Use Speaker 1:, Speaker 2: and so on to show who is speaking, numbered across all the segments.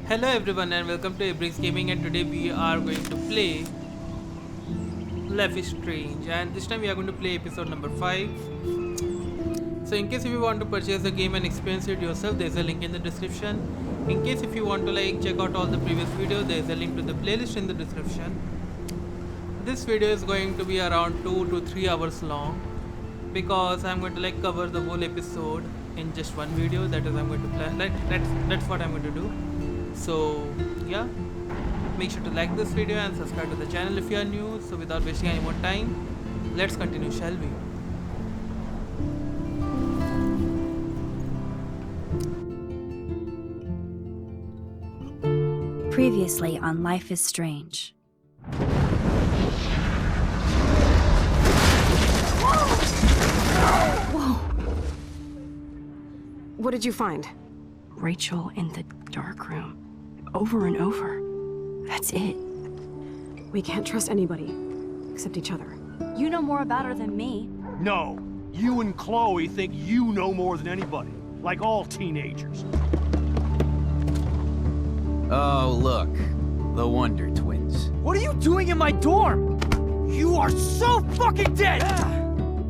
Speaker 1: Hello everyone and welcome to Abrix Gaming, and today we are going to play Life is Strange, and this time we are going to play episode number 5. So in case if you want to purchase the game and experience it yourself, there is a link in the description. In case if you want to check out all the previous videos, there is a link to the playlist in the description. This video is going to be around 2 to 3 hours long because I'm going to cover the whole episode in just one video. That is, I'm going to play. That's what I'm going to do. So yeah, make sure to like this video and subscribe to the channel if you are new. So without wasting any more time, let's continue, shall we?
Speaker 2: Previously on Life is Strange.
Speaker 3: Whoa! What did you find?
Speaker 4: Rachel in the dark room. Over and over. That's it.
Speaker 3: We can't trust anybody, except each other.
Speaker 2: You know more about her than me.
Speaker 5: No. You and Chloe think you know more than anybody. Like all teenagers.
Speaker 6: Oh, look. The Wonder Twins.
Speaker 7: What are you doing in my dorm? You are so fucking dead!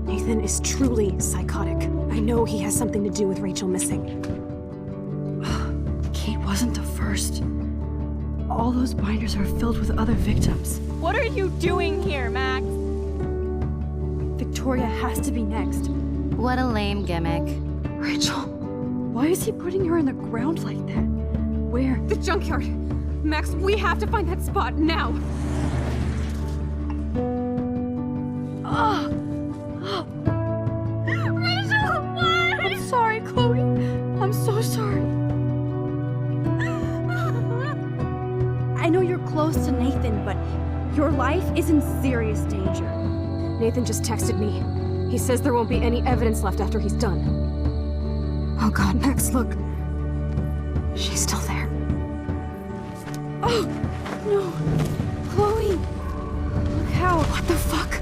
Speaker 3: Nathan is truly psychotic. I know he has something to do with Rachel missing.
Speaker 4: Kate wasn't the first. All those binders are filled with other victims.
Speaker 8: What are you doing here, Max?
Speaker 4: Victoria has to be next.
Speaker 2: What a lame gimmick.
Speaker 4: Rachel, why is he putting her in the ground like that? Where?
Speaker 3: The junkyard! Max, we have to find that spot now!
Speaker 4: Rachel, what? I'm sorry, Chloe. I'm so sorry. I know you're close to Nathan, but your life is in serious danger.
Speaker 3: Nathan just texted me. He says there won't be any evidence left after he's done. Oh god, Max, look. She's still there.
Speaker 4: Oh, no. Chloe. Look how.
Speaker 3: What the fuck?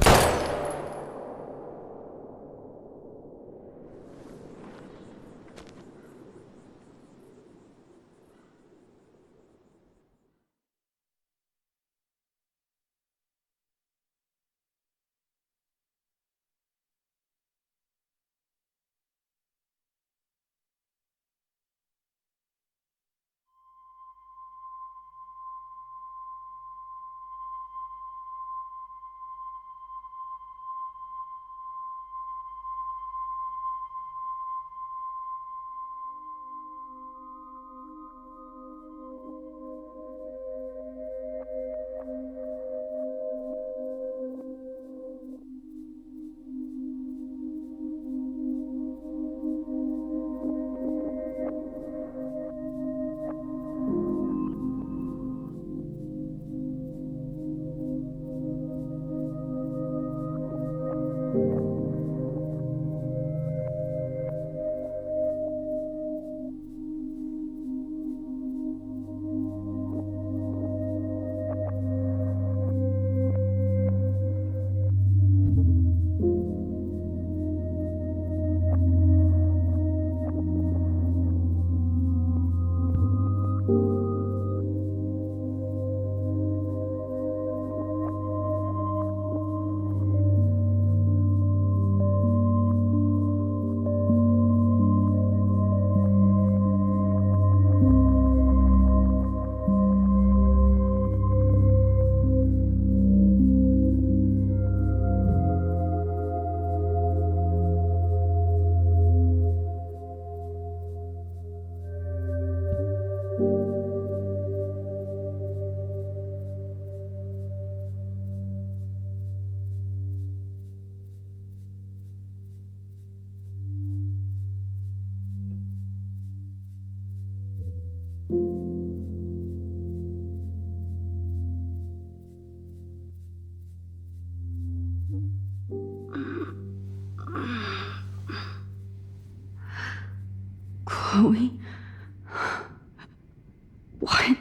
Speaker 4: What?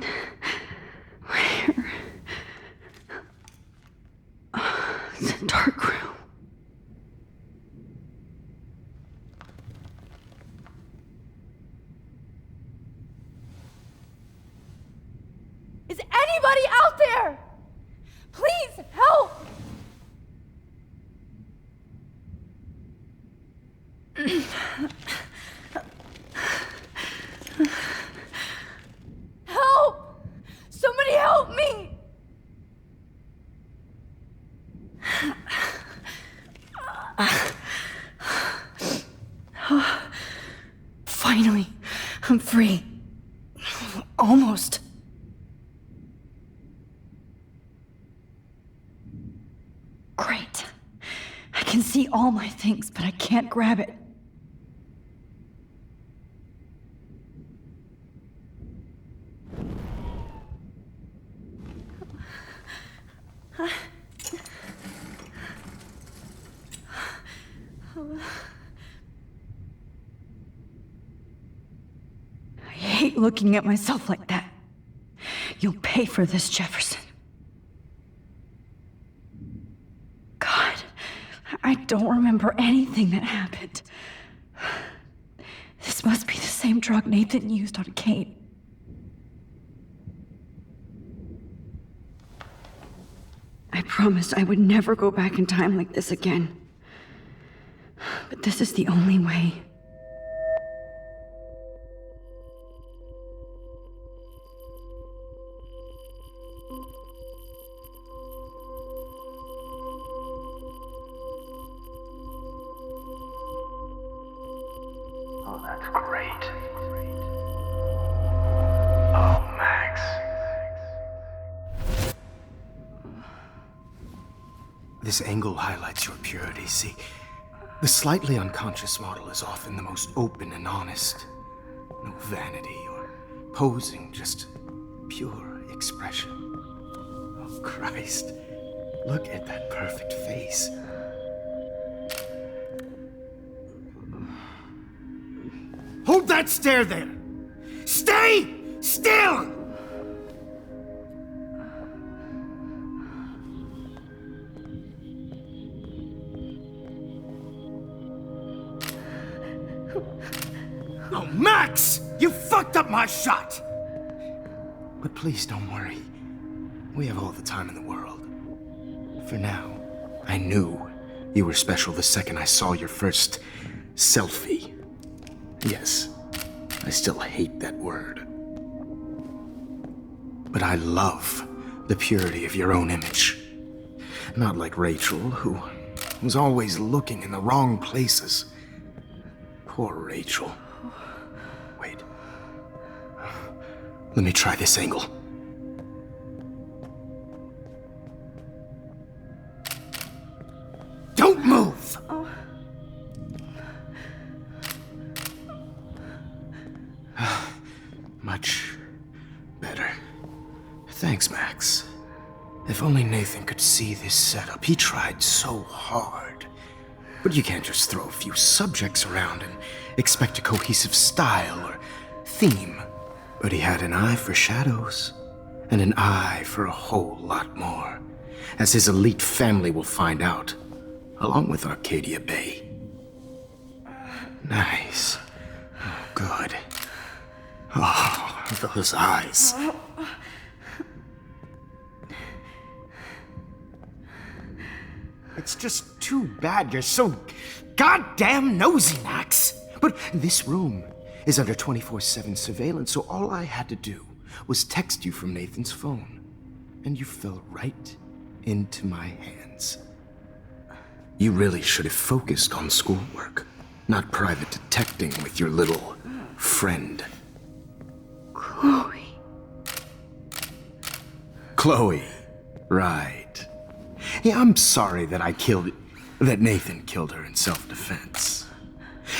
Speaker 4: Where? It's a dark room.
Speaker 8: Is anybody out there? Please help! Help! Somebody help me!
Speaker 4: Finally, I'm free. Almost. Great. I can see all my things, but I can't grab it. I hate looking at myself like that. You'll pay for this, Jefferson. God, I don't remember anything that happened. This must be the same drug Nathan used on Kate. I promised I would never go back in time like this again. But this is the only way.
Speaker 5: Oh, that's great. Oh, Max.
Speaker 9: This angle highlights your purity, see? The slightly unconscious model is often the most open and honest. No vanity or posing, just pure expression. Oh, Christ. Look at that perfect face. Hold that stare there! Stay still! Oh, Max! You fucked up my shot! But please don't worry. We have all the time in the world. For now, I knew you were special the second I saw your first selfie. Yes, I still hate that word. But I love the purity of your own image. Not like Rachel, who was always looking in the wrong places. Poor Rachel. Wait. Let me try this angle. Don't move! Much better. Thanks, Max. If only Nathan could see this setup. He tried so hard. But you can't just throw a few subjects around and expect a cohesive style or theme. But he had an eye for shadows, and an eye for a whole lot more, as his elite family will find out, along with Arcadia Bay. Nice. Oh, good. Oh, those eyes. It's just too bad you're so goddamn nosy, Max. But this room is under 24/7 surveillance, so all I had to do was text you from Nathan's phone. And you fell right into my hands. You really should have focused on schoolwork, not private detecting with your little friend.
Speaker 4: Chloe.
Speaker 9: Chloe. Right. Yeah, I'm sorry that that Nathan killed her in self-defense.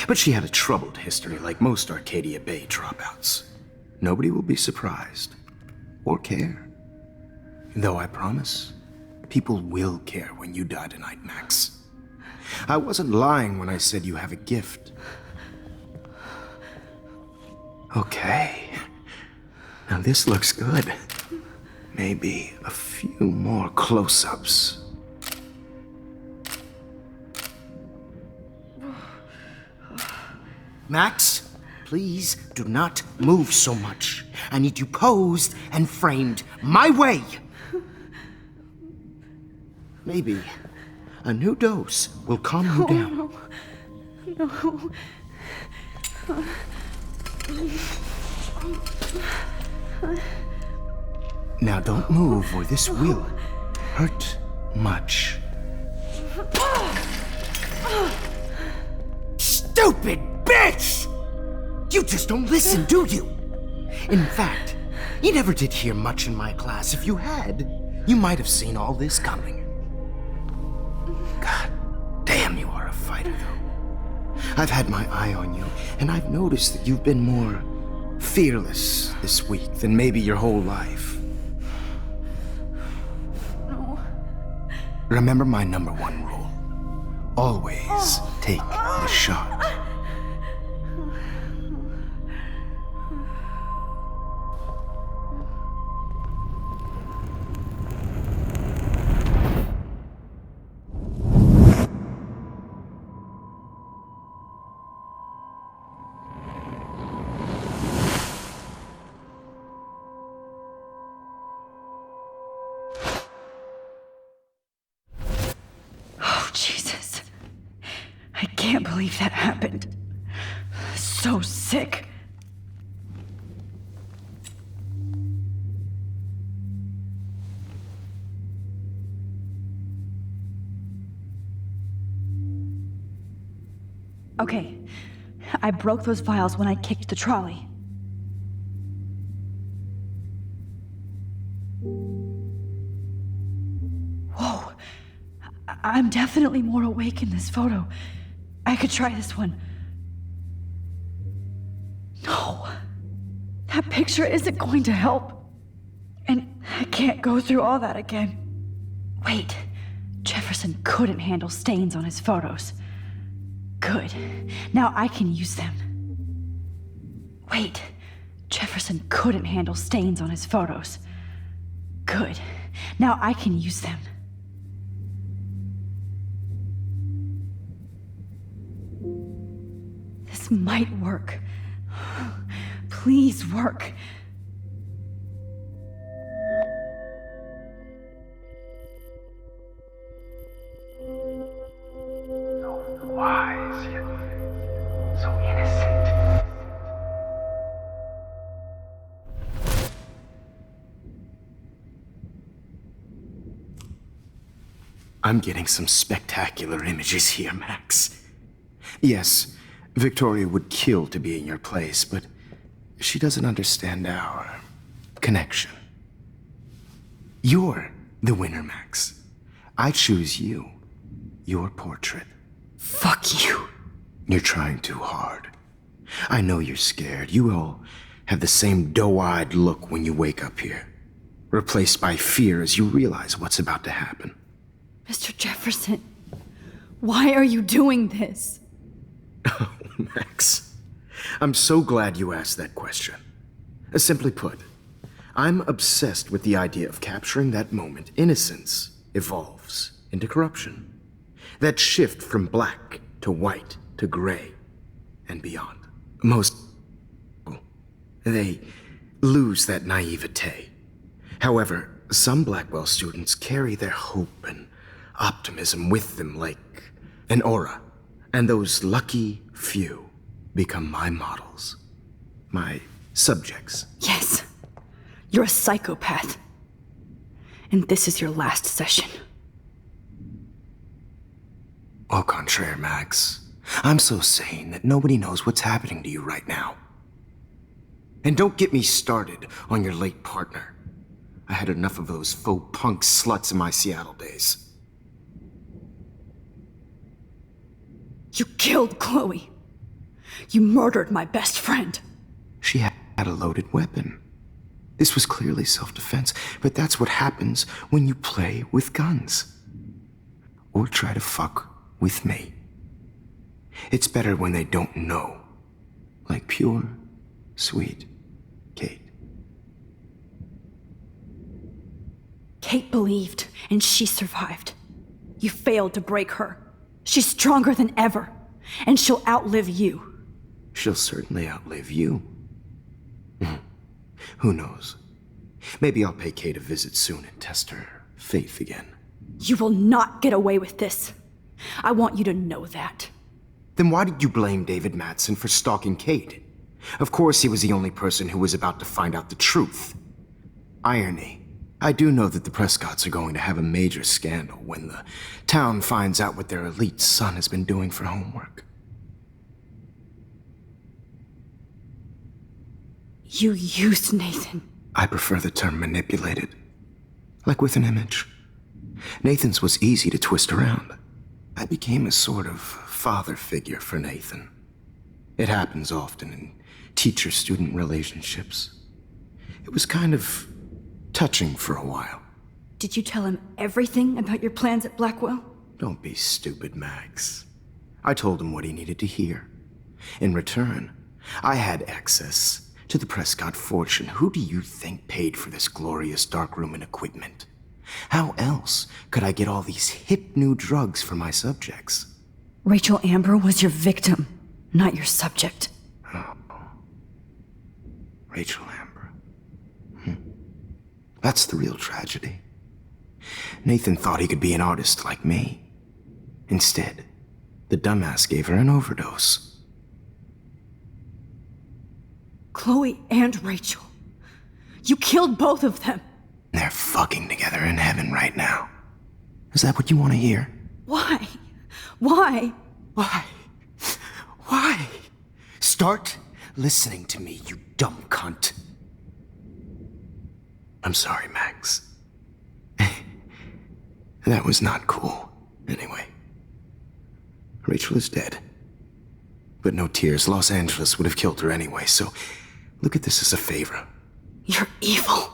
Speaker 9: But she had a troubled history like most Arcadia Bay dropouts. Nobody will be surprised. Or care. Though I promise, people will care when you die tonight, Max. I wasn't lying when I said you have a gift. Okay. Now this looks good. Maybe a few more close-ups. Max, please do not move so much. I need you posed and framed my way. Maybe a new dose will calm you down.
Speaker 4: No.
Speaker 9: Now don't move or this will hurt much. Stupid bitch! You just don't listen, do you? In fact, you never did hear much in my class. If you had, you might have seen all this coming. God damn, you are a fighter, though. I've had my eye on you, and I've noticed that you've been more fearless this week than maybe your whole life.
Speaker 4: No.
Speaker 9: Remember my #1 rule. Always take the shot.
Speaker 4: Oh, Jesus. I can't believe that happened. So sick. Okay, I broke those vials when I kicked the trolley. Whoa, I'm definitely more awake in this photo. I could try this one. No, that picture isn't going to help. And I can't go through all that again. Wait, Jefferson couldn't handle stains on his photos. Good. Now I can use them. Wait. Jefferson couldn't handle stains on his photos. Good. Now I can use them. This might work. Please work.
Speaker 9: Wise, yet so innocent. I'm getting some spectacular images here, Max. Yes, Victoria would kill to be in your place, but she doesn't understand our connection. You're the winner, Max. I choose you. Your portrait.
Speaker 4: Fuck you.
Speaker 9: You're trying too hard. I know you're scared. You all have the same doe-eyed look when you wake up here, replaced by fear as you realize what's about to happen.
Speaker 3: Mr. Jefferson, why are you doing this?
Speaker 9: Oh, Max. I'm so glad you asked that question. Simply put, I'm obsessed with the idea of capturing that moment innocence evolves into corruption. That shift from black to white to gray and beyond. Most people, they lose that naivete. However, some Blackwell students carry their hope and optimism with them like an aura. And those lucky few become my models, my subjects.
Speaker 3: Yes, you're a psychopath. And this is your last session.
Speaker 9: Au contraire, Max. I'm so sane that nobody knows what's happening to you right now. And don't get me started on your late partner. I had enough of those faux punk sluts in my Seattle days.
Speaker 3: You killed Chloe. You murdered my best friend.
Speaker 9: She had a loaded weapon. This was clearly self-defense, but that's what happens when you play with guns. Or try to fuck with me. It's better when they don't know. Like pure, sweet Kate.
Speaker 4: Kate believed, and she survived. You failed to break her. She's stronger than ever, and she'll outlive you.
Speaker 9: She'll certainly outlive you. Who knows? Maybe I'll pay Kate a visit soon and test her faith again.
Speaker 4: You will not get away with this. I want you to know that.
Speaker 9: Then why did you blame David Madsen for stalking Kate? Of course he was the only person who was about to find out the truth. Irony. I do know that the Prescotts are going to have a major scandal when the town finds out what their elite son has been doing for homework.
Speaker 4: You used Nathan.
Speaker 9: I prefer the term manipulated. Like with an image. Nathan's was easy to twist around. I became a sort of father figure for Nathan. It happens often in teacher-student relationships. It was kind of touching for a while.
Speaker 4: Did you tell him everything about your plans at Blackwell?
Speaker 9: Don't be stupid, Max. I told him what he needed to hear. In return, I had access to the Prescott fortune. Who do you think paid for this glorious darkroom and equipment? How else could I get all these hip new drugs for my subjects?
Speaker 4: Rachel Amber was your victim, not your subject.
Speaker 9: Oh. Rachel Amber. That's the real tragedy. Nathan thought he could be an artist like me. Instead, the dumbass gave her an overdose.
Speaker 4: Chloe and Rachel. You killed both of them.
Speaker 9: They're fucking together in heaven right now. Is that what you want to hear?
Speaker 4: Why? Why?
Speaker 9: Why? Why? Start listening to me, you dumb cunt. I'm sorry, Max. That was not cool. Anyway. Rachel is dead. But no tears. Los Angeles would have killed her anyway, so look at this as a favor.
Speaker 4: You're evil.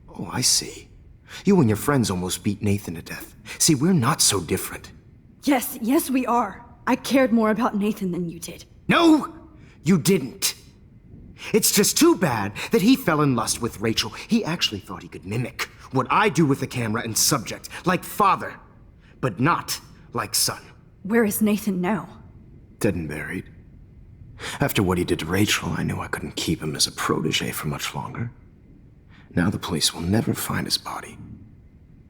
Speaker 9: Oh, I see. You and your friends almost beat Nathan to death. See, we're not so different.
Speaker 4: Yes, we are. I cared more about Nathan than you did.
Speaker 9: No, you didn't. It's just too bad that he fell in lust with Rachel. He actually thought he could mimic what I do with the camera and subject, like father, but not like son.
Speaker 4: Where is Nathan now?
Speaker 9: Dead and buried. After what he did to Rachel, I knew I couldn't keep him as a protege for much longer. Now the police will never find his body.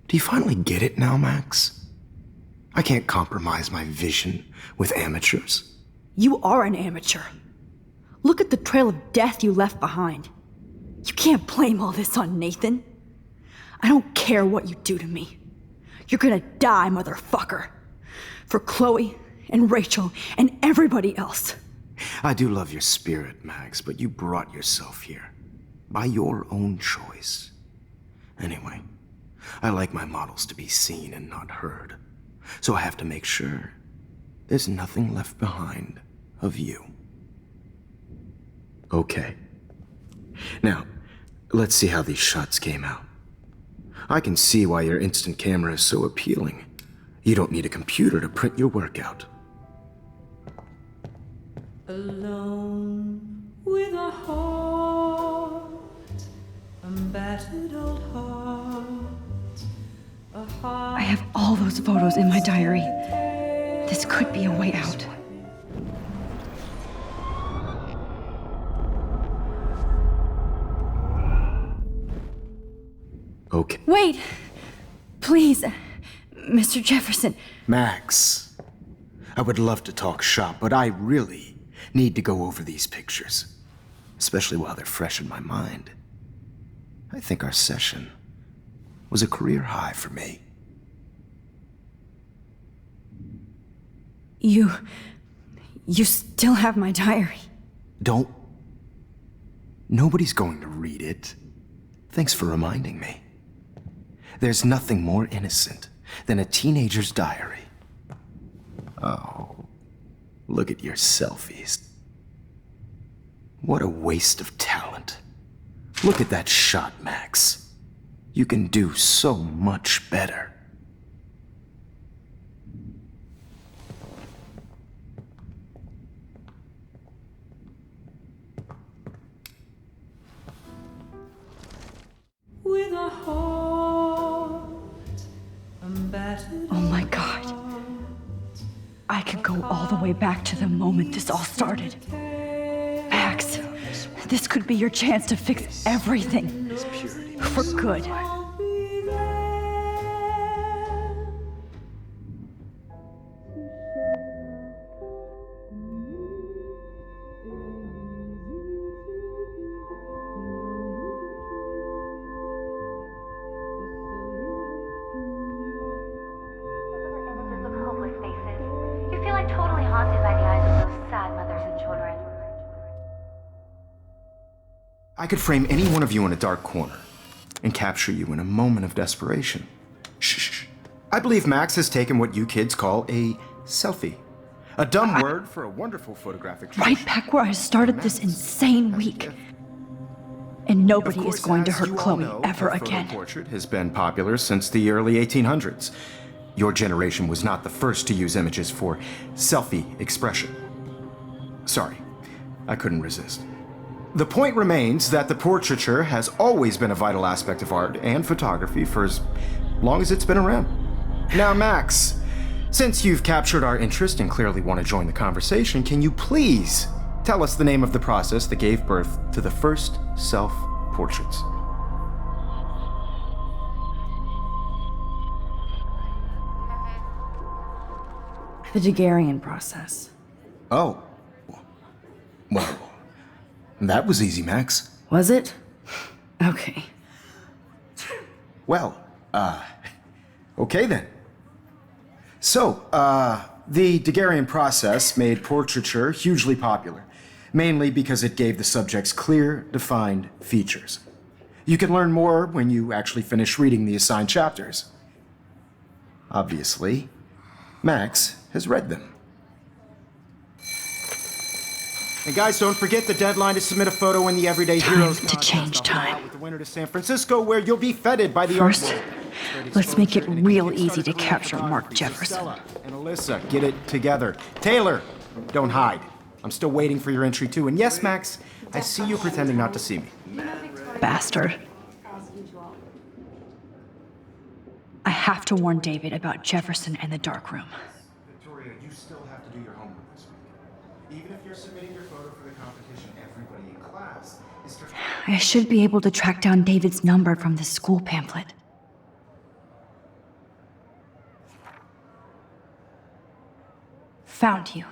Speaker 9: Do you finally get it now, Max? I can't compromise my vision with amateurs.
Speaker 4: You are an amateur. Look at the trail of death you left behind. You can't blame all this on Nathan. I don't care what you do to me. You're gonna die, motherfucker. For Chloe and Rachel and everybody else.
Speaker 9: I do love your spirit, Max, but you brought yourself here. By your own choice. Anyway, I like my models to be seen and not heard. So I have to make sure there's nothing left behind of you. Okay. Now, let's see how these shots came out. I can see why your instant camera is so appealing. You don't need a computer to print your work out.
Speaker 10: Alone with a heart, a battered old heart, a heart.
Speaker 4: I have all those photos in my diary. This could be a way out.
Speaker 9: Okay.
Speaker 4: Wait! Please, Mr. Jefferson.
Speaker 9: Max, I would love to talk shop, but I really need to go over these pictures, especially while they're fresh in my mind. I think our session was a career high for me.
Speaker 4: You still have my diary.
Speaker 9: Don't. Nobody's going to read it. Thanks for reminding me. There's nothing more innocent than a teenager's diary. Oh, look at your selfies. What a waste of talent. Look at that shot, Max. You can do so much better.
Speaker 10: With a heart,
Speaker 4: all the way back to the moment this all started. Max, this could be your chance to fix everything. For good.
Speaker 11: Images of hopeless faces. You feel like totally haunted by the eyes of those sad mothers and children.
Speaker 9: I could frame any one of you in a dark corner and capture you in a moment of desperation. Shh. I believe Max has taken what you kids call a selfie. A dumb word for a wonderful photographic treat.
Speaker 4: Right back where I started this insane week. And nobody is going to hurt Chloe ever again.
Speaker 9: The portrait has been popular since the early 1800s. Your generation was not the first to use images for selfie expression. Sorry, I couldn't resist. The point remains that the portraiture has always been a vital aspect of art and photography for as long as it's been around. Now, Max, since you've captured our interest and clearly want to join the conversation, can you please tell us the name of the process that gave birth to the first self-portraits?
Speaker 4: The Daguerrean process.
Speaker 9: Oh. Well, that was easy, Max.
Speaker 4: Was it? Okay.
Speaker 9: Well, okay then. So, the Daguerrean process made portraiture hugely popular, mainly because it gave the subjects clear, defined features. You can learn more when you actually finish reading the assigned chapters. Obviously, Max has read them. And guys, don't forget the deadline to submit a photo in the Everyday Heroes
Speaker 4: Time to change time.
Speaker 9: with the winner to San Francisco, where you'll be feted by the
Speaker 4: First,
Speaker 9: art world.
Speaker 4: let's make it real easy to capture Mark Jefferson.
Speaker 9: Stella and Alyssa, get it together. Taylor, don't hide. I'm still waiting for your entry too. And yes, Max, I see you pretending not to see me.
Speaker 4: Bastard. I have to warn David about Jefferson and the dark room.
Speaker 9: Victoria, you still have to do your homework this week. Even if you're submitting your photo for the competition, everybody in class is...
Speaker 4: I should be able to track down David's number from the school pamphlet. Found you.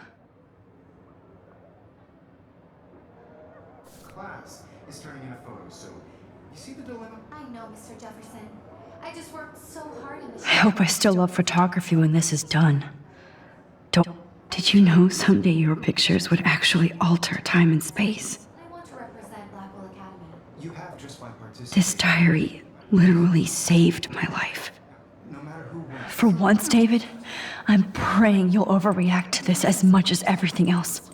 Speaker 9: Class is turning in a photo, so you see the dilemma?
Speaker 11: I know, Mr. Jefferson. I just worked so hard in this.
Speaker 4: I hope I still love photography when this is done. Did you know someday your pictures would actually alter time and space?
Speaker 11: I want to represent Blackwell Academy.
Speaker 9: You have just by participating.
Speaker 4: This diary literally saved my life.
Speaker 9: No matter who wins.
Speaker 4: For once, David, I'm praying you'll overreact to this as much as everything else.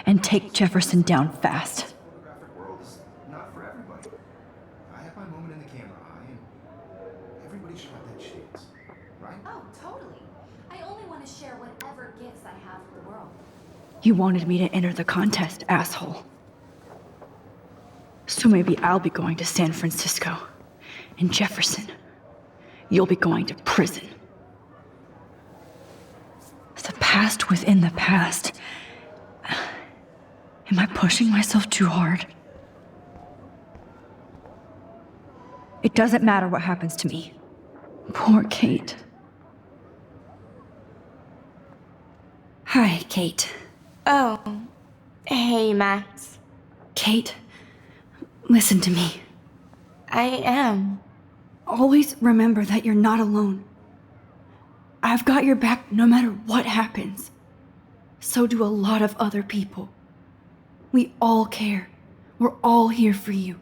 Speaker 4: And take Jefferson down fast.
Speaker 9: Photographic world is not for everybody. I have my moment in the camera eye, and everybody should have that chance, right?
Speaker 11: Oh, totally. I only want to share whatever gifts I have with the world.
Speaker 4: You wanted me to enter the contest, asshole. So maybe I'll be going to San Francisco. And Jefferson, you'll be going to prison. The past within the past. Am I pushing myself too hard? It doesn't matter what happens to me. Poor Kate. Hi, Kate.
Speaker 8: Oh. Hey, Max.
Speaker 4: Kate, listen to me.
Speaker 8: I am.
Speaker 4: Always remember that you're not alone. I've got your back no matter what happens. So do a lot of other people. We all care. We're all here for you.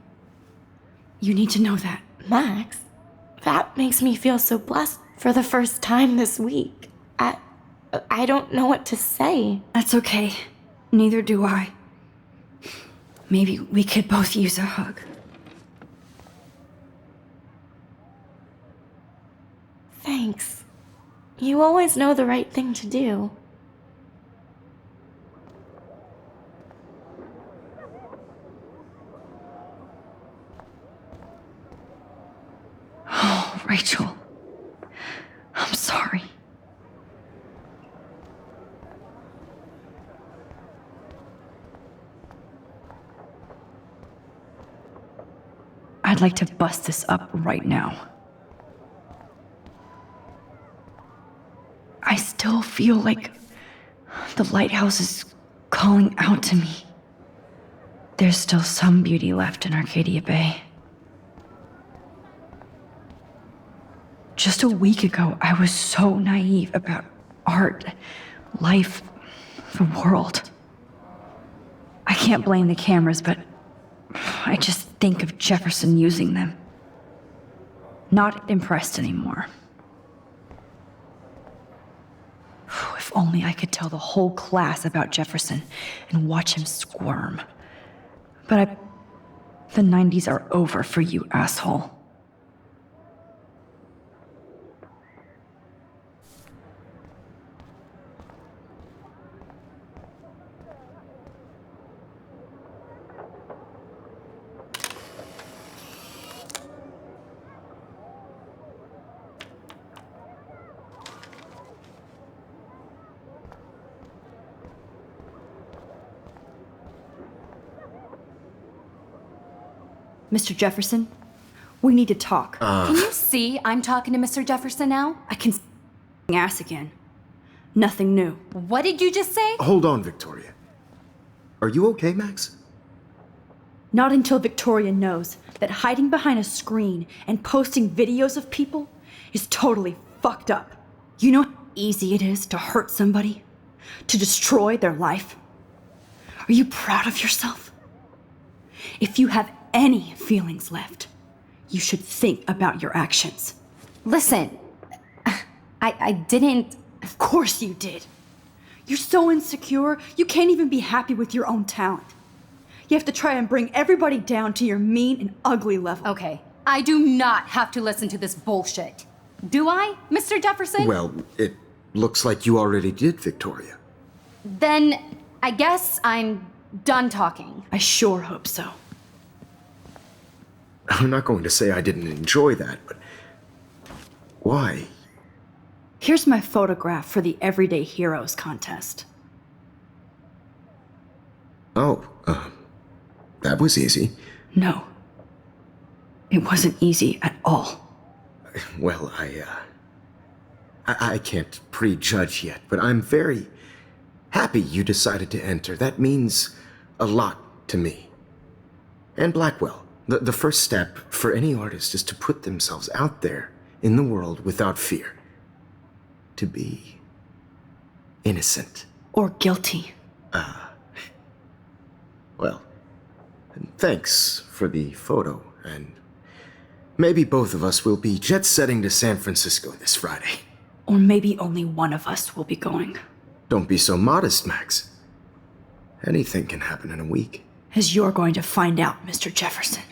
Speaker 4: You need to know that.
Speaker 8: Max, that makes me feel so blessed for the first time this week. I don't know what to say.
Speaker 4: That's okay. Neither do I. Maybe we could both use a hug.
Speaker 8: Thanks. You always know the right thing to do.
Speaker 4: Oh, Rachel. I'm sorry. I'd like to bust this up right now. I still feel like the lighthouse is calling out to me. There's still some beauty left in Arcadia Bay. Just a week ago, I was so naive about art, life, the world. I can't blame the cameras, but I just think of Jefferson using them. Not impressed anymore. If only I could tell the whole class about Jefferson and watch him squirm. But the 90s are over for you, asshole. Mr. Jefferson, we need to talk.
Speaker 2: Can you see I'm talking to Mr. Jefferson now?
Speaker 4: I can ass again. Nothing new.
Speaker 2: What did you just say?
Speaker 9: Hold on, Victoria. Are you okay, Max?
Speaker 4: Not until Victoria knows that hiding behind a screen and posting videos of people is totally fucked up. You know how easy it is to hurt somebody? To destroy their life? Are you proud of yourself? If you have any feelings left, you should think about your actions.
Speaker 2: Listen, I didn't...
Speaker 4: Of course you did. You're so insecure, you can't even be happy with your own talent. You have to try and bring everybody down to your mean and ugly level.
Speaker 2: Okay, I do not have to listen to this bullshit. Do I, Mr. Jefferson?
Speaker 9: Well, it looks like you already did, Victoria.
Speaker 2: Then I guess I'm done talking.
Speaker 4: I sure hope so.
Speaker 9: I'm not going to say I didn't enjoy that, but why?
Speaker 4: Here's my photograph for the Everyday Heroes contest.
Speaker 9: Oh, that was easy.
Speaker 4: No. It wasn't easy at all.
Speaker 9: Well, I can't prejudge yet, but I'm very happy you decided to enter. That means a lot to me. And Blackwell. The first step for any artist is to put themselves out there in the world without fear. To be innocent.
Speaker 4: Or guilty.
Speaker 9: Well, thanks for the photo, and maybe both of us will be jet-setting to San Francisco this Friday.
Speaker 4: Or maybe only one of us will be going.
Speaker 9: Don't be so modest, Max. Anything can happen in a week.
Speaker 4: As you're going to find out, Mr. Jefferson.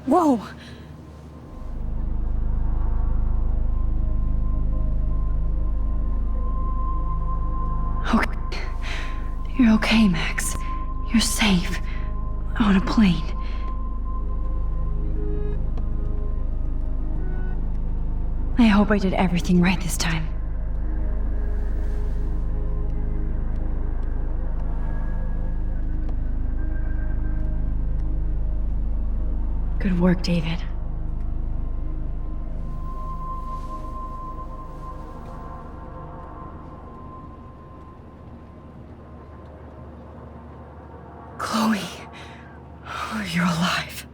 Speaker 4: Whoa! Okay. You're okay, Max. You're safe. On a plane. I hope I did everything right this time. Good work, David. Chloe. Oh, you're alive.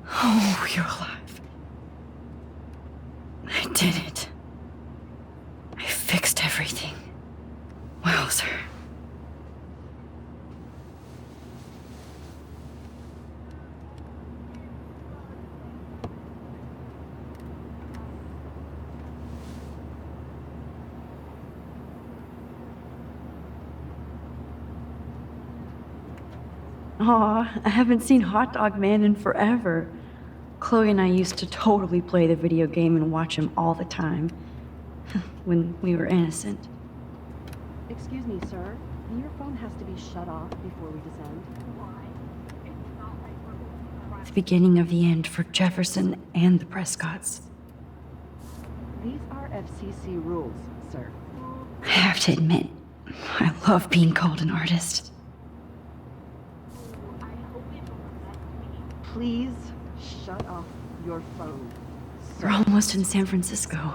Speaker 4: Oh, you're alive. I did it. I fixed everything. Wowzer. Aw, I haven't seen Hot Dog Man in forever. Chloe and I used to totally play the video game and watch him all the time. When we were innocent.
Speaker 12: Excuse me, sir. Your phone has to be shut off before we descend.
Speaker 4: The beginning of the end for Jefferson and the Prescotts.
Speaker 12: These are FCC rules, sir.
Speaker 4: I have to admit, I love being called an artist.
Speaker 12: Please shut off your phone, sir.
Speaker 4: We're almost in San Francisco.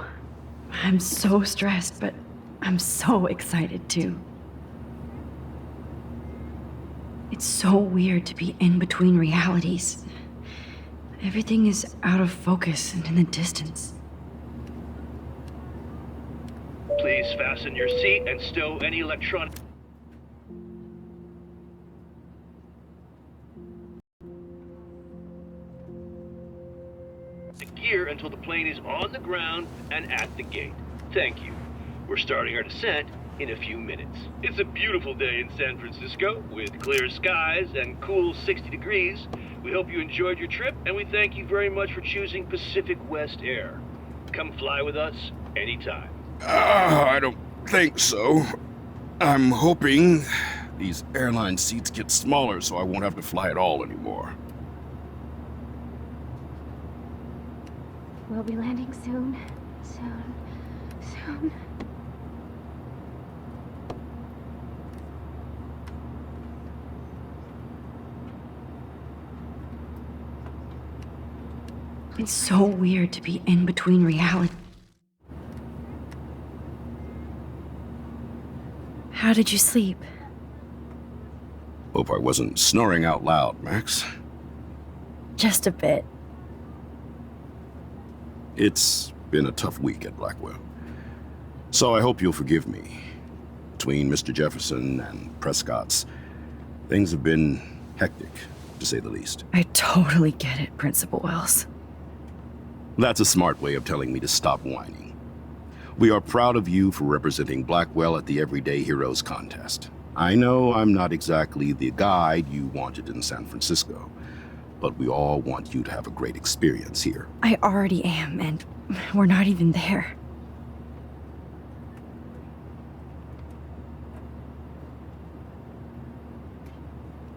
Speaker 4: I'm so stressed, but I'm so excited too. It's so weird to be in between realities. Everything is out of focus and in the distance.
Speaker 13: Please fasten your seat and stow any electronic gear until the plane is on the ground and at the gate. Thank you. We're starting our descent in a few minutes. It's a beautiful day in San Francisco with clear skies and cool 60 degrees. We hope you enjoyed your trip, and we thank you very much for choosing Pacific West Air. Come fly with us anytime.
Speaker 9: I don't think so. I'm hoping these airline seats get smaller so I won't have to fly at all anymore.
Speaker 3: We'll be landing soon. Soon.
Speaker 4: It's so weird to be in between reality. How did you sleep?
Speaker 9: Hope I wasn't snoring out loud, Max.
Speaker 4: Just a bit.
Speaker 9: It's been a tough week at Blackwell. So I hope you'll forgive me. Between Mr. Jefferson and Prescott's, things have been hectic, to say the least.
Speaker 4: I totally get it, Principal Wells.
Speaker 9: That's a smart way of telling me to stop whining. We are proud of you for representing Blackwell at the Everyday Heroes contest. I know I'm not exactly the guide you wanted in San Francisco, but we all want you to have a great experience here.
Speaker 4: I already am, and we're not even there.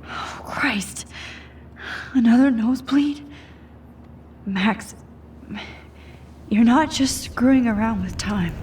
Speaker 4: Oh, Christ. Another nosebleed? Max, you're not just screwing around with time.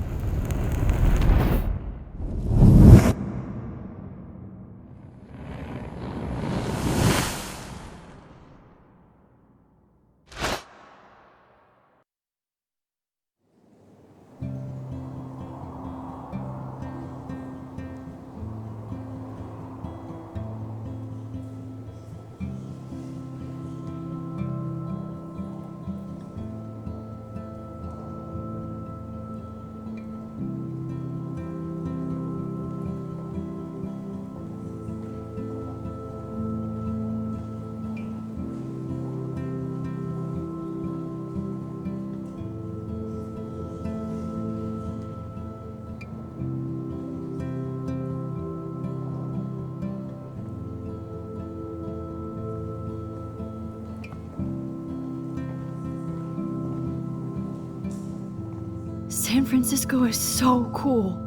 Speaker 4: San Francisco is so cool.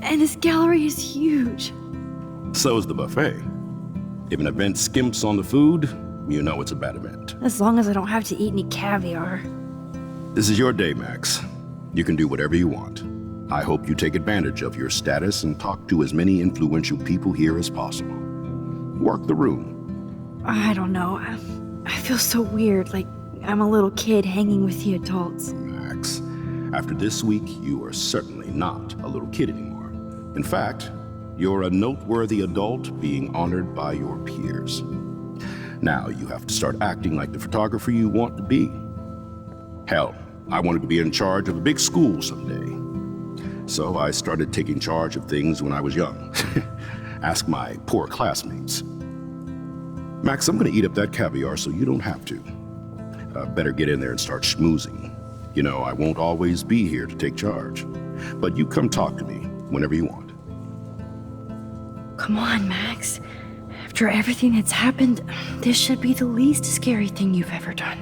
Speaker 4: And this gallery is huge.
Speaker 9: So is the buffet. If an event skimps on the food, you know it's a bad event.
Speaker 4: As long as I don't have to eat any caviar.
Speaker 9: This is your day, Max. You can do whatever you want. I hope you take advantage of your status and talk to as many influential people here as possible. Work the room.
Speaker 4: I don't know. I feel so weird, like I'm a little kid hanging with the adults.
Speaker 14: Max, after this week, you are certainly not a little kid anymore. In fact, you're a noteworthy adult being honored by your peers. Now you have to start acting like the photographer you want to be. Hell, I wanted to be in charge of a big school someday. So I started taking charge of things when I was young. Ask my poor classmates. Max, I'm gonna eat up that caviar so you don't have to. Better get in there and start schmoozing. You know, I won't always be here to take charge. But you come talk to me whenever you want.
Speaker 4: Come on, Max. After everything that's happened, this should be the least scary thing you've ever done.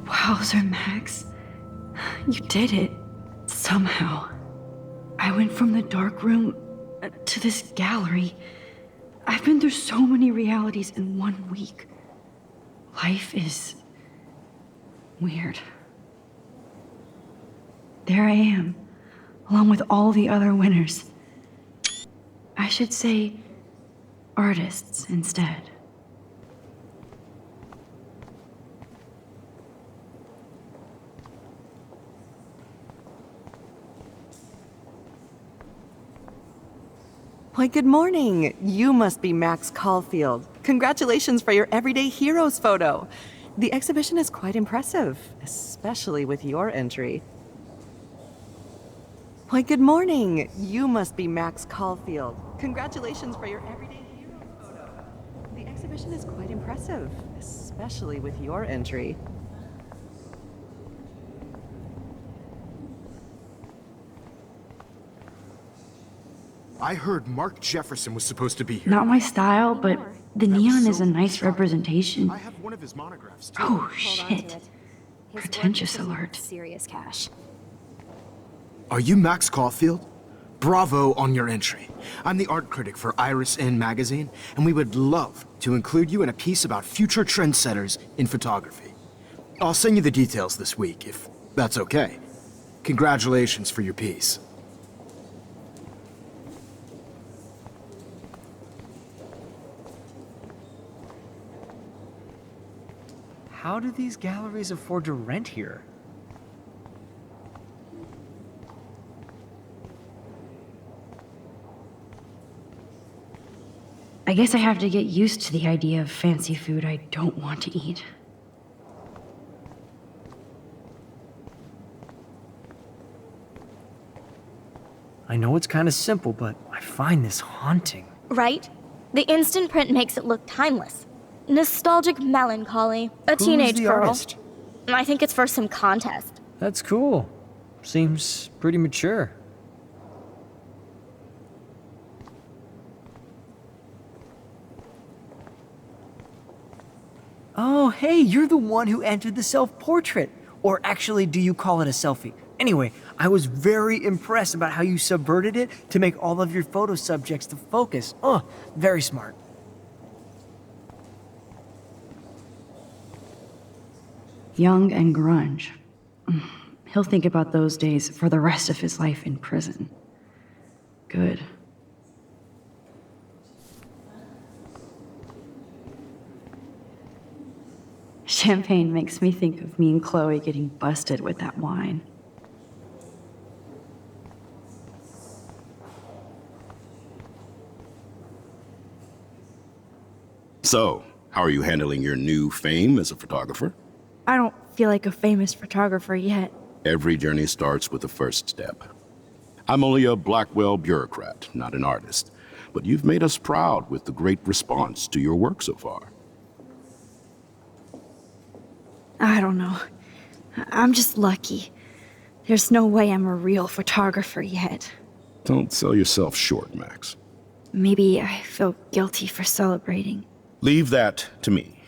Speaker 4: Wowzer, Max. You did it. Somehow. I went from the dark room to this gallery. I've been through so many realities in 1 week. Life is weird. There I am, along with all the other winners. I should say artists instead.
Speaker 15: Why, good morning. You must be Max Caulfield. Congratulations for your Everyday Heroes photo. The exhibition is quite impressive, especially with your entry. Why, good morning. You must be Max Caulfield. Congratulations for your Everyday Heroes photo. The exhibition is quite impressive, especially with your entry.
Speaker 9: I heard Mark Jefferson was supposed to be here.
Speaker 4: Not my style, but the neon is a nice representation.
Speaker 9: I have one of his monographs, too.
Speaker 4: Oh, shit. Pretentious alert.
Speaker 3: Serious cash.
Speaker 9: Are you Max Caulfield? Bravo on your entry. I'm the art critic for Iris N magazine, and we would love to include you in a piece about future trendsetters in photography. I'll send you the details this week, if that's okay. Congratulations for your piece.
Speaker 7: How do these galleries afford to rent here?
Speaker 4: I guess I have to get used to the idea of fancy food I don't want to eat.
Speaker 7: I know it's kind of simple, but I find this haunting.
Speaker 8: Right? The instant print makes it look timeless. Nostalgic melancholy. A
Speaker 7: Who's
Speaker 8: teenage
Speaker 7: the
Speaker 8: girl.
Speaker 7: artist?
Speaker 8: I think it's for some contest.
Speaker 7: That's cool. Seems pretty mature. Oh, hey, you're the one who entered the self-portrait. Or actually, do you call it a selfie? Anyway, I was very impressed about how you subverted it to make all of your photo subjects to focus. Oh, very smart.
Speaker 4: Young and grunge. He'll think about those days for the rest of his life in prison. Good. Champagne makes me think of me and Chloe getting busted with that wine.
Speaker 14: So, how are you handling your new fame as a photographer?
Speaker 4: I don't feel like a famous photographer yet.
Speaker 14: Every journey starts with the first step. I'm only a Blackwell bureaucrat, not an artist, but you've made us proud with the great response to your work so far.
Speaker 4: I don't know. I'm just lucky. There's no way I'm a real photographer yet.
Speaker 14: Don't sell yourself short, Max.
Speaker 4: Maybe I feel guilty for celebrating.
Speaker 14: Leave that to me.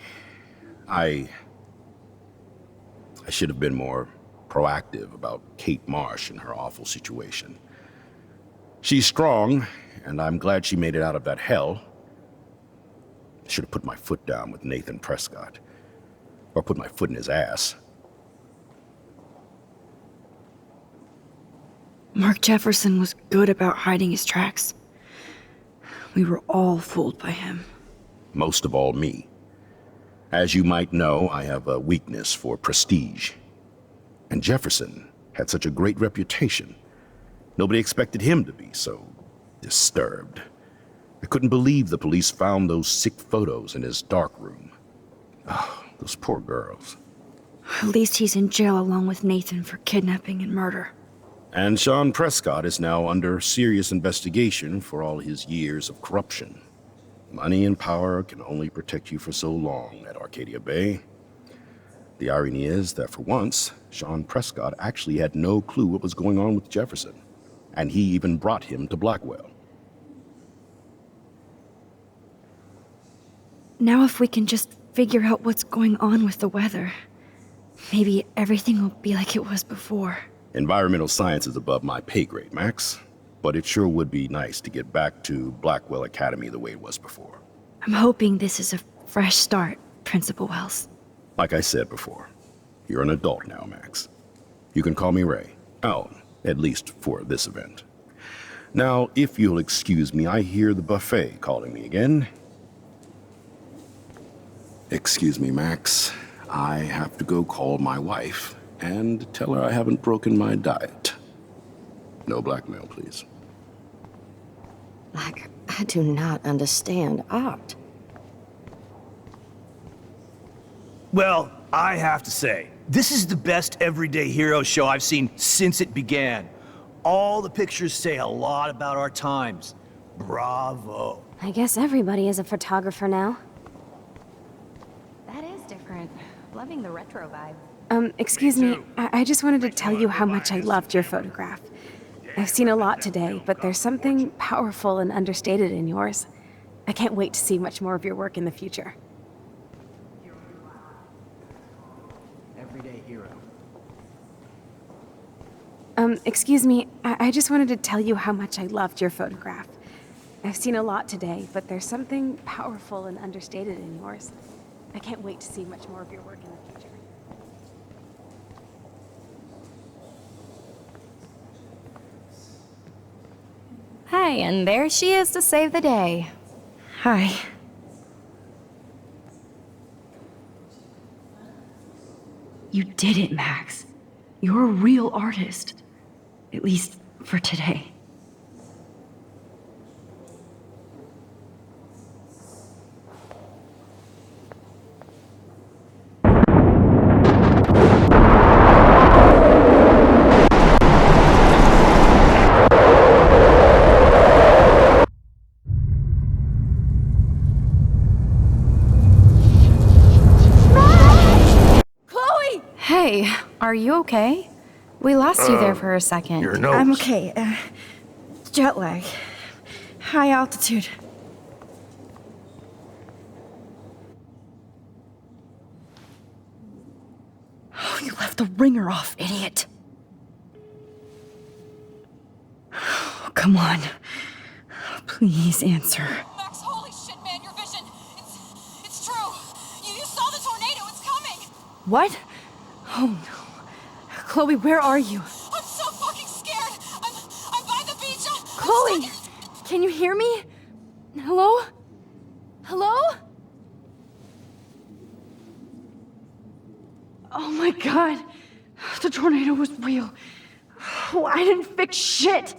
Speaker 14: I should have been more proactive about Kate Marsh and her awful situation. She's strong, and I'm glad she made it out of that hell. I should have put my foot down with Nathan Prescott. Or put my foot in his ass.
Speaker 4: Mark Jefferson was good about hiding his tracks. We were all fooled by him.
Speaker 14: Most of all me. As you might know, I have a weakness for prestige. And Jefferson had such a great reputation. Nobody expected him to be so disturbed. I couldn't believe the police found those sick photos in his dark room. Oh, those poor girls.
Speaker 4: At least he's in jail along with Nathan for kidnapping and murder.
Speaker 14: And Sean Prescott is now under serious investigation for all his years of corruption. Money and power can only protect you for so long at Arcadia Bay. The irony is that for once, Sean Prescott actually had no clue what was going on with Jefferson, and he even brought him to Blackwell.
Speaker 4: Now if we can just figure out what's going on with the weather, maybe everything will be like it was before.
Speaker 14: Environmental science is above my pay grade, Max, but it sure would be nice to get back to Blackwell Academy the way it was before.
Speaker 4: I'm hoping this is a fresh start, Principal Wells.
Speaker 14: Like I said before, you're an adult now, Max. You can call me Ray. Oh, at least for this event. Now, if you'll excuse me, I hear the buffet calling me again. Excuse me, Max. I have to go call my wife and tell her I haven't broken my diet. No blackmail, please.
Speaker 8: I do not understand art.
Speaker 16: Well, I have to say, this is the best everyday hero show I've seen since it began. All the pictures say a lot about our times. Bravo.
Speaker 3: I guess everybody is a photographer now.
Speaker 2: That is different. Loving the retro vibe.
Speaker 3: Excuse me, I just wanted to tell you how much I loved your photograph. I've seen a lot today, but there's something powerful and understated in yours. I can't wait to see much more of your work in the future.
Speaker 7: Everyday hero.
Speaker 3: Excuse me, I just wanted to tell you how much I loved your photograph. I've seen a lot today, but there's something powerful and understated in yours. I can't wait to see much more of your work in the future.
Speaker 2: Hi, and there she is to save the day.
Speaker 4: Hi. You did it, Max. You're a real artist. At least for today.
Speaker 2: Hey, are you okay? We lost you there for a second.
Speaker 5: Your nose.
Speaker 4: I'm okay. Jet lag. High altitude. Oh, you left the ringer off, idiot. Oh, come on. Please answer.
Speaker 17: Max, holy shit, man, your vision. It's true. You saw the tornado. It's coming.
Speaker 4: What? Oh no. Chloe, where are you?
Speaker 17: I'm so fucking scared. I'm by the beach.
Speaker 4: Chloe! Can you hear me? Hello? Hello? Oh my god. The tornado was real. Oh, I didn't fix shit.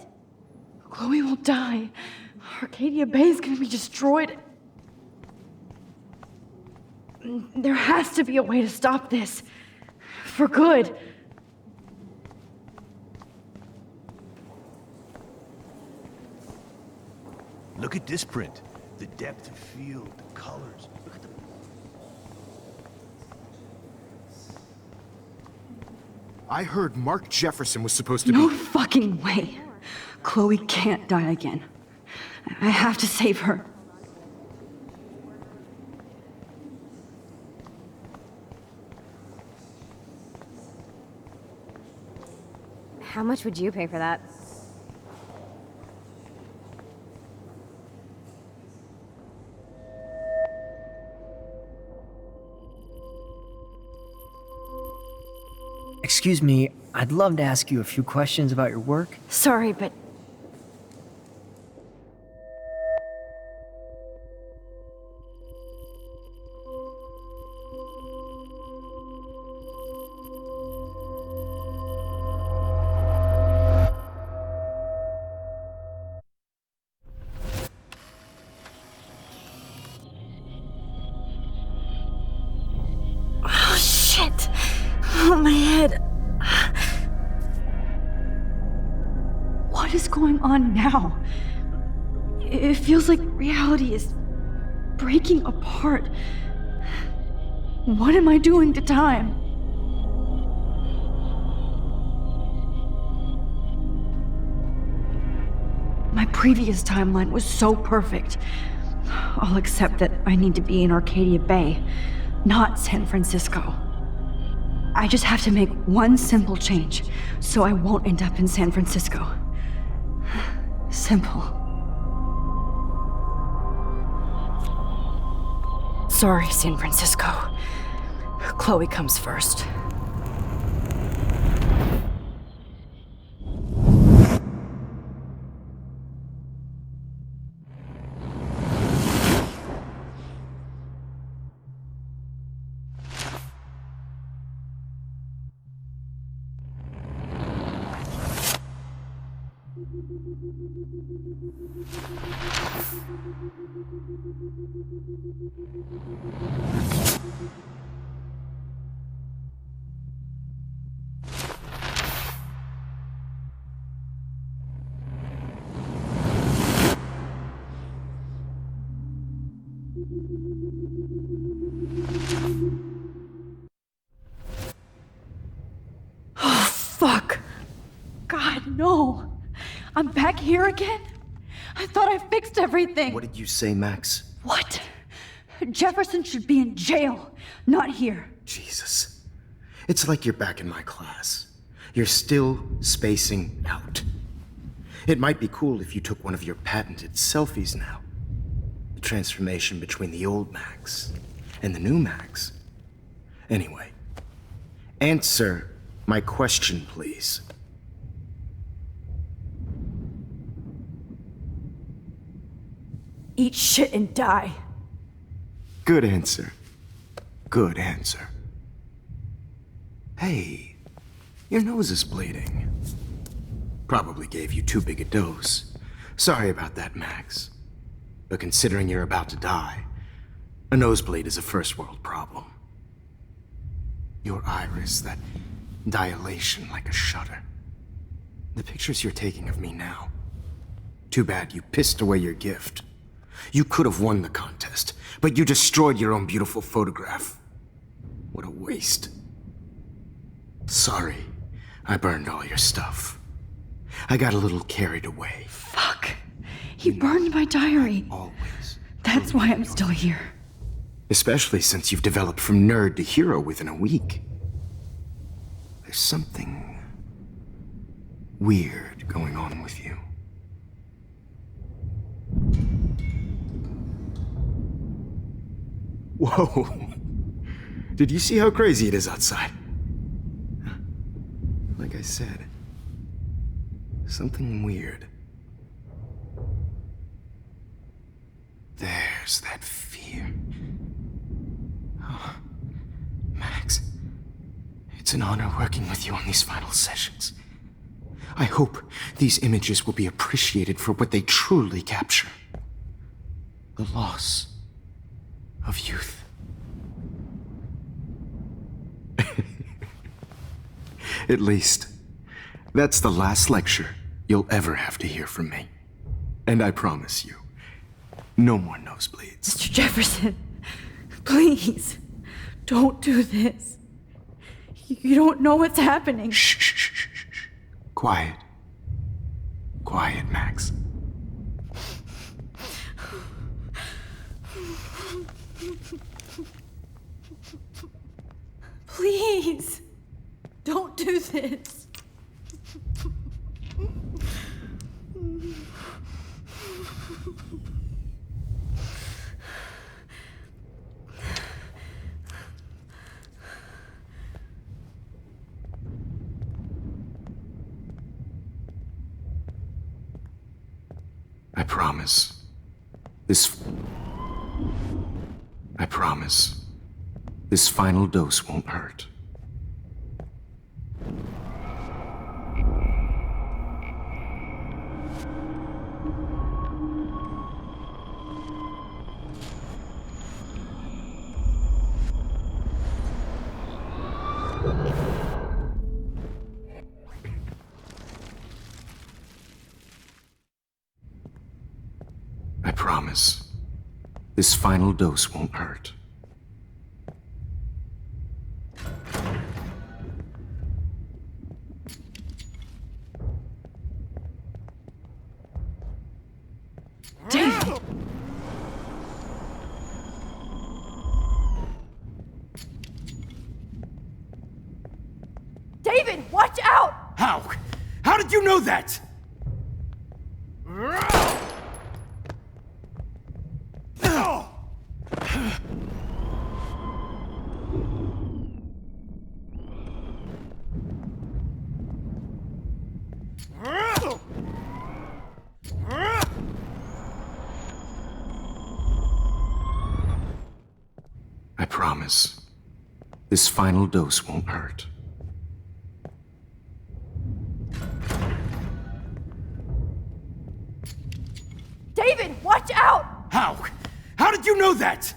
Speaker 4: Chloe will die. Arcadia Bay is gonna be destroyed. There has to be a way to stop this. For good.
Speaker 16: Look at this print. The depth of field, the colors. Look at the...
Speaker 9: I heard Mark Jefferson was supposed to
Speaker 4: No
Speaker 9: be...
Speaker 4: fucking way. Chloe can't die again. I have to save her.
Speaker 3: How much would you pay for that?
Speaker 7: Excuse me, I'd love to ask you a few questions about your work.
Speaker 4: Sorry, but What is going on now? It feels like reality is breaking apart. What am I doing to time? My previous timeline was so perfect. I'll accept that I need to be in Arcadia Bay, not San Francisco. I just have to make one simple change, so I won't end up in San Francisco. Simple. Sorry, San Francisco. Chloe comes first. Oh, fuck. God, no. I'm back here again? I thought I fixed everything.
Speaker 9: What did you say, Max?
Speaker 4: What? Jefferson should be in jail, not here.
Speaker 9: Jesus. It's like you're back in my class. You're still spacing out. It might be cool if you took one of your patented selfies now. The transformation between the old Max and the new Max. Anyway, answer my question, please.
Speaker 4: Eat shit and die.
Speaker 9: Good answer. Good answer. Hey, your nose is bleeding. Probably gave you too big a dose. Sorry about that, Max. But considering you're about to die, a nosebleed is a first world problem. Your iris, that dilation like a shutter. The pictures you're taking of me now. Too bad you pissed away your gift. You could have won the contest, but you destroyed your own beautiful photograph. What a waste. Sorry, I burned all your stuff. I got a little carried away.
Speaker 4: Fuck. He burned my diary.
Speaker 9: Always.
Speaker 4: That's why I'm still here.
Speaker 9: Especially since you've developed from nerd to hero within a week. There's something weird going on with you. Whoa. Did you see how crazy it is outside? Like I said, something weird. There's that fear. Oh, Max, it's an honor working with you on these final sessions. I hope these images will be appreciated for what they truly capture. The loss of youth. At least, that's the last lecture you'll ever have to hear from me. And I promise you, no more nosebleeds.
Speaker 4: Mr. Jefferson, please, don't do this. You don't know what's happening.
Speaker 9: Shh. Quiet. Quiet, Max.
Speaker 4: Please, don't do this.
Speaker 9: I promise, this final dose won't hurt. I promise. This final dose won't hurt.
Speaker 4: David!
Speaker 15: David, watch out!
Speaker 16: How? How did you know that?
Speaker 9: I promise. This final dose won't hurt.
Speaker 15: David, watch out!
Speaker 16: How? How did you know that?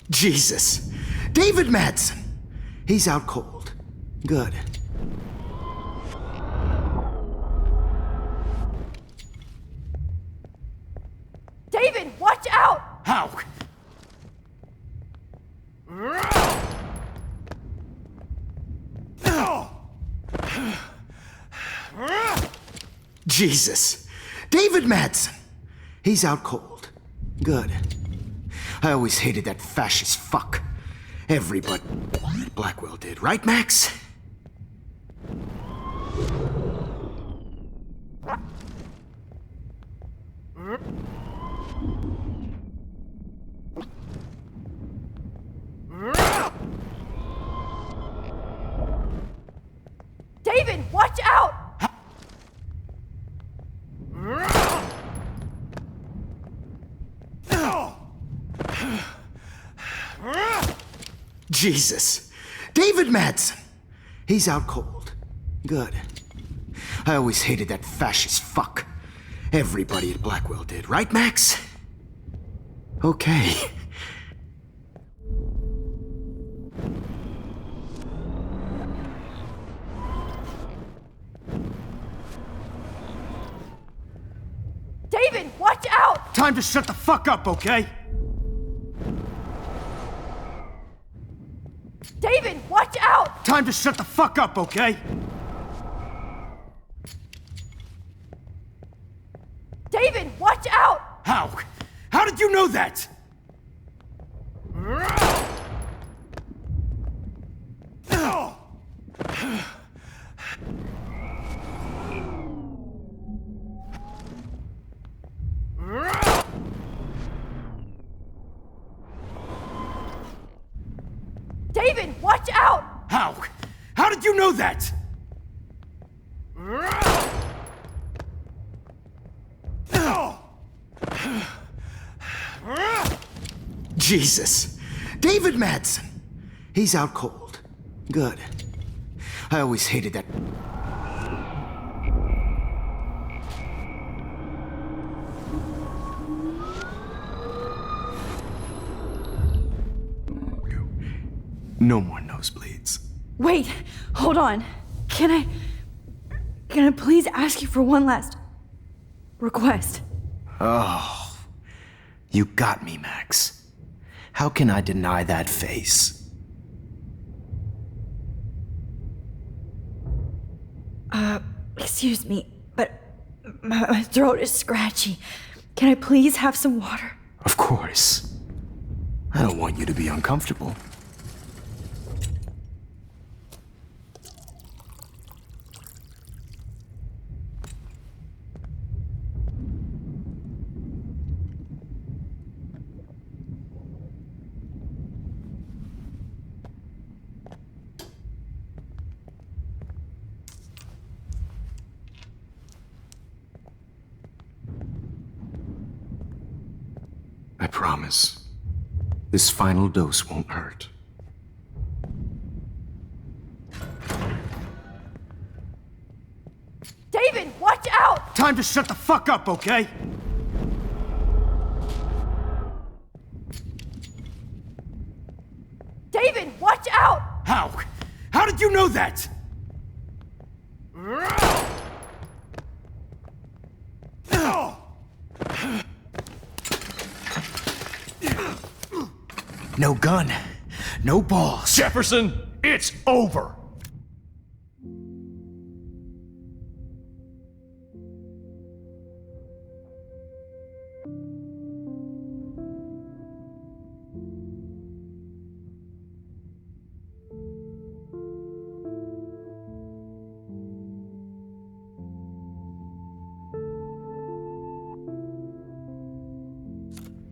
Speaker 9: Jesus! David Madsen! He's out cold. Good.
Speaker 15: David, watch out!
Speaker 16: How?
Speaker 9: Jesus! David Madsen! He's out cold. Good. I always hated that fascist fuck. Everybody Blackwell did, right, Max?
Speaker 15: David, watch out!
Speaker 9: Jesus! David Madsen! He's out cold. Good. I always hated that fascist fuck. Everybody at Blackwell did, right, Max? Okay.
Speaker 15: David, watch out!
Speaker 16: Time to shut the fuck up, okay?
Speaker 15: David, watch out!
Speaker 16: Time to shut the fuck up, okay?
Speaker 15: David, watch out!
Speaker 16: How? How did you know that?
Speaker 15: David, watch out!
Speaker 16: How? How did you know that?
Speaker 9: Jesus! David Madsen! He's out cold. Good. I always hated that. No more nosebleeds.
Speaker 4: Wait, hold on. Can I please ask you for one last request?
Speaker 9: Oh, you got me, Max. How can I deny that face?
Speaker 4: Excuse me, but my throat is scratchy. Can I please have some water?
Speaker 9: Of course. I don't want you to be uncomfortable. I promise. This final dose won't hurt.
Speaker 15: David, watch out!
Speaker 16: Time to shut the fuck up, okay?
Speaker 15: David, watch out!
Speaker 16: How? How did you know that?
Speaker 9: No gun, no balls.
Speaker 16: Jefferson, it's over.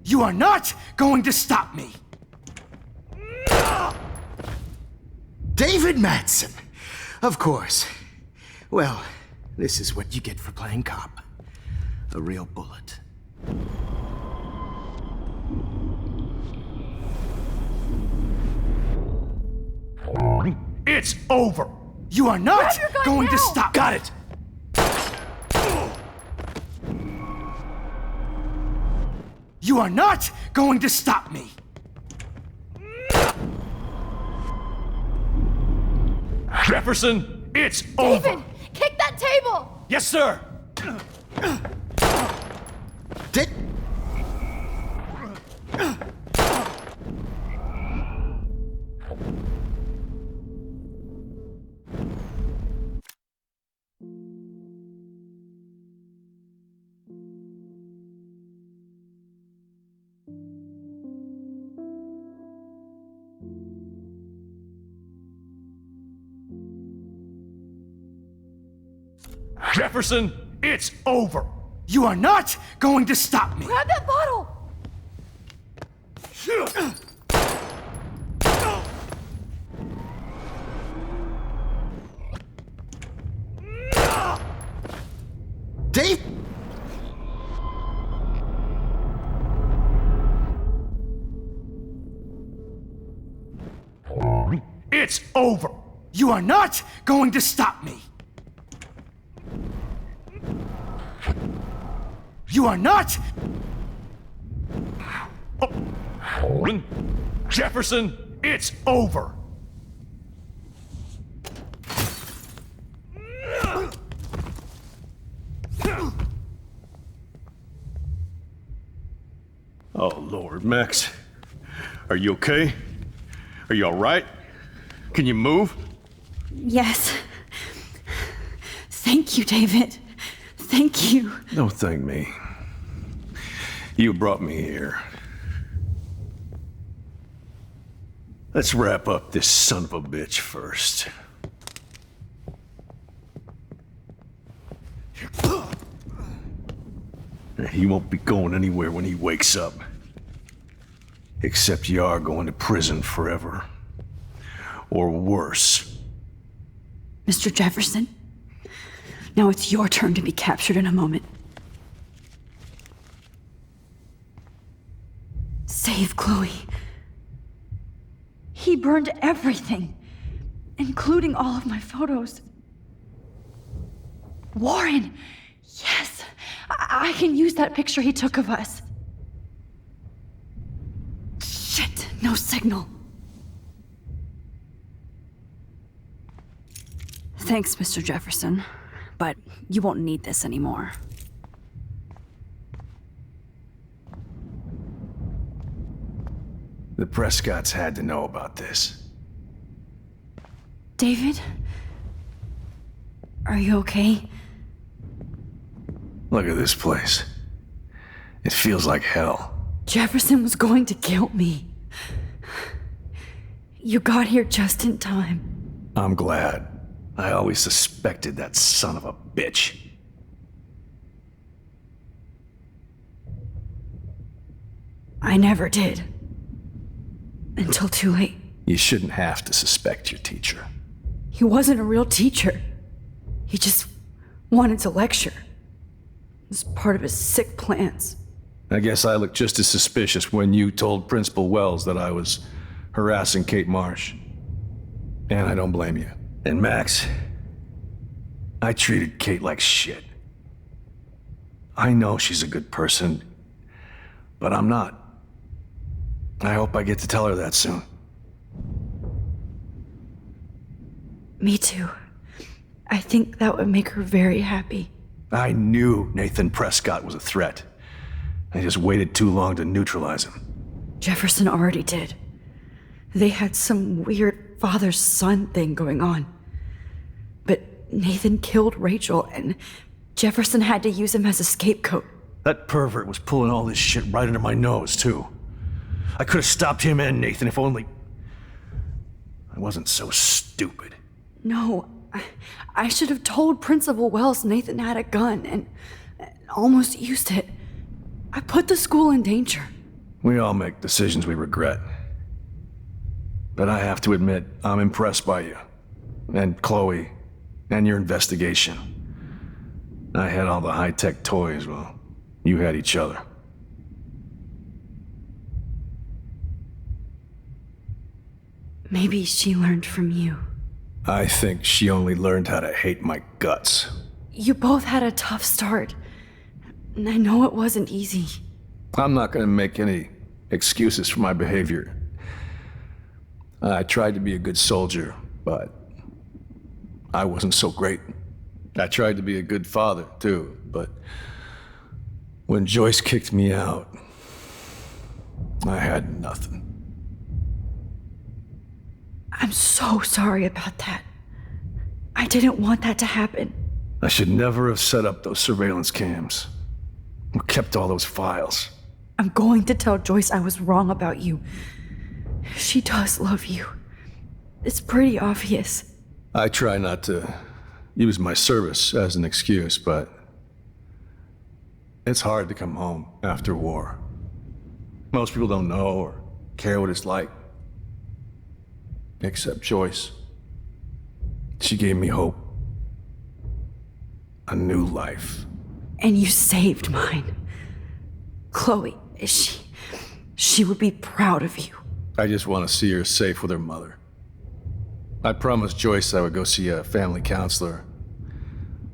Speaker 9: You are not going to stop me! David Madsen! Of course. Well, this is what you get for playing cop. A real bullet.
Speaker 16: It's over!
Speaker 9: You are not going to stop me!
Speaker 16: Got it!
Speaker 9: You are not going to stop me!
Speaker 16: Jefferson, it's over!
Speaker 2: David, kick that table!
Speaker 16: Yes, sir!
Speaker 9: Did...
Speaker 16: Jefferson, it's over!
Speaker 9: You are not going to stop me!
Speaker 2: Grab that bottle!
Speaker 9: Dave?
Speaker 16: It's over!
Speaker 9: You are not going to stop me! You are not...
Speaker 16: Jefferson, it's over!
Speaker 5: Oh, Lord, Max. Are you okay? Are you all right? Can you move?
Speaker 4: Yes. Thank you, David. Thank you.
Speaker 5: Don't thank me. You brought me here. Let's wrap up this son of a bitch first. He won't be going anywhere when he wakes up. Except you are going to prison forever. Or worse.
Speaker 4: Mr. Jefferson, now it's your turn to be captured in a moment. Save Chloe. He burned everything, including all of my photos. Warren! Yes! I can use that picture he took of us. Shit, no signal. Thanks, Mr. Jefferson, but you won't need this anymore.
Speaker 5: The Prescotts had to know about this.
Speaker 4: David? Are you okay?
Speaker 5: Look at this place. It feels like hell.
Speaker 4: Jefferson was going to kill me. You got here just in time.
Speaker 5: I'm glad. I always suspected that son of a bitch.
Speaker 4: I never did. Until too late.
Speaker 5: You shouldn't have to suspect your teacher.
Speaker 4: He wasn't a real teacher. He just wanted to lecture. It was part of his sick plans.
Speaker 5: I guess I looked just as suspicious when you told Principal Wells that I was harassing Kate Marsh. And I don't blame you. And Max, I treated Kate like shit. I know she's a good person, but I'm not. I hope I get to tell her that soon.
Speaker 4: Me too. I think that would make her very happy.
Speaker 5: I knew Nathan Prescott was a threat. I just waited too long to neutralize him.
Speaker 4: Jefferson already did. They had some weird father-son thing going on. But Nathan killed Rachel, and Jefferson had to use him as a scapegoat.
Speaker 5: That pervert was pulling all this shit right under my nose, too. I could have stopped him and Nathan if only I wasn't so stupid.
Speaker 4: No, I should have told Principal Wells Nathan had a gun and almost used it. I put the school in danger.
Speaker 5: We all make decisions we regret. But I have to admit, I'm impressed by you. And Chloe. And your investigation. I had all the high-tech toys, well, you had each other.
Speaker 4: Maybe she learned from you.
Speaker 5: I think she only learned how to hate my guts.
Speaker 4: You both had a tough start. And I know it wasn't easy.
Speaker 5: I'm not gonna make any excuses for my behavior. I tried to be a good soldier, but I wasn't so great. I tried to be a good father, too, but when Joyce kicked me out, I had nothing.
Speaker 4: I'm so sorry about that. I didn't want that to happen.
Speaker 5: I should never have set up those surveillance cams. Or kept all those files.
Speaker 4: I'm going to tell Joyce I was wrong about you. She does love you. It's pretty obvious.
Speaker 5: I try not to use my service as an excuse, but it's hard to come home after war. Most people don't know or care what it's like. Except Joyce. She gave me hope. A new life.
Speaker 4: And you saved mine. Chloe, she would be proud of you.
Speaker 5: I just want to see her safe with her mother. I promised Joyce I would go see a family counselor.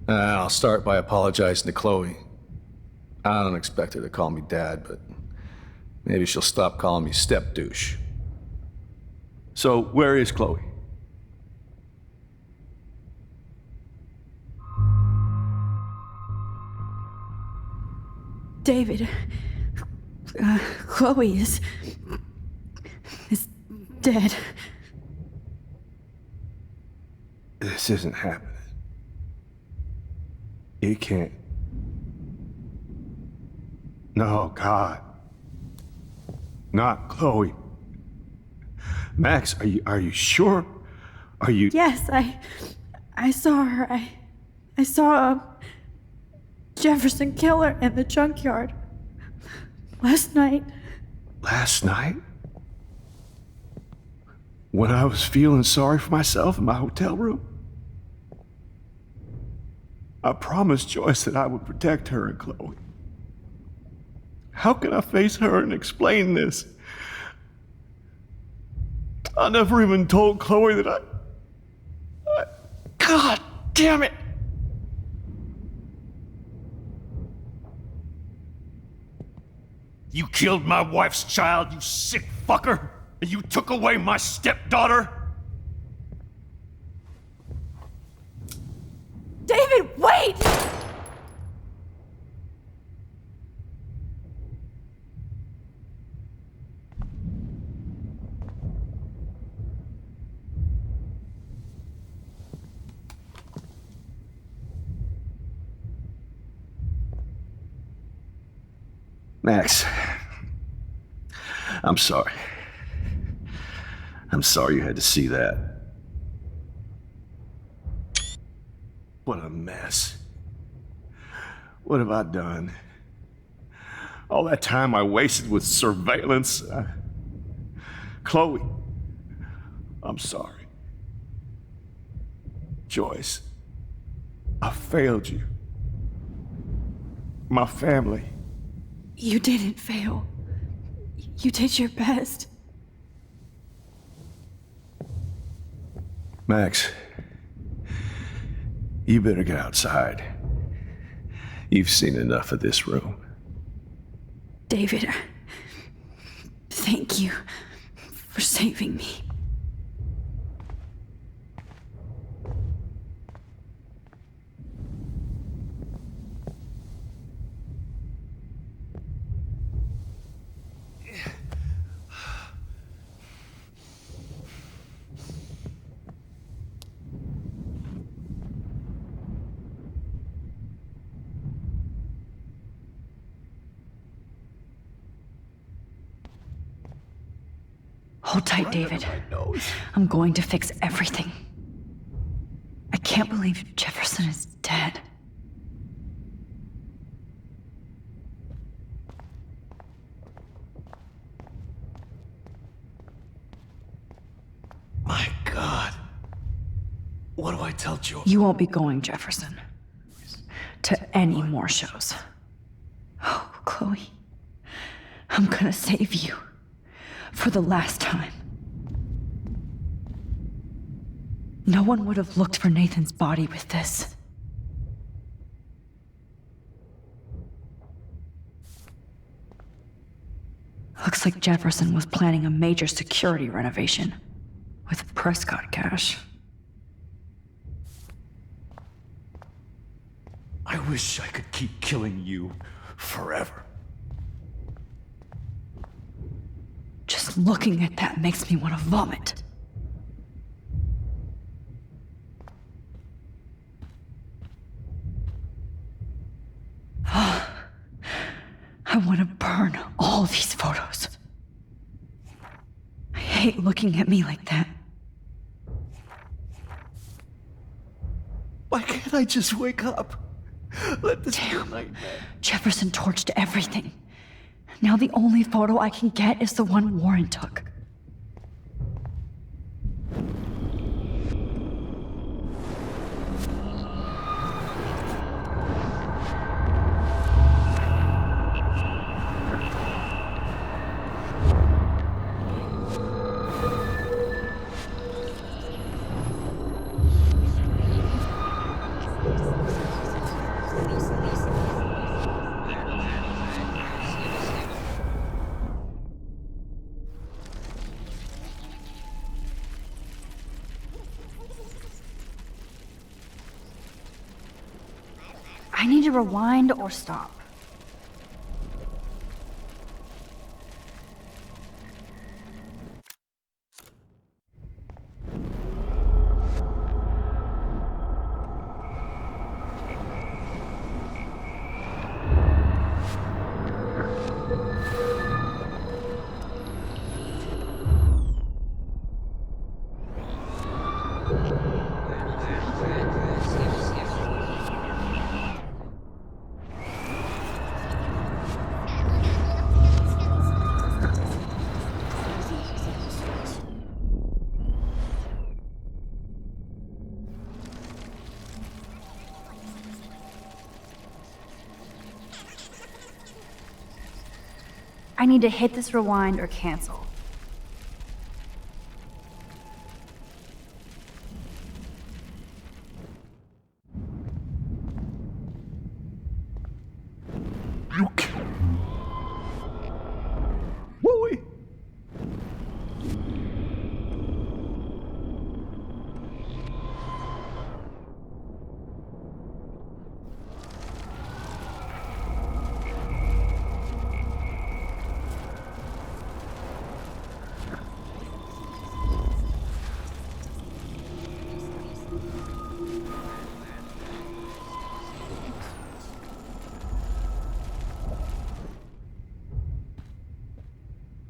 Speaker 5: And I'll start by apologizing to Chloe. I don't expect her to call me Dad, but maybe she'll stop calling me step-douche. So, where is Chloe?
Speaker 4: David, Chloe is dead.
Speaker 5: This isn't happening. You can't. No, God. Not Chloe. Max, are you sure? Are you?
Speaker 4: Yes, I saw her. I saw Jefferson kill her in the junkyard last night.
Speaker 5: Last night? When I was feeling sorry for myself in my hotel room? I promised Joyce that I would protect her and Chloe. How can I face her and explain this? I never even told Chloe that I... God damn it! You killed my wife's child, you sick fucker! And you took away my stepdaughter?
Speaker 4: David, wait!
Speaker 5: Max, I'm sorry. I'm sorry you had to see that. What a mess. What have I done? All that time I wasted with surveillance. Chloe, I'm sorry. Joyce, I failed you. My family.
Speaker 4: You didn't fail. You did your best.
Speaker 5: Max, you better get outside. You've seen enough of this room.
Speaker 4: David, thank you for saving me. Hold tight, David. I'm going to fix everything. I can't believe Jefferson is dead.
Speaker 5: My God. What do I tell Joe?
Speaker 4: You won't be going, Jefferson, to any more shows. Oh, Chloe, I'm gonna save you for the last time. No one would have looked for Nathan's body with this. Looks like Jefferson was planning a major security renovation with Prescott cash.
Speaker 16: I wish I could keep killing you forever.
Speaker 4: Just looking at that makes me want to vomit. I want to burn all these photos. I hate looking at me like that.
Speaker 16: Why can't I just wake up? Let this be a nightmare.
Speaker 4: Jefferson torched everything. Now the only photo I can get is the one Warren took.
Speaker 2: I need to rewind or stop. I need to hit this rewind or cancel.
Speaker 16: Wooey.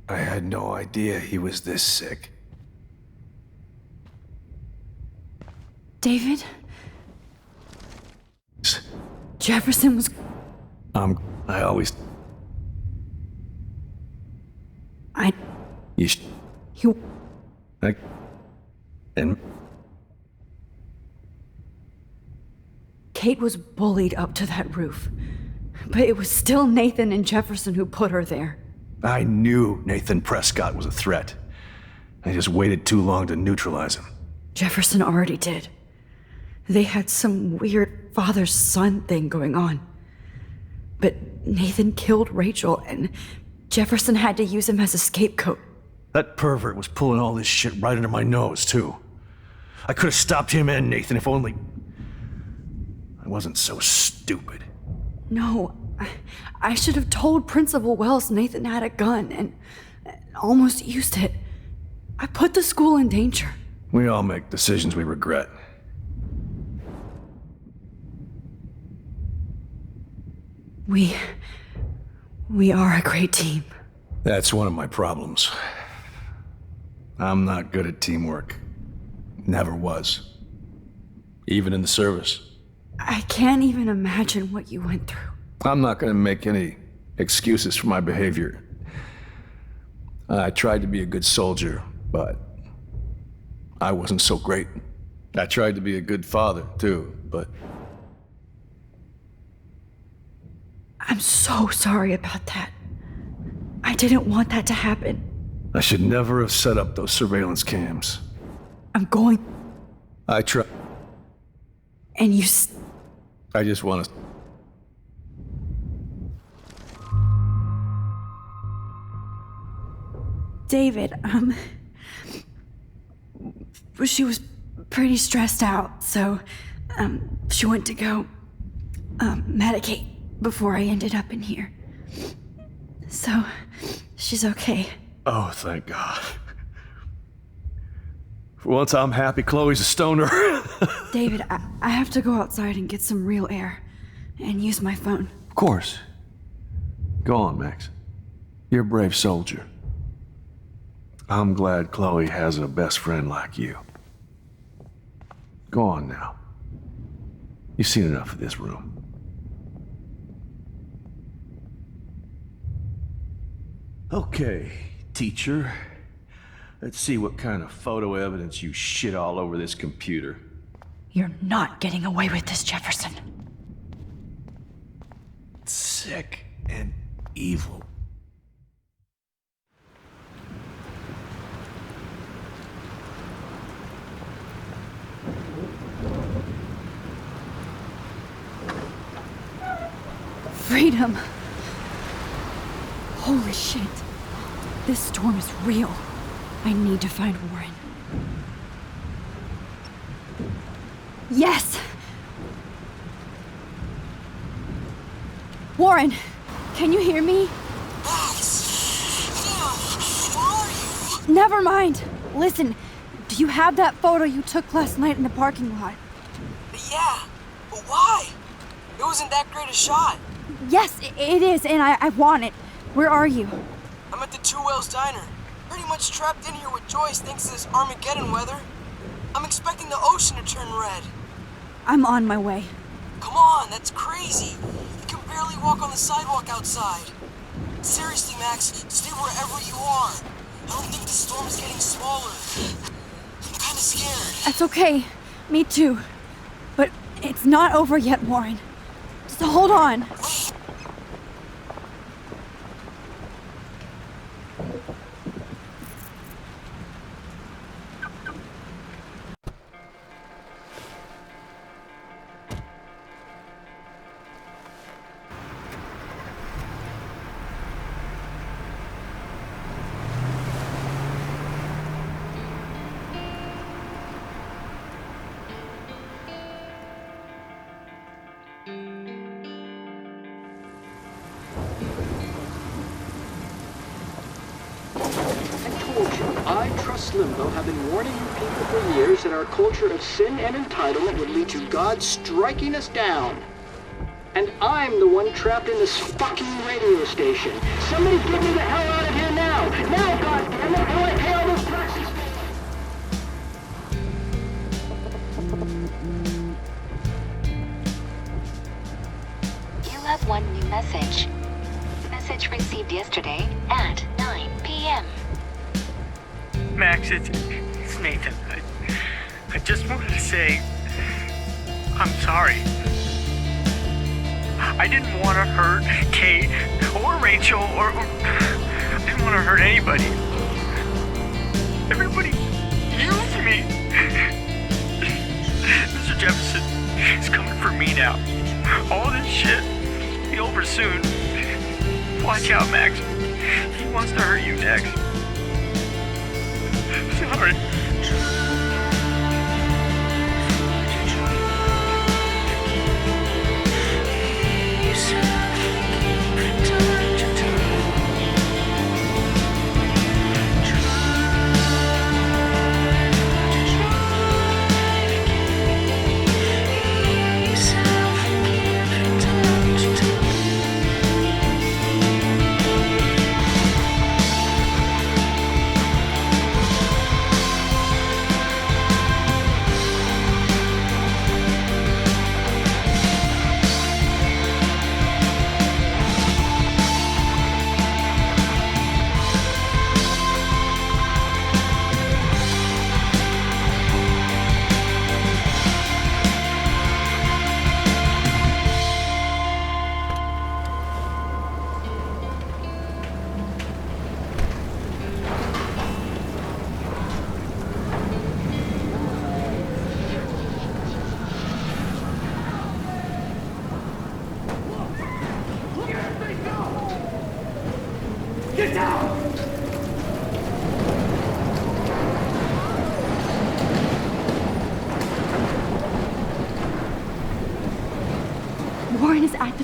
Speaker 5: I had no idea he was this sick.
Speaker 4: David? Jefferson was...
Speaker 5: I always... You and...
Speaker 4: Kate was bullied up to that roof. But it was still Nathan and Jefferson who put her there.
Speaker 5: I knew Nathan Prescott was a threat. I just waited too long to neutralize him.
Speaker 4: Jefferson already did. They had some weird father-son thing going on. But Nathan killed Rachel, and Jefferson had to use him as a scapegoat.
Speaker 5: That pervert was pulling all this shit right under my nose, too. I could have stopped him and Nathan if only... I wasn't so stupid.
Speaker 4: No, I should have told Principal Wells Nathan had a gun and almost used it. I put the school in danger.
Speaker 5: We all make decisions we regret.
Speaker 4: We are a great team.
Speaker 5: That's one of my problems. I'm not good at teamwork. Never was. Even in the service.
Speaker 4: I can't even imagine what you went through.
Speaker 5: I'm not gonna make any excuses for my behavior. I tried to be a good soldier, but I wasn't so great. I tried to be a good father, too, but...
Speaker 4: I'm so sorry about that. I didn't want that to happen.
Speaker 5: I should never have set up those surveillance cams.
Speaker 4: I'm going...
Speaker 5: I tried...
Speaker 4: And you...
Speaker 5: I just want to...
Speaker 4: David, she was pretty stressed out, so, she went to go, medicate before I ended up in here. So, she's okay.
Speaker 5: Oh, thank God. For once, I'm happy Chloe's a stoner.
Speaker 4: David, I have to go outside and get some real air and use my phone.
Speaker 5: Of course. Go on, Max. You're a brave soldier. I'm glad Chloe has a best friend like you. Go on now. You've seen enough of this room. Okay, teacher. Let's see what kind of photo evidence you shit all over this computer.
Speaker 4: You're not getting away with this, Jefferson.
Speaker 5: Sick and evil.
Speaker 4: Freedom. Holy shit. This storm is real. I need to find Warren. Yes! Warren, can you hear me? Never mind. Listen, do you have that photo you took last night in the parking lot?
Speaker 18: Yeah, but why? It wasn't that great a shot.
Speaker 4: Yes, it is, and I want it. Where are you?
Speaker 18: I'm at the Two Whales Diner. Pretty much trapped in here with Joyce thanks to this Armageddon weather. I'm expecting the ocean to turn red.
Speaker 4: I'm on my way.
Speaker 18: Come on, that's crazy. You can barely walk on the sidewalk outside. Seriously, Max, stay wherever you are. I don't think the storm is getting smaller. I'm kinda scared.
Speaker 4: That's okay. Me too. But it's not over yet, Warren. Just hold on.
Speaker 18: Wait.
Speaker 19: I, Trust Limbo, have been warning you people for years that our culture of sin and entitlement would lead to God striking us down. And I'm the one trapped in this fucking radio station. Somebody get me the hell out of here now! Now, goddammit, how do I pay all those taxes?
Speaker 11: You have one new message. Message received yesterday at 9 p.m.
Speaker 20: Max, it's Nathan. I just wanted to say, I'm sorry. I didn't want to hurt Kate or Rachel or I didn't want to hurt anybody. Everybody used me. Mr. Jefferson is coming for me now. All this shit will be over soon. Watch out, Max. He wants to hurt you next. Sorry.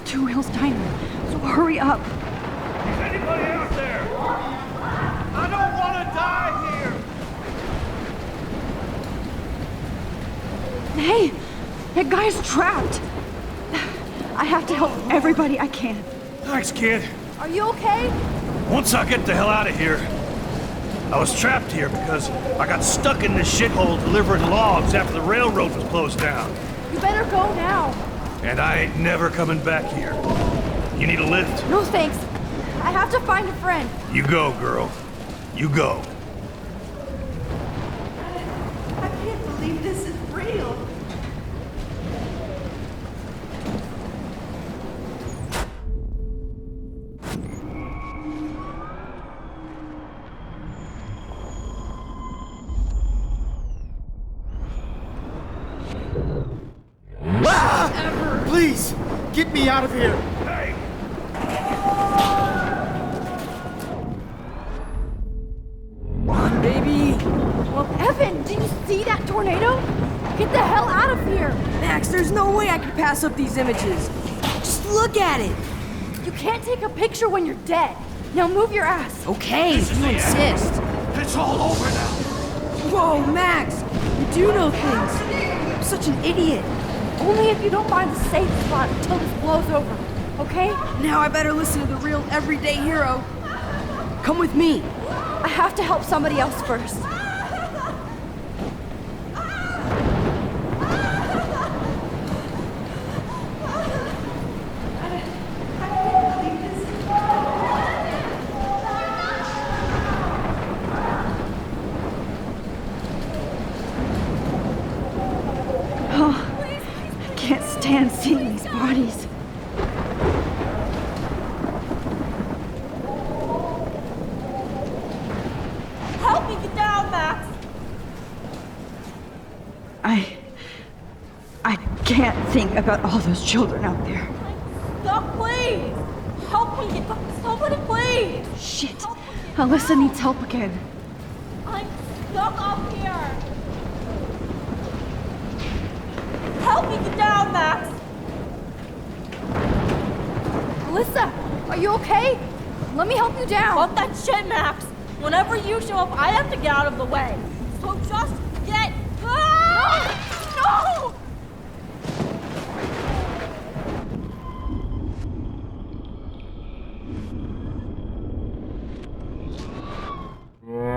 Speaker 4: Two Hills Diner, so hurry up.
Speaker 16: Is anybody out there? I don't want to die here!
Speaker 4: Hey, that guy's trapped. I have to help everybody I can.
Speaker 16: Thanks, kid.
Speaker 2: Are you okay?
Speaker 16: Once I get the hell out of here, I was trapped here because I got stuck in this shithole delivering logs after the railroad was closed down.
Speaker 2: You better go now.
Speaker 16: And I ain't never coming back here. You need a lift?
Speaker 2: No thanks. I have to find a friend.
Speaker 16: You go, girl. You go.
Speaker 4: I can't believe this is real.
Speaker 9: Please, get me out of here.
Speaker 16: Hey.
Speaker 2: Come on, baby. Well, Evan, did you see that tornado? Get the hell out of here.
Speaker 21: Max, there's no way I can pass up these images. Just look at it.
Speaker 2: You can't take a picture when you're dead. Now move your ass.
Speaker 21: Okay, if you insist.
Speaker 16: It's all over now.
Speaker 21: Whoa, Max, you do know things. I'm such an idiot.
Speaker 2: Only if you don't find a safe spot until this blows over, okay?
Speaker 21: Now I better listen to the real everyday hero. Come with me.
Speaker 2: I have to help somebody else first.
Speaker 4: Can't seeing these bodies.
Speaker 17: Help me get down, Max!
Speaker 4: I can't think about all those children out there.
Speaker 17: Stop, please! Help me! Somebody, please!
Speaker 4: Shit. Alyssa needs help again.
Speaker 17: I'm stuck up here! Help me get down, Max!
Speaker 2: Alyssa, are you okay? Let me help you down.
Speaker 17: Fuck that shit, Max! Whenever you show up, I have to get out of the way. So just get... Ah! No!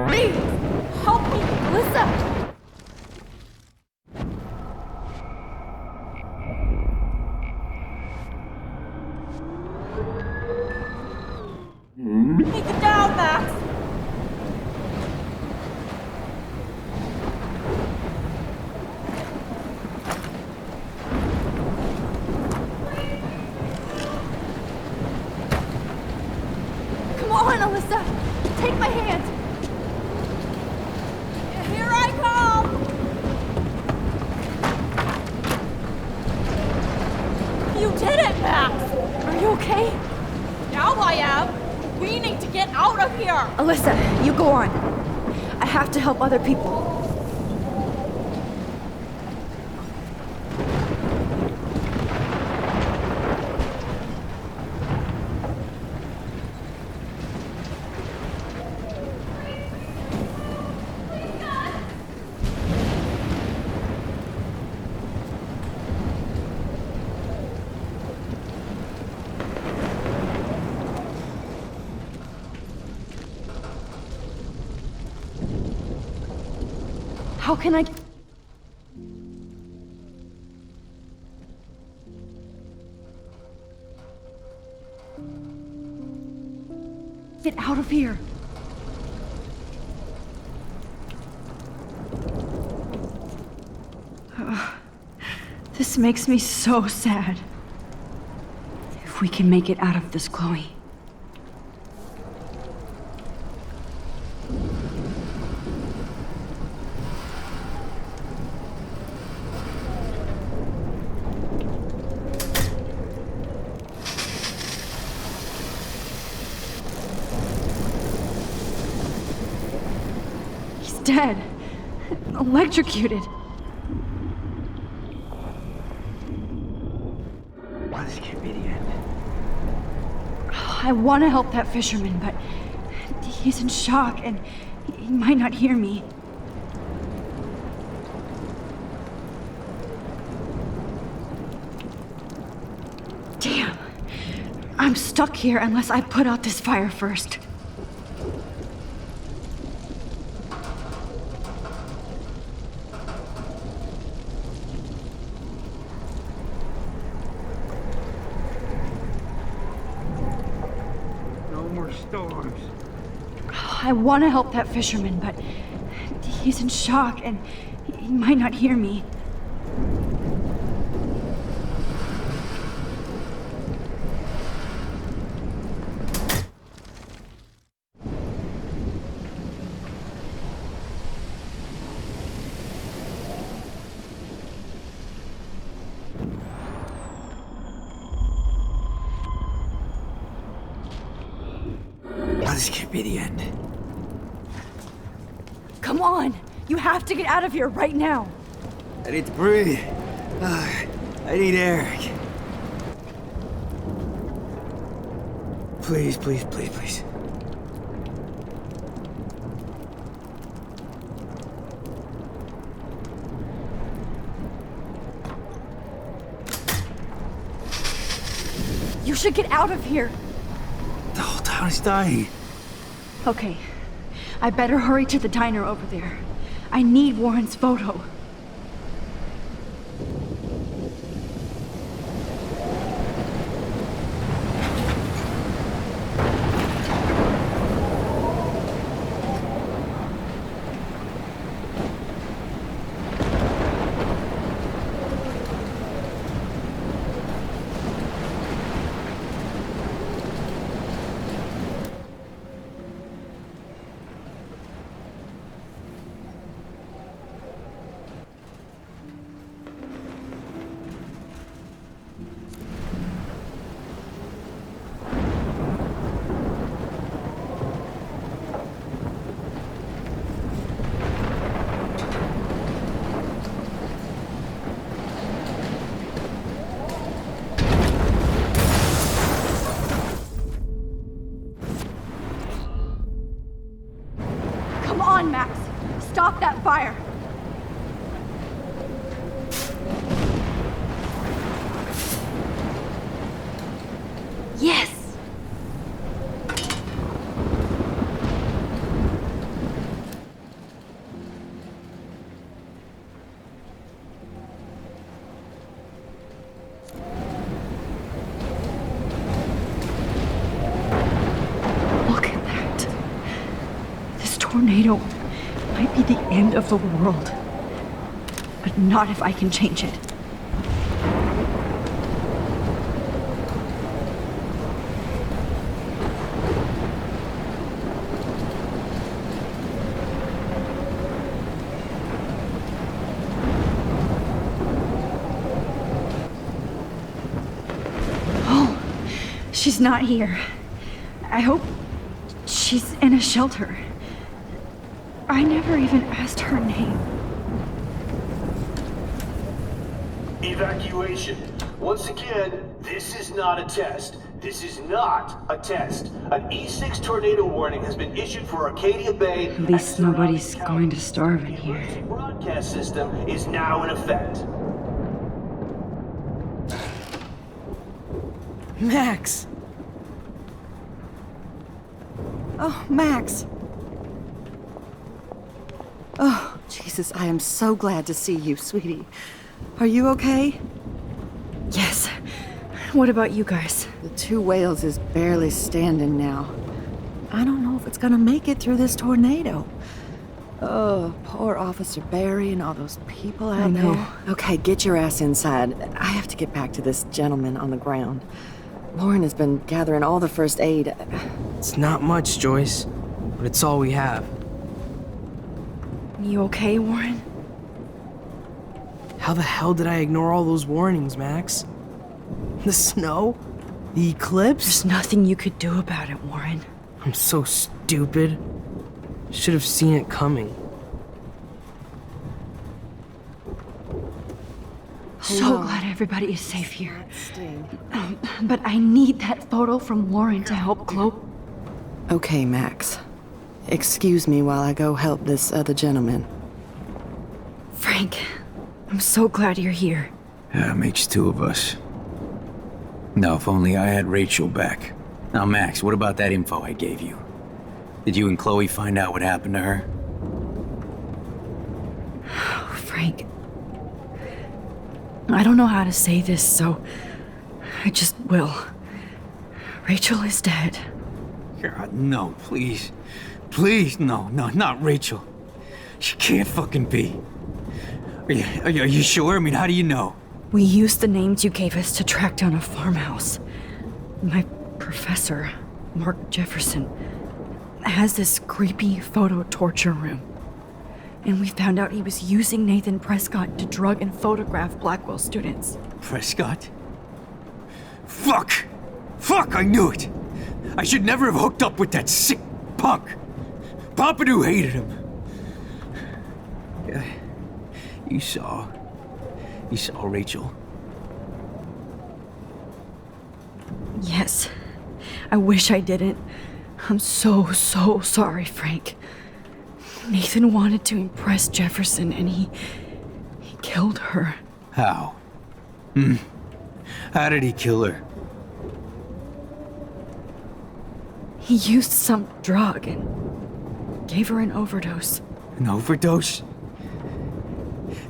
Speaker 17: Please! Help me!
Speaker 2: Alyssa!
Speaker 17: Take it down, Max!
Speaker 2: Come on, Alyssa! Take my hand!
Speaker 17: Here I come! You did it, Max!
Speaker 2: Are you okay?
Speaker 17: Now I am! We need to get out of here!
Speaker 2: Alyssa, you go on. I have to help other people. How can I... get out of here?
Speaker 4: This makes me so sad. If we can make it out of this, Chloe. Dead. Electrocuted.
Speaker 9: This can't be the end.
Speaker 4: I want to help that fisherman, but he's in shock and he might not hear me. Damn. I'm stuck here unless I put out this fire first.
Speaker 1: Storms.
Speaker 4: I want to help that fisherman, but he's in shock and he might not hear me.
Speaker 7: This can't be the end.
Speaker 17: Come on! You have to get out of here right now!
Speaker 7: I need to breathe. I need air. Please, please, please, please.
Speaker 17: You should get out of here!
Speaker 7: The whole town is dying.
Speaker 4: Okay, I better hurry to the diner over there. I need Warren's photo.
Speaker 17: Max! Stop that fire!
Speaker 4: Yes! Look at that. This tornado might be the end of the world. But not if I can change it. She's not here. I hope she's in a shelter. I never even asked her name.
Speaker 13: Evacuation. Once again, this is not a test. This is not a test. An E6 tornado warning has been issued for Arcadia Bay.
Speaker 4: At least nobody's going to starve in here.
Speaker 13: The broadcast system is now in effect.
Speaker 15: Max! Oh, Max! Oh, Jesus, I am so glad to see you, sweetie. Are you okay?
Speaker 4: Yes. What about you guys?
Speaker 15: The 2 Whales is barely standing now. I don't know if it's gonna make it through this tornado. Oh, poor Officer Barry and all those people out there. Okay, get your ass inside. I have to get back to this gentleman on the ground. Warren has been gathering all the first aid.
Speaker 7: It's not much, Joyce, but it's all we have.
Speaker 4: You okay, Warren?
Speaker 7: How the hell did I ignore all those warnings, Max? The snow? The eclipse?
Speaker 4: There's nothing you could do about it, Warren.
Speaker 7: I'm so stupid. Should have seen it coming.
Speaker 4: so glad everybody is safe here. But I need that photo from Warren to help Chloe.
Speaker 15: Okay, Max. Excuse me while I go help this other gentleman.
Speaker 4: Frank, I'm so glad you're here.
Speaker 6: Yeah, makes two of us. Now, if only I had Rachel back. Now, Max, what about that info I gave you? Did you and Chloe find out what happened to her?
Speaker 4: Oh, Frank. I don't know how to say this, so I just will. Rachel is dead.
Speaker 6: God, no, please. Please, no, not Rachel. She can't fucking be. Are you sure? I mean, how do you know?
Speaker 4: We used the names you gave us to track down a farmhouse. My professor, Mark Jefferson, has this creepy photo torture room. And we found out he was using Nathan Prescott to drug and photograph Blackwell students.
Speaker 6: Prescott? Fuck! Fuck, I knew it! I should never have hooked up with that sick punk! Pompidou hated him! Yeah, you saw Rachel?
Speaker 4: Yes. I wish I didn't. I'm so sorry, Frank. Nathan wanted to impress Jefferson, and he killed her.
Speaker 6: How? How did he kill her?
Speaker 4: He used some drug and gave her an overdose.
Speaker 6: An overdose?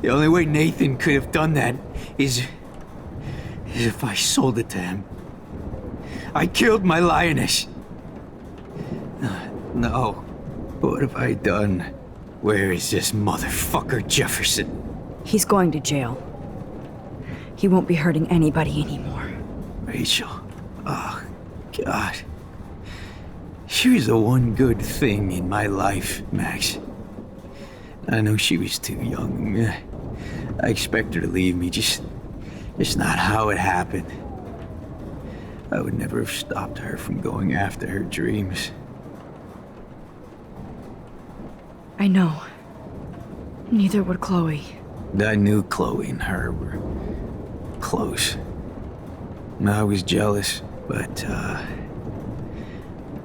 Speaker 6: The only way Nathan could have done that is if I sold it to him. I killed my lioness. No. What have I done? Where is this motherfucker Jefferson?
Speaker 4: He's going to jail. He won't be hurting anybody anymore.
Speaker 6: Rachel. Oh, God. She was the one good thing in my life, Max. I know she was too young. I expect her to leave me, just not how it happened. I would never have stopped her from going after her dreams.
Speaker 4: I know. Neither would Chloe.
Speaker 6: I knew Chloe and her were close. I was jealous, but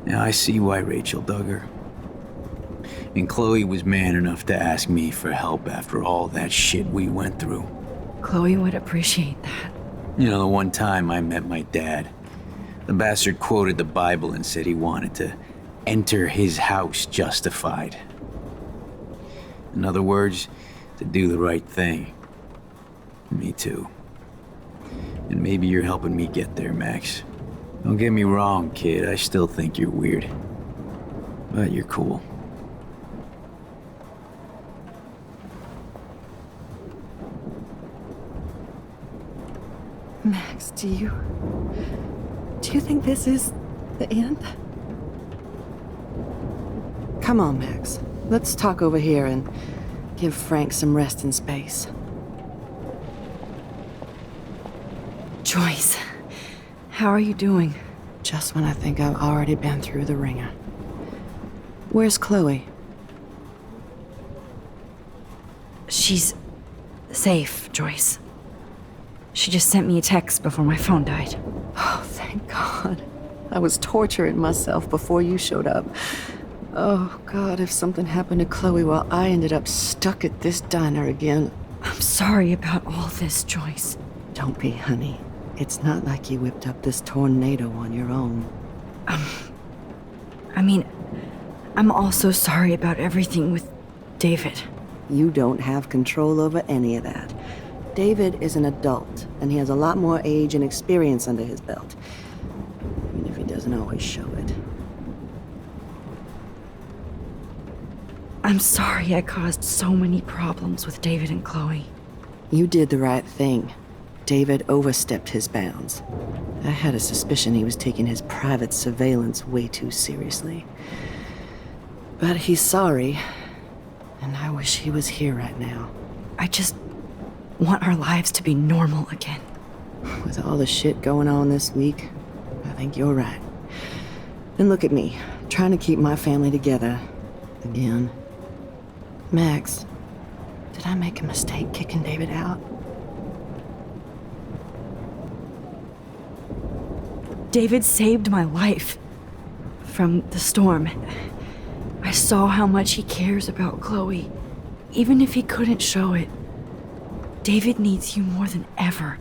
Speaker 6: now I see why Rachel dug her. And Chloe was man enough to ask me for help after all that shit we went through.
Speaker 4: Chloe would appreciate that.
Speaker 6: You know, the one time I met my dad, the bastard quoted the Bible and said he wanted to enter his house justified. In other words, to do the right thing. Me too. And maybe you're helping me get there, Max. Don't get me wrong, kid. I still think you're weird. But you're cool.
Speaker 15: Max, do you think this is the end? Come on, Max. Let's talk over here and give Frank some rest and space.
Speaker 4: Joyce, how are you doing?
Speaker 15: Just when I think I've already been through the ringer. Where's Chloe?
Speaker 4: She's safe, Joyce. She just sent me a text before my phone died.
Speaker 15: Oh, thank God. I was torturing myself before you showed up. Oh, God, if something happened to Chloe while I ended up stuck at this diner again.
Speaker 4: I'm sorry about all this, Joyce.
Speaker 15: Don't be, honey. It's not like you whipped up this tornado on your own.
Speaker 4: I mean, I'm also sorry about everything with David.
Speaker 15: You don't have control over any of that. David is an adult, and he has a lot more age and experience under his belt. Even if he doesn't always show it.
Speaker 4: I'm sorry I caused so many problems with David and Chloe.
Speaker 15: You did the right thing. David overstepped his bounds. I had a suspicion he was taking his private surveillance way too seriously. But he's sorry, and I wish he was here right now.
Speaker 4: I just want our lives to be normal again.
Speaker 15: With all the shit going on this week, I think you're right. And look at me, trying to keep my family together. Again. Max, did I make a mistake kicking David out?
Speaker 4: David saved my life from the storm. I saw how much he cares about Chloe, even if he couldn't show it. David needs you more than ever,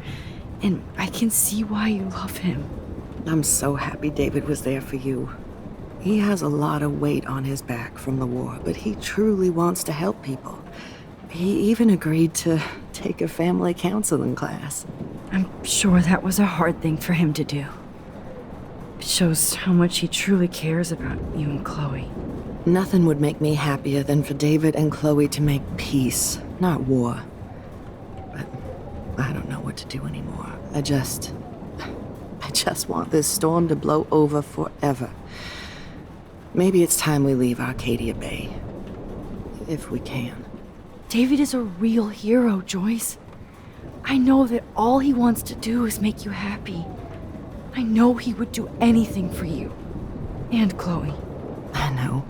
Speaker 4: and I can see why you love him.
Speaker 15: I'm so happy David was there for you. He has a lot of weight on his back from the war, but he truly wants to help people. He even agreed to take a family counseling class.
Speaker 4: I'm sure that was a hard thing for him to do. It shows how much he truly cares about you and Chloe.
Speaker 15: Nothing would make me happier than for David and Chloe to make peace, not war. But I don't know what to do anymore. I just want this storm to blow over forever. Maybe it's time we leave Arcadia Bay. If we can.
Speaker 4: David is a real hero, Joyce. I know that all he wants to do is make you happy. I know he would do anything for you. And Chloe.
Speaker 15: I know.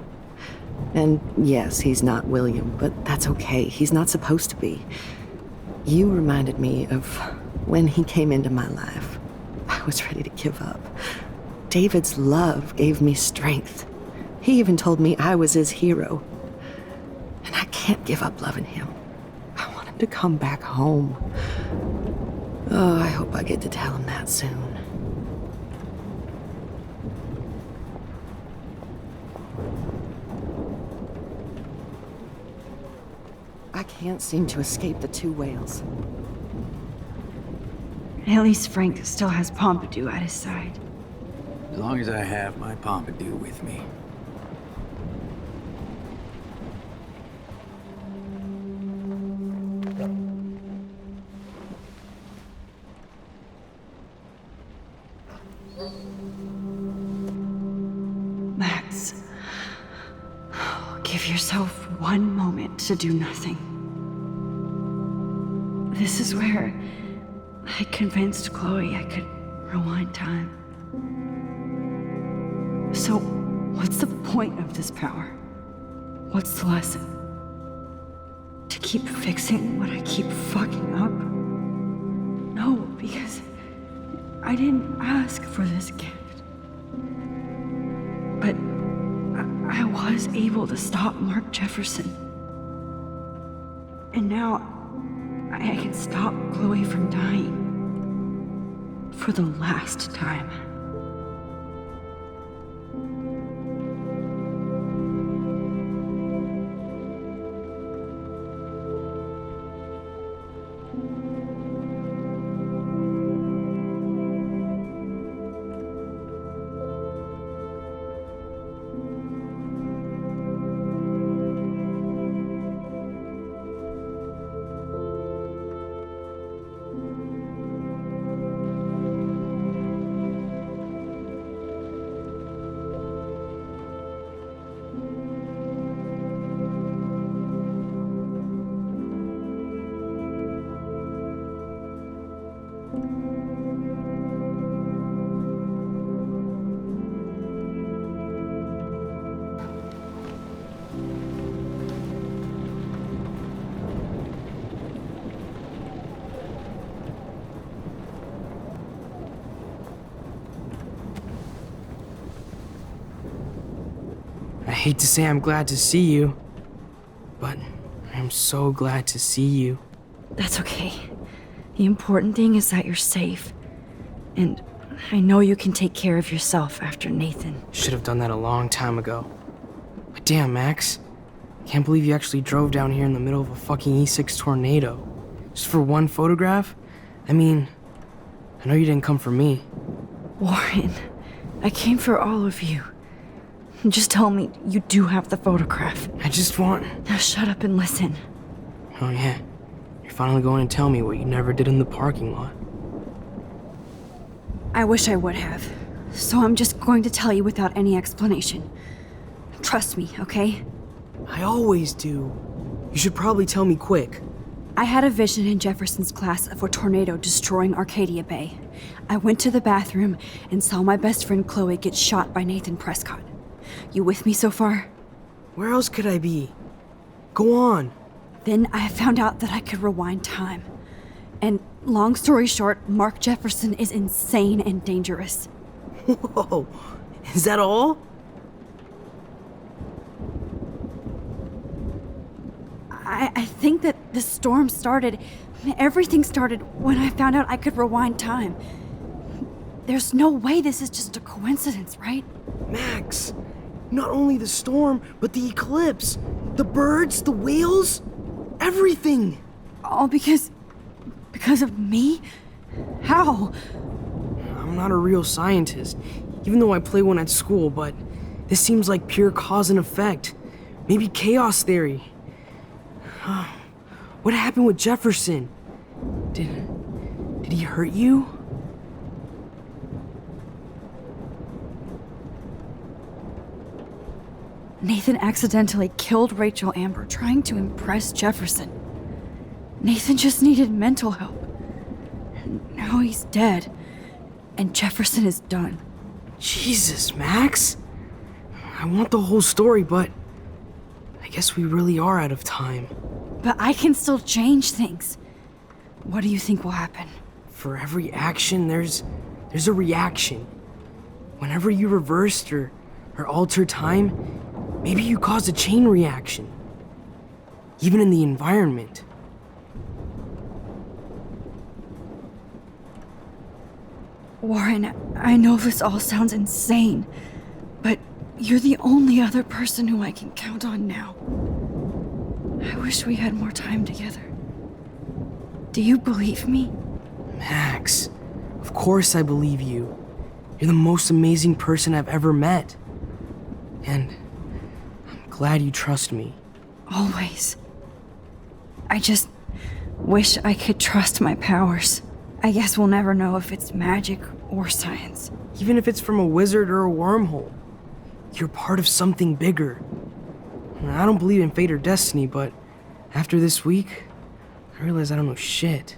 Speaker 15: And yes, he's not William, but that's okay. He's not supposed to be. You reminded me of when he came into my life. I was ready to give up. David's love gave me strength. He even told me I was his hero. And I can't give up loving him. I want him to come back home. Oh, I hope I get to tell him that soon. I can't seem to escape the two whales.
Speaker 4: At least Frank still has Pompidou at his side.
Speaker 6: As long as I have my Pompidou with me.
Speaker 4: Max, give yourself one moment to do nothing. This is where I convinced Chloe I could rewind time. So, what's the point of this power? What's the lesson? To keep fixing what I keep fucking up? No, because I didn't ask for this gift. But I was able to stop Mark Jefferson. And now I can stop Chloe from dying. For the last time.
Speaker 1: I hate to say I'm glad to see you, but I'm so glad to see you.
Speaker 4: That's okay. The important thing is that you're safe. And I know you can take care of yourself after Nathan.
Speaker 1: Should have done that a long time ago. But damn, Max. Can't believe you actually drove down here in the middle of a fucking E6 tornado. Just for one photograph? I mean, I know you didn't come for me.
Speaker 4: Warren, I came for all of you. Just tell me you do have the photograph.
Speaker 1: I just want...
Speaker 4: Now shut up and listen.
Speaker 1: Oh yeah, you're finally going to tell me what you never did in the parking lot.
Speaker 4: I wish I would have. So I'm just going to tell you without any explanation. Trust me, okay?
Speaker 1: I always do. You should probably tell me quick.
Speaker 4: I had a vision in Jefferson's class of a tornado destroying Arcadia Bay. I went to the bathroom and saw my best friend Chloe get shot by Nathan Prescott. You with me so far?
Speaker 1: Where else could I be? Go on.
Speaker 4: Then I found out that I could rewind time. And long story short, Mark Jefferson is insane and dangerous.
Speaker 1: Whoa, is that all?
Speaker 4: I think that the storm started, everything started when I found out I could rewind time. There's no way this is just a coincidence, right?
Speaker 1: Max, not only the storm, but the eclipse, the birds, the whales, everything.
Speaker 4: All because of me? How?
Speaker 1: I'm not a real scientist, even though I play one at school, but this seems like pure cause and effect. Maybe chaos theory. What happened with Jefferson? Did he hurt you?
Speaker 4: Nathan accidentally killed Rachel Amber trying to impress Jefferson. Nathan just needed mental help. Now he's dead, and Jefferson is done.
Speaker 1: Jesus, Max. I want the whole story, but I guess we really are out of time.
Speaker 4: But I can still change things. What do you think will happen?
Speaker 1: For every action, there's a reaction. Whenever you reversed or altered time, maybe you caused a chain reaction. Even in the environment.
Speaker 4: Warren, I know this all sounds insane, but you're the only other person who I can count on now. I wish we had more time together. Do you believe me?
Speaker 1: Max, of course I believe you. You're the most amazing person I've ever met. And I'm glad you trust me.
Speaker 4: Always. I just wish I could trust my powers. I guess we'll never know if it's magic or science.
Speaker 1: Even if it's from a wizard or a wormhole, you're part of something bigger. I don't believe in fate or destiny, but after this week, I realize I don't know shit.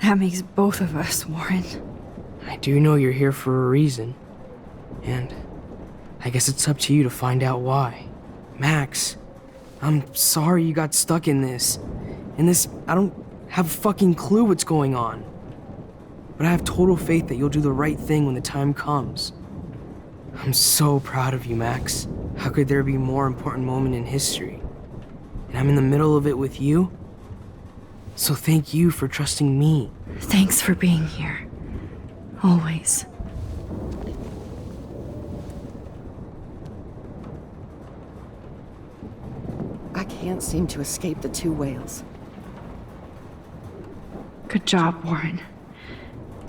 Speaker 4: That makes both of us, Warren.
Speaker 1: I do know you're here for a reason. And I guess it's up to you to find out why. Max, I'm sorry you got stuck in this. I don't have a fucking clue what's going on. But I have total faith that you'll do the right thing when the time comes. I'm so proud of you, Max. How could there be a more important moment in history? And I'm in the middle of it with you? So thank you for trusting me.
Speaker 4: Thanks for being here. Always.
Speaker 15: I can't seem to escape the two whales.
Speaker 4: Good job, Warren.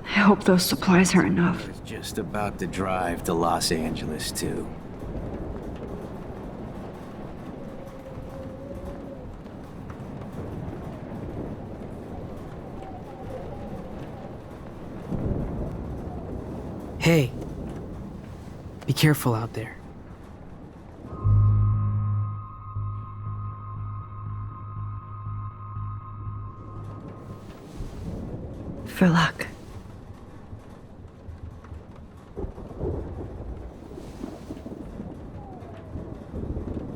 Speaker 4: I hope those supplies are enough.
Speaker 6: I was just about to drive to Los Angeles, too.
Speaker 1: Hey, be careful out there.
Speaker 4: For luck.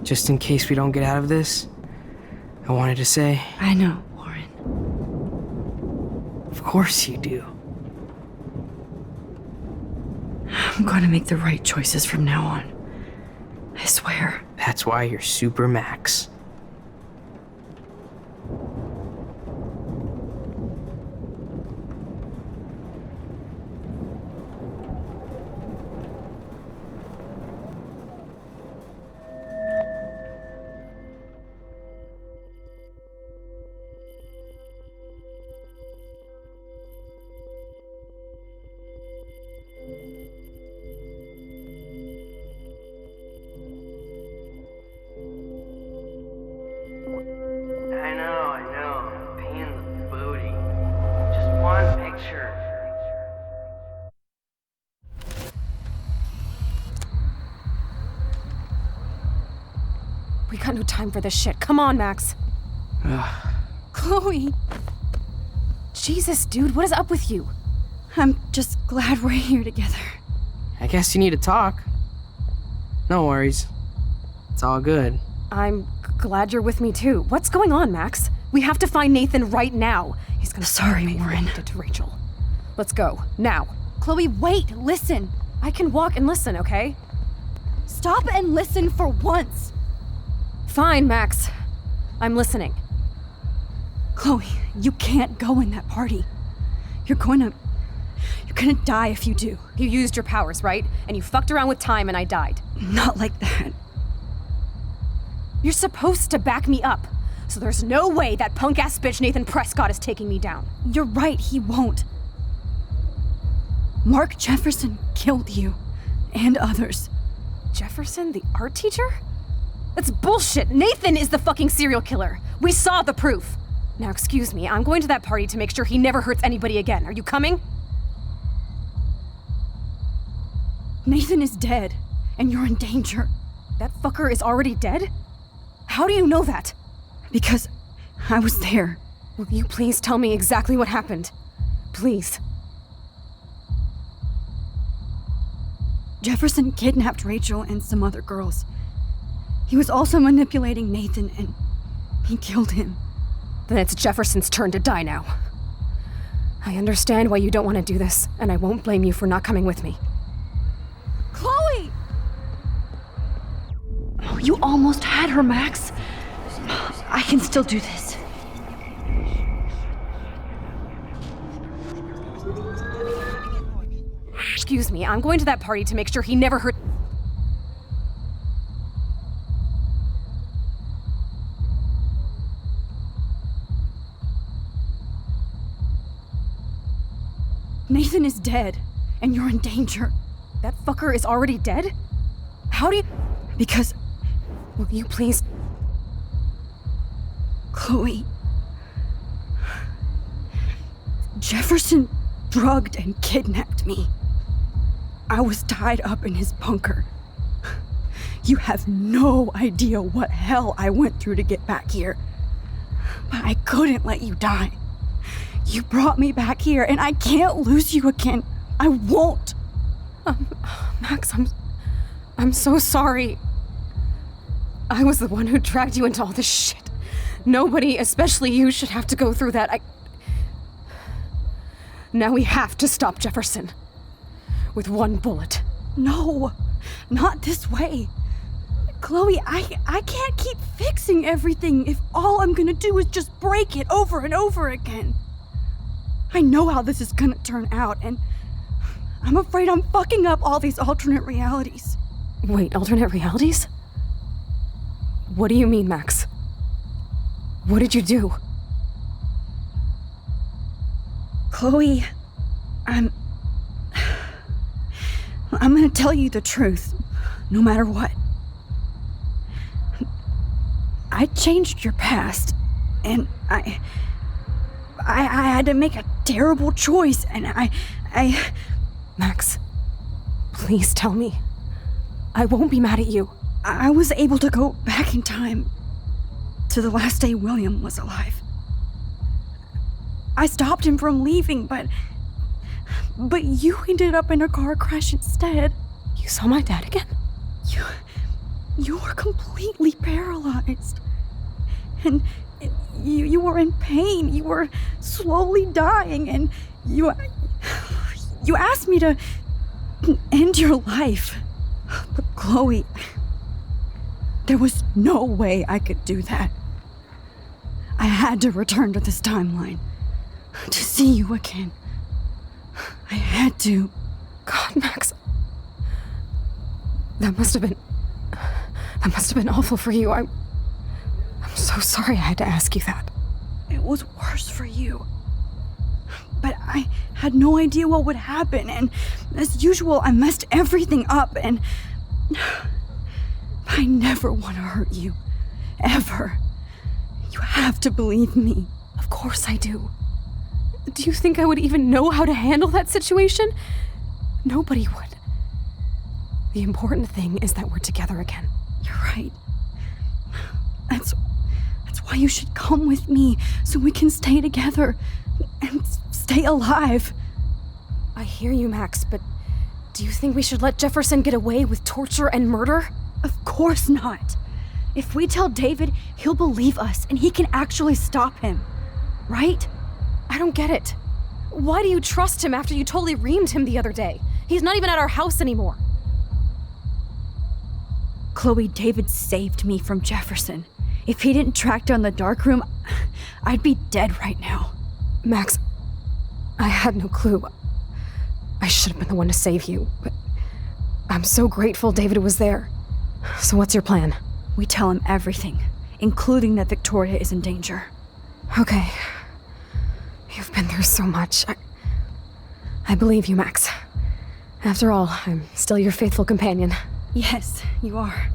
Speaker 1: Just in case we don't get out of this, I wanted to say...
Speaker 4: I know, Warren.
Speaker 1: Of course you do.
Speaker 4: I'm gonna make the right choices from now on. I swear.
Speaker 1: That's why you're Super Max. I know. Pain in the booty. Just one picture.
Speaker 2: We got no time for this shit. Come on, Max. Chloe. Jesus, dude, what is up with you?
Speaker 4: I'm just glad we're here together.
Speaker 1: I guess you need to talk. No worries. It's all good.
Speaker 2: I'm glad you're with me too. What's going on, Max? We have to find Nathan right now. He's gonna
Speaker 4: Sorry, Warren.
Speaker 2: To Rachel. Let's go now. Chloe, wait! Listen. I can walk and listen, okay? Stop and listen for once! Fine, Max. I'm listening.
Speaker 4: Chloe, you can't go in that party. You're gonna die if you do.
Speaker 2: You used your powers, right? And you fucked around with time and I died.
Speaker 4: Not like that.
Speaker 2: You're supposed to back me up. So there's no way that punk-ass bitch Nathan Prescott is taking me down.
Speaker 4: You're right, he won't. Mark Jefferson killed you. And others.
Speaker 2: Jefferson, the art teacher? That's bullshit! Nathan is the fucking serial killer! We saw the proof! Now excuse me, I'm going to that party to make sure he never hurts anybody again. Are you coming?
Speaker 4: Nathan is dead, and you're in danger.
Speaker 2: That fucker is already dead? How do you know that?
Speaker 4: Because I was there.
Speaker 2: Will you please tell me exactly what happened? Please.
Speaker 4: Jefferson kidnapped Rachel and some other girls. He was also manipulating Nathan, and he killed him.
Speaker 2: Then it's Jefferson's turn to die now. I understand why you don't want to do this, and I won't blame you for not coming with me.
Speaker 4: Chloe! Oh, you almost had her, Max. I can still do this.
Speaker 2: Excuse me, I'm going to that party to make sure he never hurt.
Speaker 4: Nathan is dead, and you're in danger.
Speaker 2: That fucker is already dead? How do you...
Speaker 4: Because...
Speaker 2: Will you please...
Speaker 4: Chloe... Jefferson drugged and kidnapped me. I was tied up in his bunker. You have no idea what hell I went through to get back here. But I couldn't let you die. You brought me back here, and I can't lose you again. I won't.
Speaker 2: Max, I'm so sorry. I was the one who dragged you into all this shit. Nobody, especially you, should have to go through that. Now we have to stop Jefferson. With one bullet.
Speaker 4: No, not this way. Chloe, I can't keep fixing everything if all I'm gonna do is just break it over and over again. I know how this is gonna turn out, and I'm afraid I'm fucking up all these alternate realities.
Speaker 2: Wait, alternate realities? What do you mean, Max? What did you do?
Speaker 4: Chloe, I'm gonna tell you the truth, no matter what. I changed your past, and I had to make a terrible choice, and I...
Speaker 2: Max, please tell me. I won't be mad at you.
Speaker 4: I was able to go back in time to the last day William was alive. I stopped him from leaving, but you ended up in a car crash instead.
Speaker 2: You saw my dad again?
Speaker 4: You were completely paralyzed. And you were in pain. You were slowly dying, and you asked me to end your life. But Chloe, there was no way I could do that. I had to return to this timeline to see you again. I had to.
Speaker 2: God, Max. That must have been awful for you. I'm so sorry I had to ask you that.
Speaker 4: It was worse for you. But I had no idea what would happen, and as usual, I messed everything up, and I never want to hurt you. Ever. You have to believe me.
Speaker 2: Of course I do. Do you think I would even know how to handle that situation? Nobody would. The important thing is that we're together again.
Speaker 4: You're right. That's why you should come with me, so we can stay together and stay alive.
Speaker 2: I hear you, Max, but do you think we should let Jefferson get away with torture and murder?
Speaker 4: Of course not. If we tell David, he'll believe us and he can actually stop him. Right?
Speaker 2: I don't get it. Why do you trust him after you totally reamed him the other day? He's not even at our house anymore.
Speaker 4: Chloe, David saved me from Jefferson. If he didn't track down the dark room, I'd be dead right now.
Speaker 2: Max, I had no clue. I should have been the one to save you, but I'm so grateful David was there. So what's your plan?
Speaker 4: We tell him everything, including that Victoria is in danger.
Speaker 2: Okay. You've been through so much. I believe you, Max. After all, I'm still your faithful companion.
Speaker 4: Yes, you are.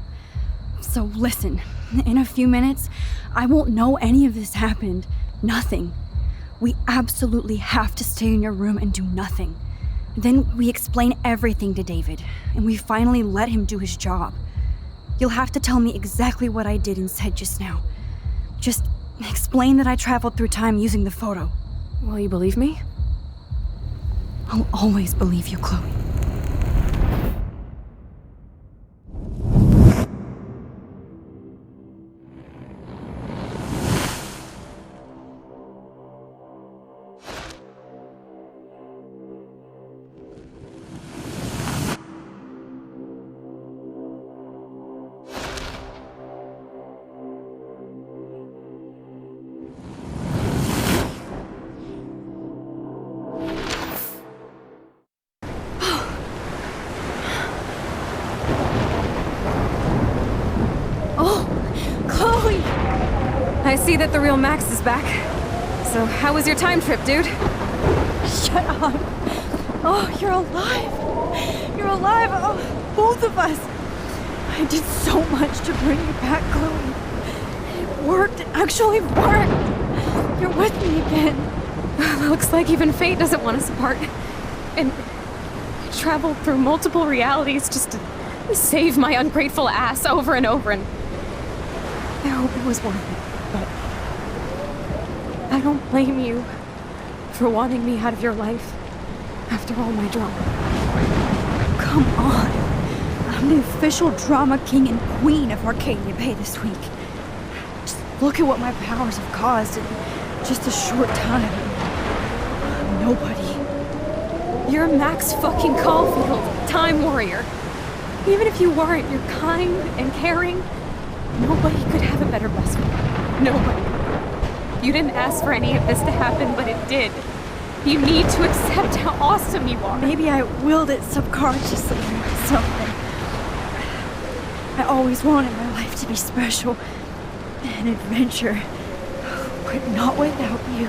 Speaker 4: So listen, in a few minutes, I won't know any of this happened. Nothing. We absolutely have to stay in your room and do nothing. Then we explain everything to David, and we finally let him do his job. You'll have to tell me exactly what I did and said just now. Just explain that I traveled through time using the photo.
Speaker 2: Will you believe me?
Speaker 4: I'll always believe you, Chloe.
Speaker 2: I see that the real Max is back. So how was your time trip, dude?
Speaker 4: Shut up. Oh, you're alive. You're alive. Oh, both of us. I did so much to bring you back, Chloe. It worked. It actually worked. You're with me again.
Speaker 2: Looks like even fate doesn't want us apart. And I traveled through multiple realities just to save my ungrateful ass over and over, and I hope it was worth it. But I don't blame you for wanting me out of your life after all my drama.
Speaker 4: Come on. I'm the official drama king and queen of Arcadia Bay this week. Just look at what my powers have caused in just a short time. Nobody.
Speaker 2: You're Max fucking Caulfield, Time Warrior. Even if you weren't, you're kind and caring. Nobody could have a better best friend. Nobody. You didn't ask for any of this to happen, but it did. You need to accept how awesome you are.
Speaker 4: Maybe I willed it subconsciously or something. I always wanted my life to be special. An adventure. But not without you.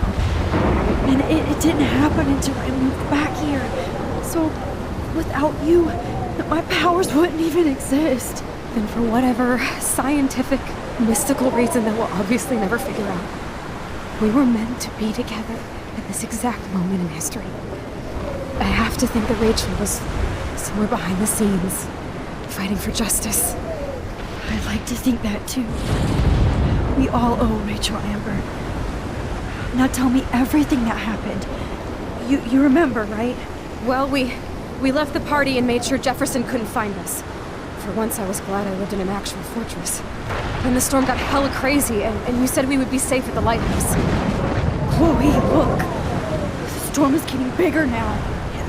Speaker 4: And it didn't happen until I moved back here. So, without you, my powers wouldn't even exist.
Speaker 2: And for whatever scientific, mystical reason that we'll obviously never figure out, we were meant to be together at this exact moment in history. I have to think that Rachel was somewhere behind the scenes, fighting for justice.
Speaker 4: I'd like to think that too. We all owe Rachel Amber. Now tell me everything that happened. You remember, right?
Speaker 2: Well, we left the party and made sure Jefferson couldn't find us. For once, I was glad I lived in an actual fortress. Then the storm got hella crazy, and you said we would be safe at the lighthouse.
Speaker 4: Chloe, look. The storm is getting bigger now.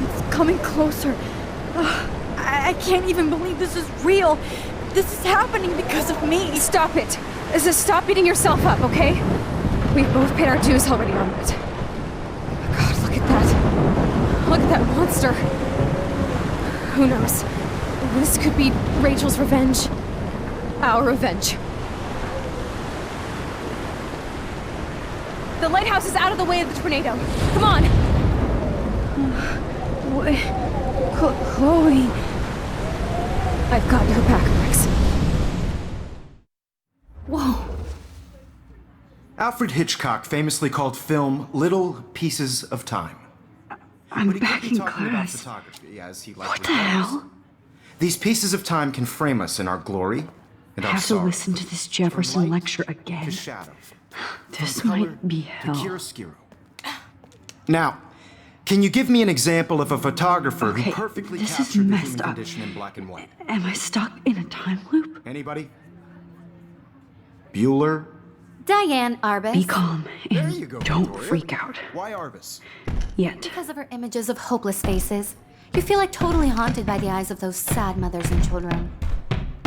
Speaker 4: It's coming closer. I can't even believe this is real. This is happening because of me.
Speaker 2: Stop it. Stop beating yourself up, okay? We've both paid our dues already on it. God, look at that. Look at that monster. Who knows? This could be Rachel's revenge. Our revenge. The lighthouse is out of the way of the tornado. Come on!
Speaker 4: Chloe...
Speaker 2: I've got your back, Max. Whoa.
Speaker 9: Alfred Hitchcock famously called film little pieces of time.
Speaker 4: I'm
Speaker 9: But he
Speaker 4: back
Speaker 9: could be
Speaker 4: in
Speaker 9: talking about
Speaker 4: class.
Speaker 9: photography, as he
Speaker 4: What
Speaker 9: likely
Speaker 4: the
Speaker 9: does.
Speaker 4: hell?
Speaker 9: These pieces of time can frame us in our glory and
Speaker 4: I
Speaker 9: our
Speaker 4: have to
Speaker 9: sorrow.
Speaker 4: listen to this Jefferson
Speaker 9: From light
Speaker 4: lecture again.
Speaker 9: to shadow.
Speaker 4: This
Speaker 9: From color
Speaker 4: might be
Speaker 9: to
Speaker 4: hell.
Speaker 9: chiaroscuro. Now, can you give me an example of a photographer who
Speaker 4: Okay,
Speaker 9: perfectly
Speaker 4: this is
Speaker 9: captured the
Speaker 4: messed
Speaker 9: human
Speaker 4: up.
Speaker 9: condition in black and white?
Speaker 4: Am I stuck in a time loop?
Speaker 9: Anybody? Bueller?
Speaker 8: Diane Arbus.
Speaker 4: Be calm
Speaker 9: There
Speaker 4: and
Speaker 9: you go,
Speaker 4: don't
Speaker 9: Victoria.
Speaker 4: freak out.
Speaker 9: Why Arbus?
Speaker 4: Yet.
Speaker 8: Because of her images of hopeless faces.
Speaker 10: I feel like totally haunted by the eyes of those sad mothers and children.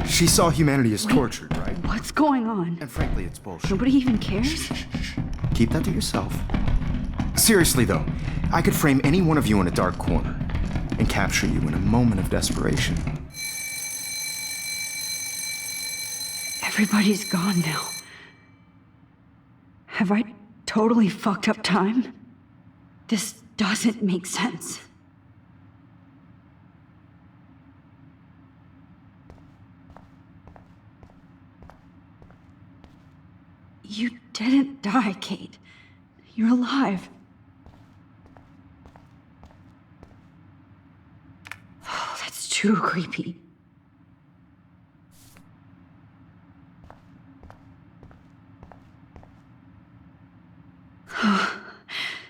Speaker 9: She saw humanity as tortured, right?
Speaker 4: What's going on?
Speaker 9: And frankly, it's bullshit.
Speaker 4: Nobody even cares?
Speaker 9: Keep that to yourself. Seriously, though, I could frame any one of you in a dark corner and capture you in a moment of desperation.
Speaker 4: Everybody's gone now. Have I totally fucked up time? This doesn't make sense. You didn't die, Kate. You're alive. Oh, that's too creepy.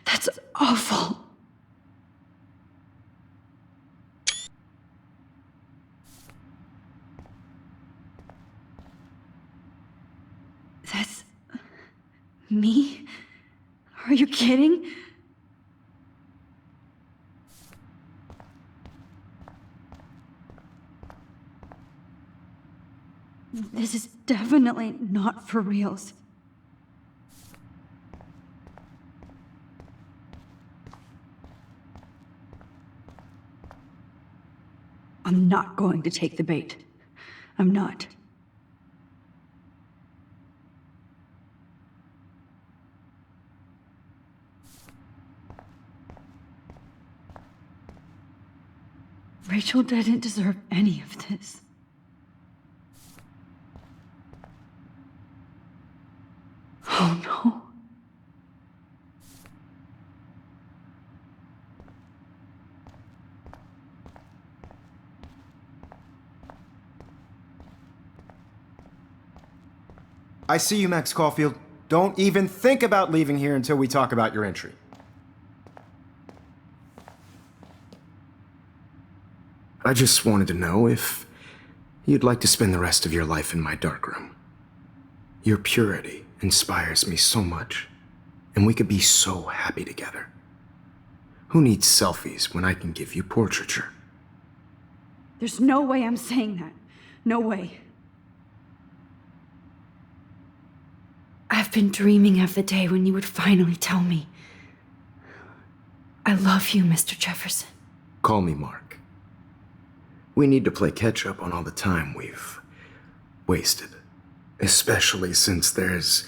Speaker 4: That's awful. That's me? Are you kidding? This is definitely not for reals. I'm not going to take the bait. I'm not. Rachel didn't deserve any of this. Oh no.
Speaker 9: I see you, Max Caulfield. Don't even think about leaving here until we talk about your entry. I just wanted to know if you'd like to spend the rest of your life in my darkroom. Your purity inspires me so much, and we could be so happy together. Who needs selfies when I can give you portraiture?
Speaker 4: There's no way I'm saying that. No way. I've been dreaming of the day when you would finally tell me. I love you, Mr. Jefferson.
Speaker 9: Call me Mark. We need to play catch-up on all the time we've wasted. Especially since there's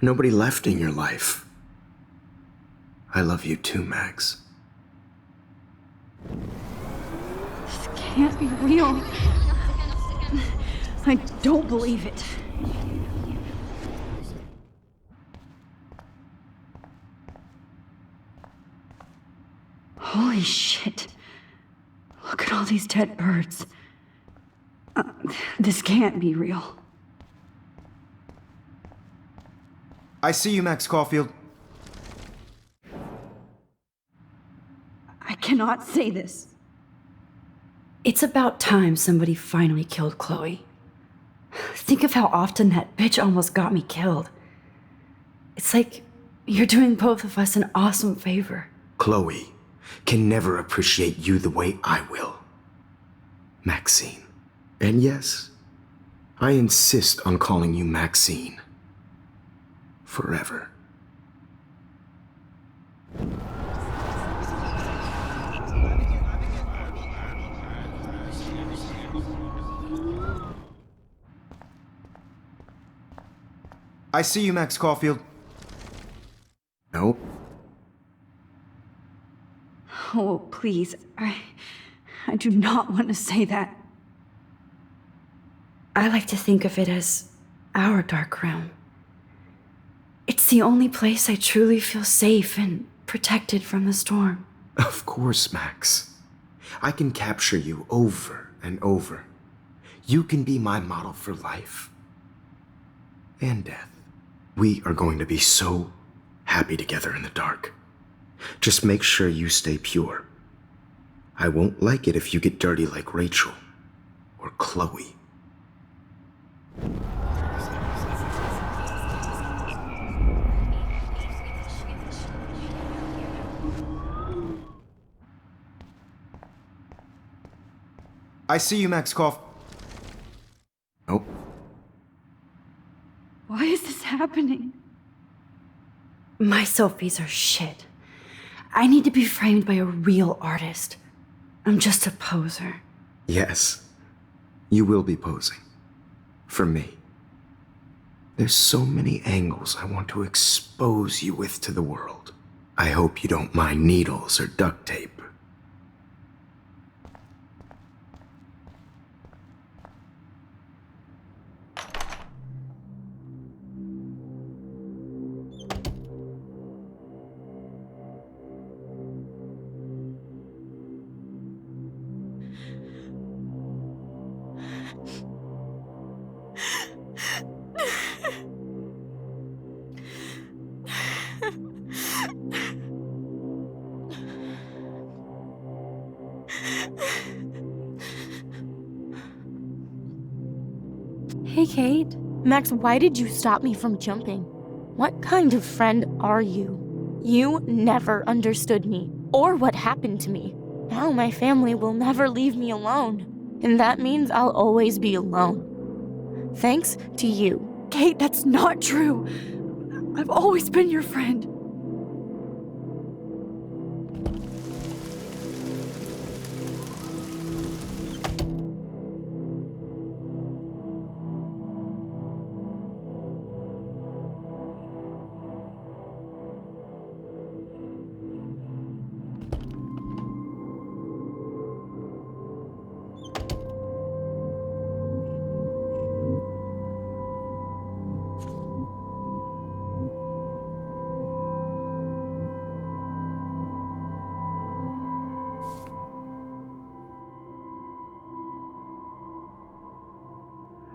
Speaker 9: nobody left in your life. I love you too, Max.
Speaker 4: This can't be real. I don't believe it. Holy shit. Look at all these dead birds. This can't be real.
Speaker 9: I see you, Max Caulfield.
Speaker 4: I cannot say this. It's about time somebody finally killed Chloe. Think of how often that bitch almost got me killed. It's like you're doing both of us an awesome favor.
Speaker 9: Chloe can never appreciate you the way I will. Maxine. And yes, I insist on calling you Maxine. Forever. I see you, Max Caulfield. Nope.
Speaker 4: Oh, please. I do not want to say that. I like to think of it as our dark realm. It's the only place I truly feel safe and protected from the storm.
Speaker 9: Of course, Max. I can capture you over and over. You can be my model for life and death. We are going to be so happy together in the dark. Just make sure you stay pure. I won't like it if you get dirty like Rachel or Chloe. I see you, Max Caulfield. Nope.
Speaker 4: Why is this happening? My selfies are shit. I need to be framed by a real artist. I'm just a poser.
Speaker 9: Yes. You will be posing. For me. There's so many angles I want to expose you with to the world. I hope you don't mind needles or duct tape.
Speaker 2: Hey, Kate. Max, why did you stop me from jumping? What kind of friend are you? You never understood me, or what happened to me. Now my family will never leave me alone, and that means I'll always be alone. Thanks to you.
Speaker 4: Kate, that's not true. I've always been your friend.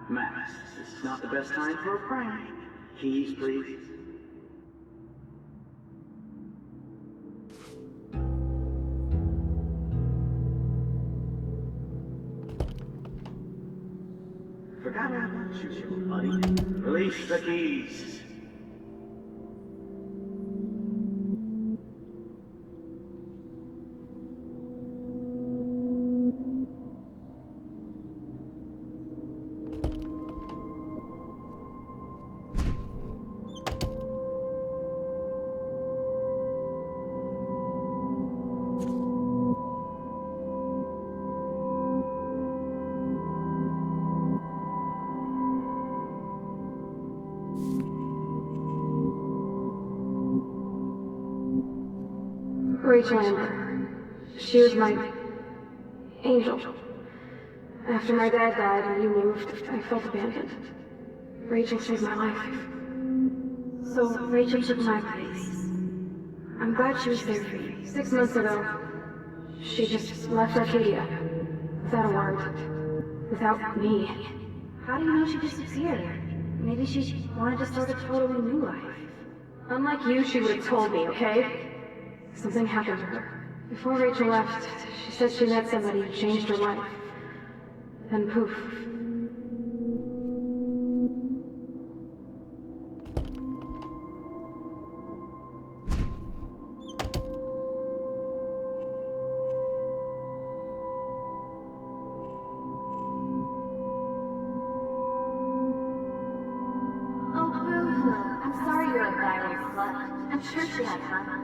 Speaker 12: Max, this is not the best time for a prank. Keys, please. Forgot about you, buddy. Release the keys.
Speaker 3: Rachel Amber. She was my angel. After my dad died and you moved, I felt abandoned. Rachel saved my life. So Rachel took my place. I'm glad she was there for you. 6 months ago, she just left Arcadia. Without a word. Without me. How do you know she disappeared? Maybe she wanted to start a totally new life. Unlike you, she would have told me, okay? Something happened to her. Before Rachel left, she said she met somebody who changed her life. Then poof.
Speaker 11: Oh, boo-hoo. I'm sorry you're a viral slut. I'm sure she had fun.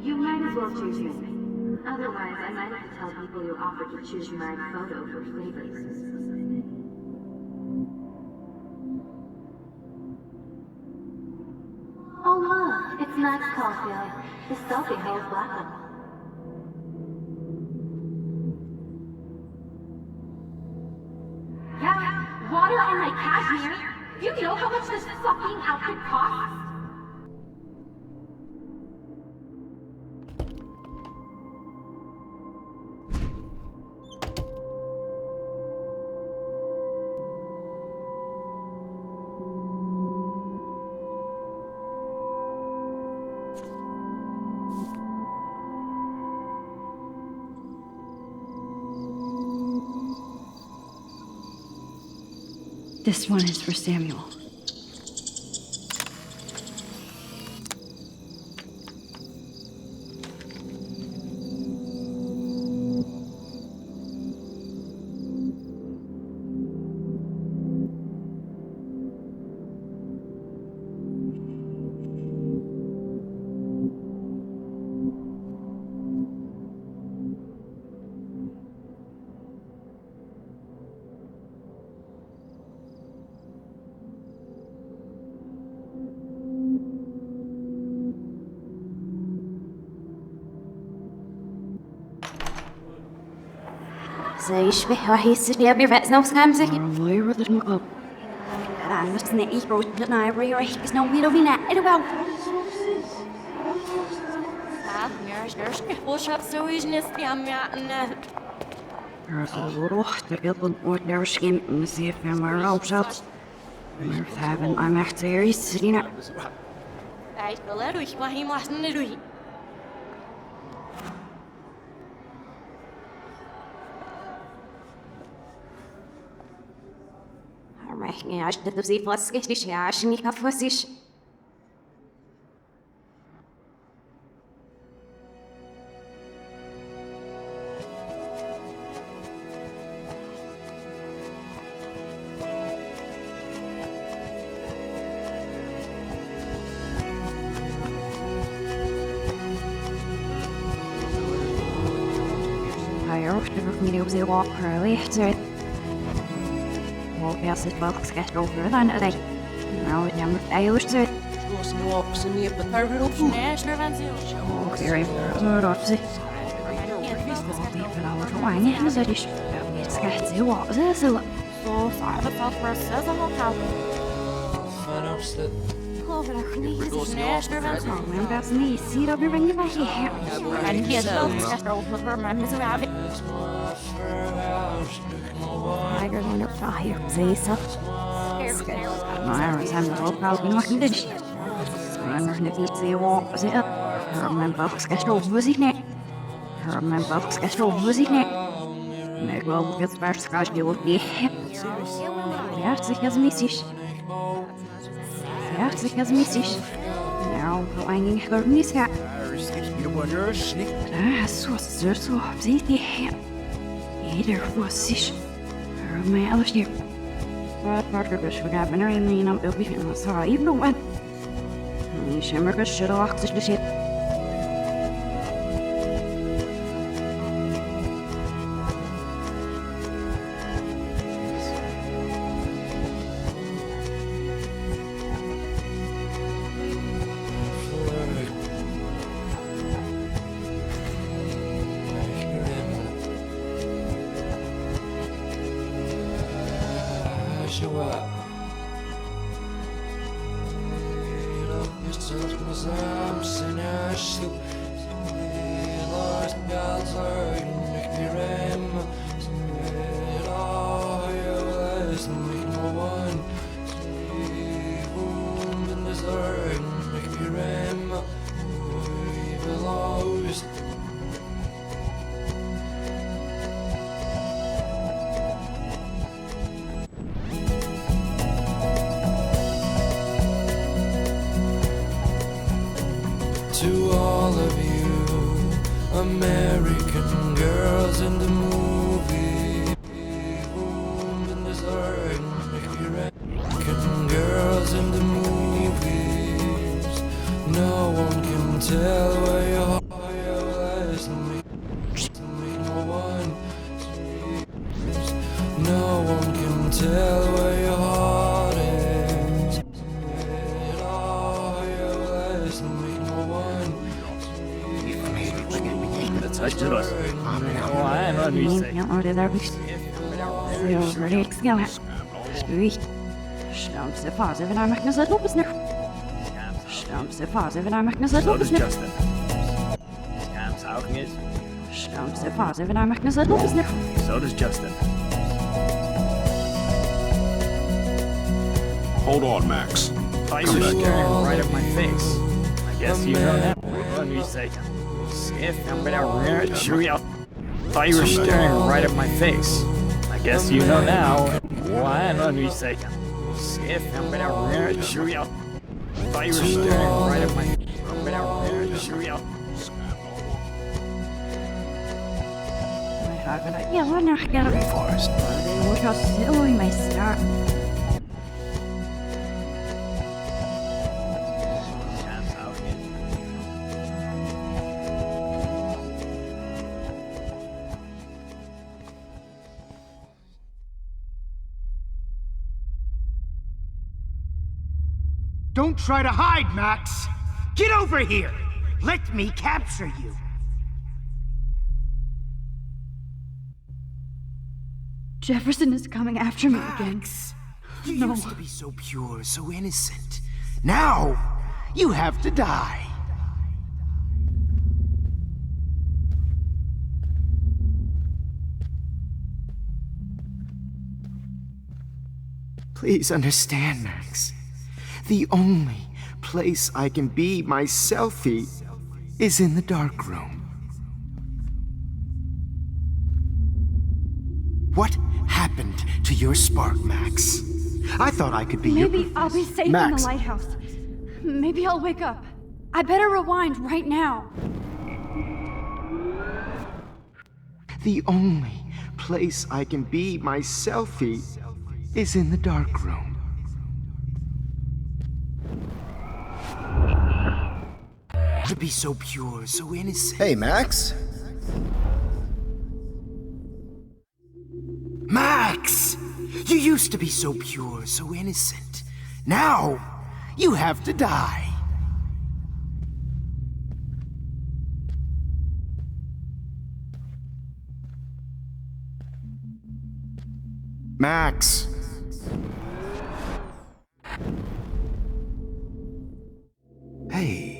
Speaker 11: You might as well choose me. Otherwise, I might have to tell people you offered to choose my photo for favors. Oh look, it's Max Caulfield. His selfie holds welcome. Yeah, water on my cashmere. Do you know how much this fucking outfit costs?
Speaker 4: This one is for Samuel.
Speaker 10: زي يشبه وحيس يا بيرفع سنو سكامزك
Speaker 4: والله يرد المقلب
Speaker 10: أنا مش نعيش بروتنا يبري ريح بس نو ميلو بينا إلو
Speaker 17: وش هتسويش نسقي عم يعنا
Speaker 4: روح تقبل ودرشين مسيف في مرة وشط مرتابن I'm actually سرينا
Speaker 17: عيش بلا روح وحي محسن روح
Speaker 10: ريحني عشت تبزيد فاسكش ليش عشني كفوسيش
Speaker 4: Higher, never me to walk early. Yes, it was sketched over than a day. Now it never fails to.
Speaker 21: Goes no ops in the third of
Speaker 17: National Vanzil.
Speaker 4: Oh, very good, obviously. Even our wine is a dish. Sketched you what is so.
Speaker 17: So far, the thought process of how. National Vanzil.
Speaker 4: I'm about to need see to be ringing my hair.
Speaker 17: And here's the sketch over for my Miss Rabbit.
Speaker 4: I go on up here, say so. I was having a whole problem with the I'm going to see what was it. I remember sketched over was it net. I remember sketched over was it net. Maybe we'll get back to scratch you with the yeah, it's a message. Yeah, it's a message. Now, going to her miss hat. That's what's there so obviously. Either was it. My other here. But Marcus would have been really enough to be feeling sorry, even when he shimmered should have walked the ship.
Speaker 14: To all of you, American girls in the movie, American girls in the movies. No one can tell where your heart is. No one. No one can tell where your heart is.
Speaker 20: Touch to us. Oh, I am on you say.
Speaker 4: Stamps the faz even our Magnus at Lopesner. Stamps the faz even our Magnus at
Speaker 20: So does
Speaker 4: Lopesner.
Speaker 20: Justin. Cam's houking it.
Speaker 4: Stamps the faz even our Magnus at Lopesner.
Speaker 20: So does Justin.
Speaker 22: Hold on, Max.
Speaker 20: Thought you were staring right at my face. I guess you know that. Let me say. If I'm gonna shoot you. Thought you were staring right at my face. I
Speaker 5: Guess you know now. Why don't you say? If I'm gonna shoot you. Thought you were staring right at my. I'm gonna shoot you.
Speaker 10: Yeah, well, now I gotta
Speaker 9: Forest.
Speaker 10: look how silly my start.
Speaker 22: Don't try to hide, Max! Get over here! Let me capture you!
Speaker 4: Jefferson is coming after me again.
Speaker 22: You used to be so pure, so innocent. Now, you have to die.
Speaker 9: Please understand, Max. The only place I can be my selfie is in the dark room. What happened to your spark, Max? I thought I could be
Speaker 4: Maybe I'll be safe
Speaker 9: Max.
Speaker 4: in the lighthouse. Maybe I'll wake up. I better rewind right now.
Speaker 9: The only place I can be my selfie is in the dark room.
Speaker 22: To be so pure, so innocent.
Speaker 9: Hey, Max?
Speaker 22: Max! You used to be so pure, so innocent. Now, you have to die.
Speaker 9: Max! Hey.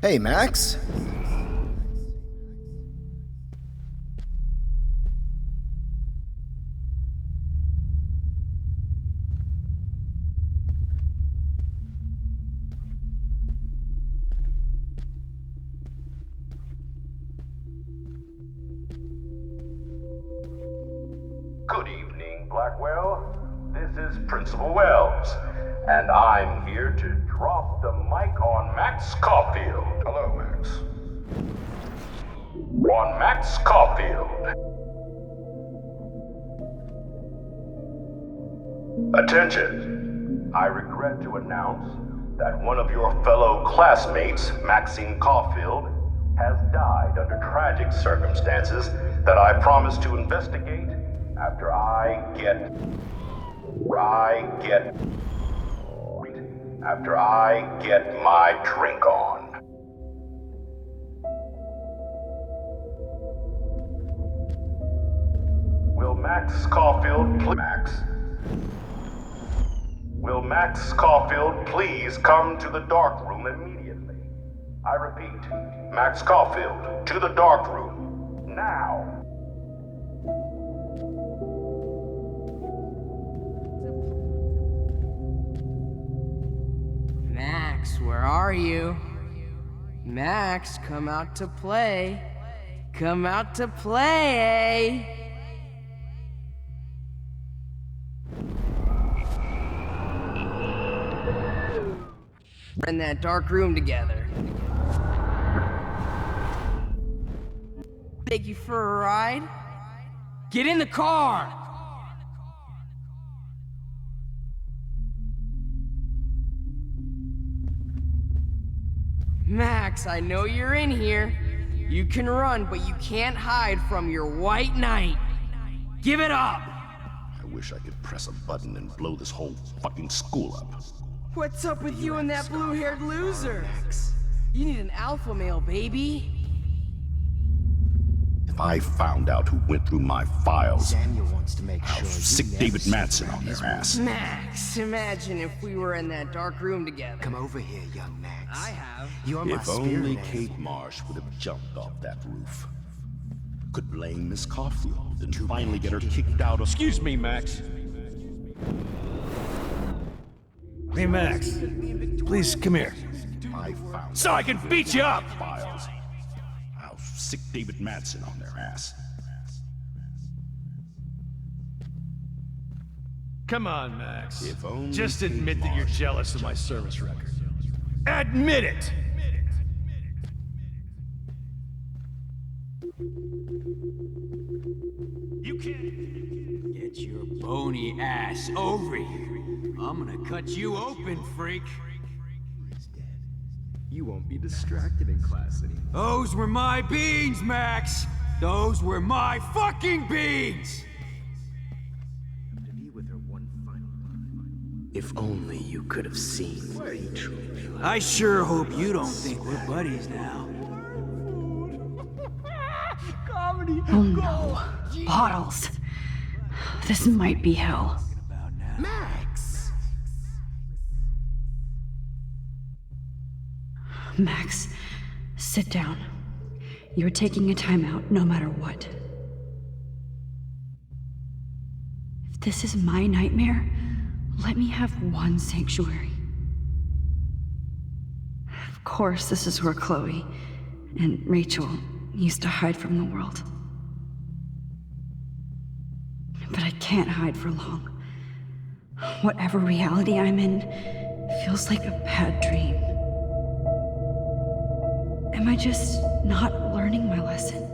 Speaker 9: Hey, Max?
Speaker 23: Good evening, Blackwell. This is Principal Wells, and I'm here to drop the mic on Max Caulfield. Hello, Max. On Max Caulfield. Attention! I regret to announce that one of your fellow classmates, Maxine Caulfield, has died under tragic circumstances that I promise to investigate after I get my drink on. Will Max Caulfield please come to the dark room immediately? I repeat, Max Caulfield, to the dark room, now.
Speaker 1: Max, where are you? Max, come out to play. Come out to play. We're in that dark room together. Take you for a ride? Get in the car! Max, I know you're in here. You can run, but you can't hide from your white knight. Give it up!
Speaker 23: I wish I could press a button and blow this whole fucking school up.
Speaker 1: What's up with you and that blue-haired loser? You need an alpha male, baby.
Speaker 23: If I found out who went through my files,
Speaker 22: Samuel wants to make
Speaker 23: I'll
Speaker 22: sure
Speaker 23: sick David Madsen on their ass.
Speaker 1: Max, imagine if we were in that dark room together.
Speaker 22: Come over here, young Max.
Speaker 1: I have.
Speaker 22: You're my
Speaker 23: If only
Speaker 22: spirit
Speaker 23: Kate
Speaker 22: animal.
Speaker 23: Marsh would have jumped off that roof. Could blame Miss Caulfield and finally get her kicked out of—
Speaker 5: Excuse me, Max. Hey, Max. Please come here.
Speaker 23: I found
Speaker 5: So I can beat you up!
Speaker 23: files. I'll sick David Madsen on their ass.
Speaker 5: Come on, Max.
Speaker 23: If only
Speaker 5: Just
Speaker 23: Kate
Speaker 5: admit that you're
Speaker 23: Marsh
Speaker 5: jealous of my service record. Admit it! You can't.
Speaker 6: Get your bony ass over here. I'm gonna cut you open, freak.
Speaker 9: You won't be distracted in class anymore.
Speaker 6: Those were my beans, Max. Those were my fucking beans.
Speaker 9: To be with her one final time. If only you could have seen what he truly likes.
Speaker 6: I sure hope you don't think we're buddies now.
Speaker 4: Oh no. Bottles. This might be hell.
Speaker 22: Max!
Speaker 4: Max, sit down. You're taking a timeout no matter what. If this is my nightmare, let me have one sanctuary. Of course, this is where Chloe and Rachel used to hide from the world. But I can't hide for long. Whatever reality I'm in feels like a bad dream. Am I just not learning my lesson?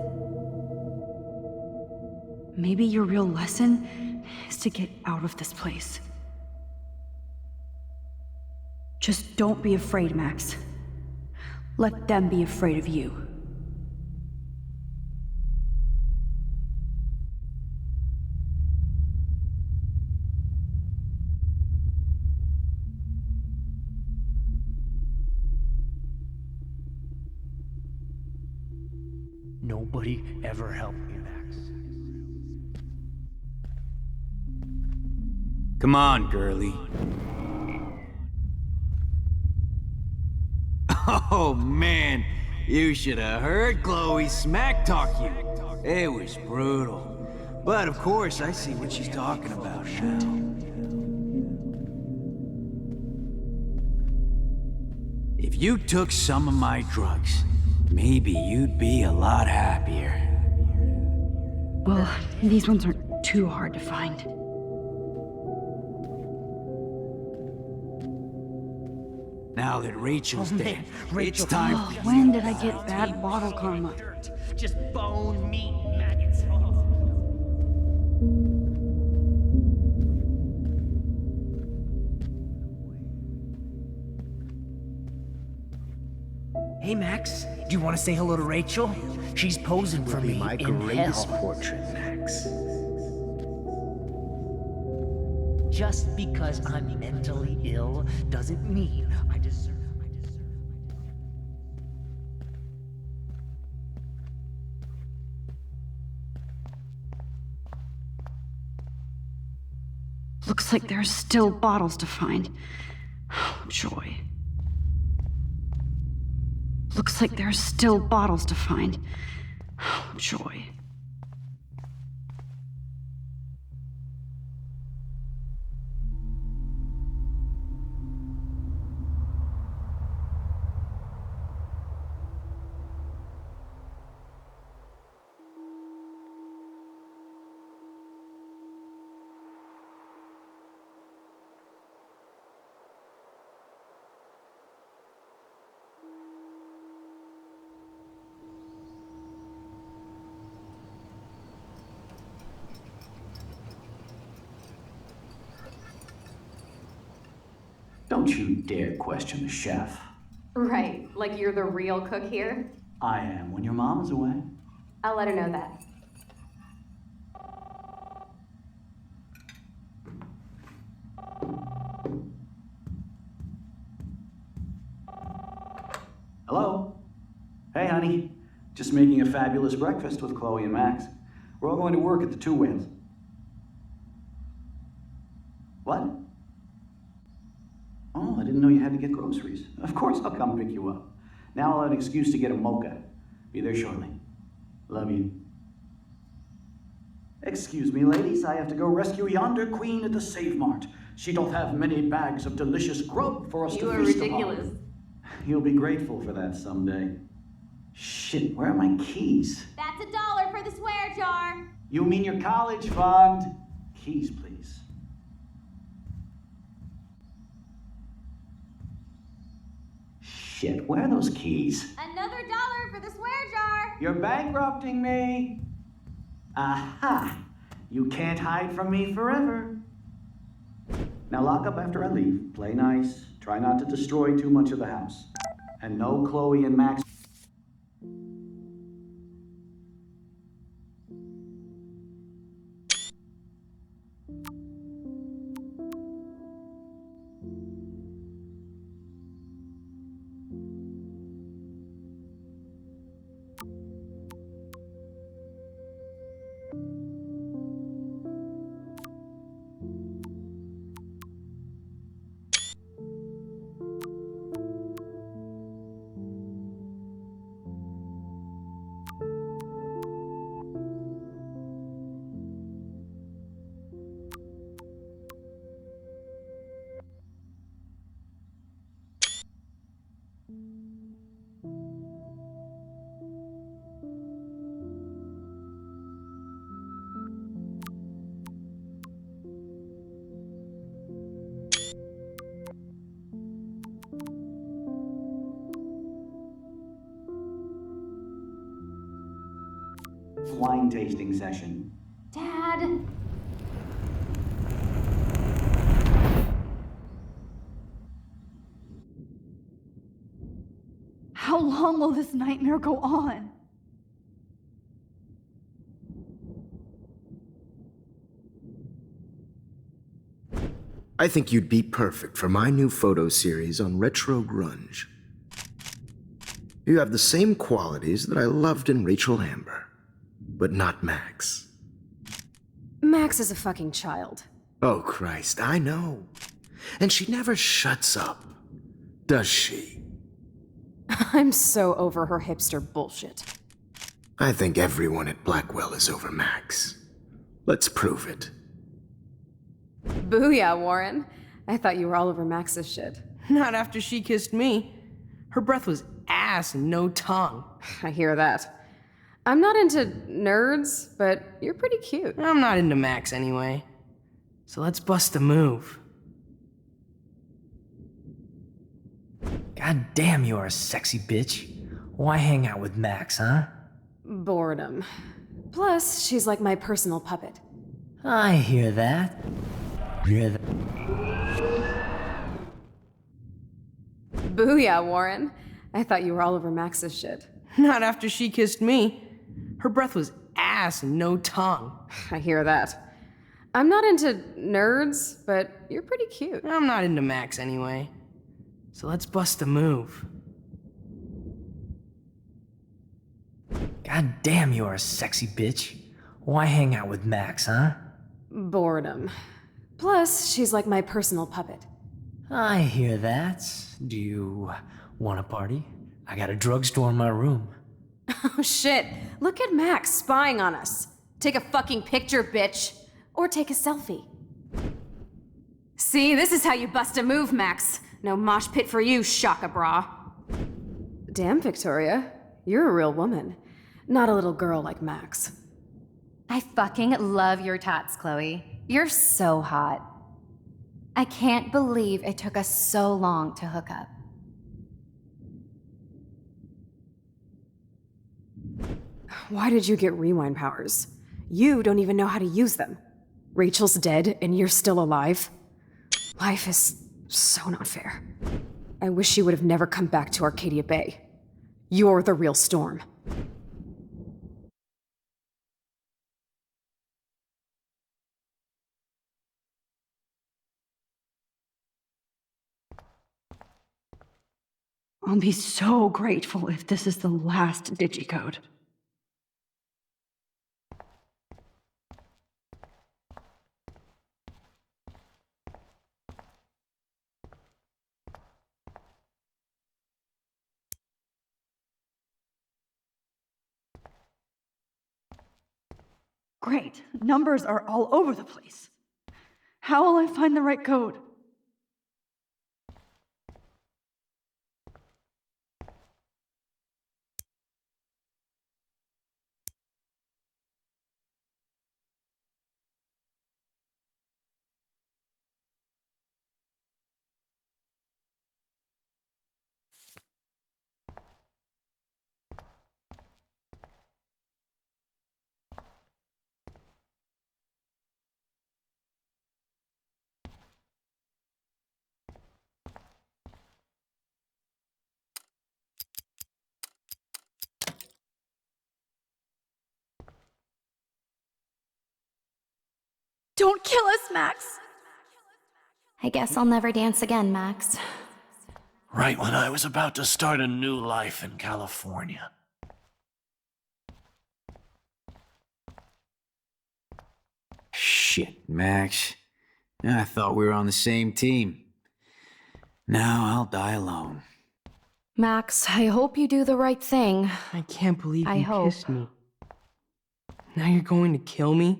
Speaker 4: Maybe your real lesson is to get out of this place. Just don't be afraid, Max. Let them be afraid of you.
Speaker 22: Nobody ever helped me, Max.
Speaker 6: Come on, girlie. Oh man, you should have heard Chloe smack talk you. It was brutal. But of course, I see what she's talking about now. If you took some of my drugs, maybe you'd be a lot happier.
Speaker 4: Well, these ones aren't too hard to find.
Speaker 6: Now that Rachel's dead,
Speaker 22: Rachel.
Speaker 6: it's time.
Speaker 4: When did I get bad bottle karma?
Speaker 22: Just bone, meat, maggots. Hey, Max. Do you want to say hello to Rachel? She's posing for me
Speaker 9: My
Speaker 22: in
Speaker 9: greatest
Speaker 22: hell.
Speaker 9: portrait, Max.
Speaker 22: Just because I'm mentally ill doesn't mean I deserve.
Speaker 4: Looks like there's still bottles to find. Oh, joy. Looks like there's still bottles to find. Oh, joy.
Speaker 6: Don't you dare question the chef.
Speaker 2: Right,
Speaker 3: Like you're the real cook here?
Speaker 16: I am when your mom is away.
Speaker 3: I'll let her know that.
Speaker 16: Hello? Hey, honey. Just making a fabulous breakfast with Chloe and Max. We're all going to work at the Two Whales. What? Oh, I didn't know you had to get groceries. Of course I'll come pick you up. Now I'll have an excuse to get a mocha. Be there shortly. Love you. Excuse me, ladies. I have to go rescue yonder queen at the Save Mart. She doth have many bags of delicious grub for us to feast upon. You are ridiculous. You'll be grateful for that someday. Shit, where are my keys?
Speaker 10: That's $1 for the swear jar.
Speaker 16: You mean your college fund? Keys, please. Shit, where are those keys?
Speaker 10: Another $1 for the swear jar.
Speaker 16: You're bankrupting me. Aha! You can't hide from me forever. Now lock up after I leave. Play nice. Try not to destroy too much of the house. And no Chloe and Max. Wine tasting session.
Speaker 10: Dad.
Speaker 4: How long will this nightmare go on?
Speaker 9: I think you'd be perfect for my new photo series on retro grunge. You have the same qualities that I loved in Rachel Amber, but not Max.
Speaker 3: Max is a fucking child.
Speaker 9: Oh, Christ, I know. And she never shuts up, does she?
Speaker 3: I'm so over her hipster bullshit.
Speaker 9: I think everyone at Blackwell is over Max. Let's prove it.
Speaker 3: Booyah, Warren. I thought you were all over Max's shit.
Speaker 1: Not after she kissed me. Her breath was ass and no tongue.
Speaker 3: I hear that. I'm not into nerds, but you're pretty cute.
Speaker 1: I'm not into Max anyway. So let's bust a move.
Speaker 18: God damn, you're a sexy bitch. Why hang out with Max, huh?
Speaker 3: Boredom. Plus, she's like my personal puppet.
Speaker 18: I hear that. Hear that.
Speaker 3: Booyah, Warren. I thought you were all over Max's shit.
Speaker 1: Not after she kissed me. Her breath was ass and no tongue.
Speaker 3: I hear that. I'm not into nerds, but you're pretty cute.
Speaker 1: I'm not into Max anyway. So let's bust a move.
Speaker 18: God damn, you're a sexy bitch. Why hang out with Max, huh?
Speaker 3: Boredom. Plus, she's like my personal puppet.
Speaker 18: I hear that. Do you want a party? I got a drugstore in my room.
Speaker 3: Oh shit, look at Max spying on us. Take a fucking picture, bitch. Or take a selfie. See, this is how you bust a move, Max. No mosh pit for you, Shaka Bra. Damn, Victoria. You're a real woman. Not a little girl like Max.
Speaker 19: I fucking love your tats, Chloe. You're so hot. I can't believe it took us so long to hook up.
Speaker 3: Why did you get rewind powers? You don't even know how to use them. Rachel's dead and you're still alive. Life is so not fair. I wish you would have never come back to Arcadia Bay. You're the real Storm.
Speaker 4: I'll be so grateful if this is the last digicode. Great. Numbers are all over the place. How will I find the right code?
Speaker 8: Don't kill us, Max! I guess I'll never dance again, Max.
Speaker 7: Right when I was about to start a new life in California.
Speaker 6: Shit, Max. I thought we were on the same team. Now I'll die alone.
Speaker 19: Max, I hope you do the right thing.
Speaker 1: I can't believe
Speaker 19: I
Speaker 1: you
Speaker 19: hope.
Speaker 1: kissed me. Now you're going to kill me?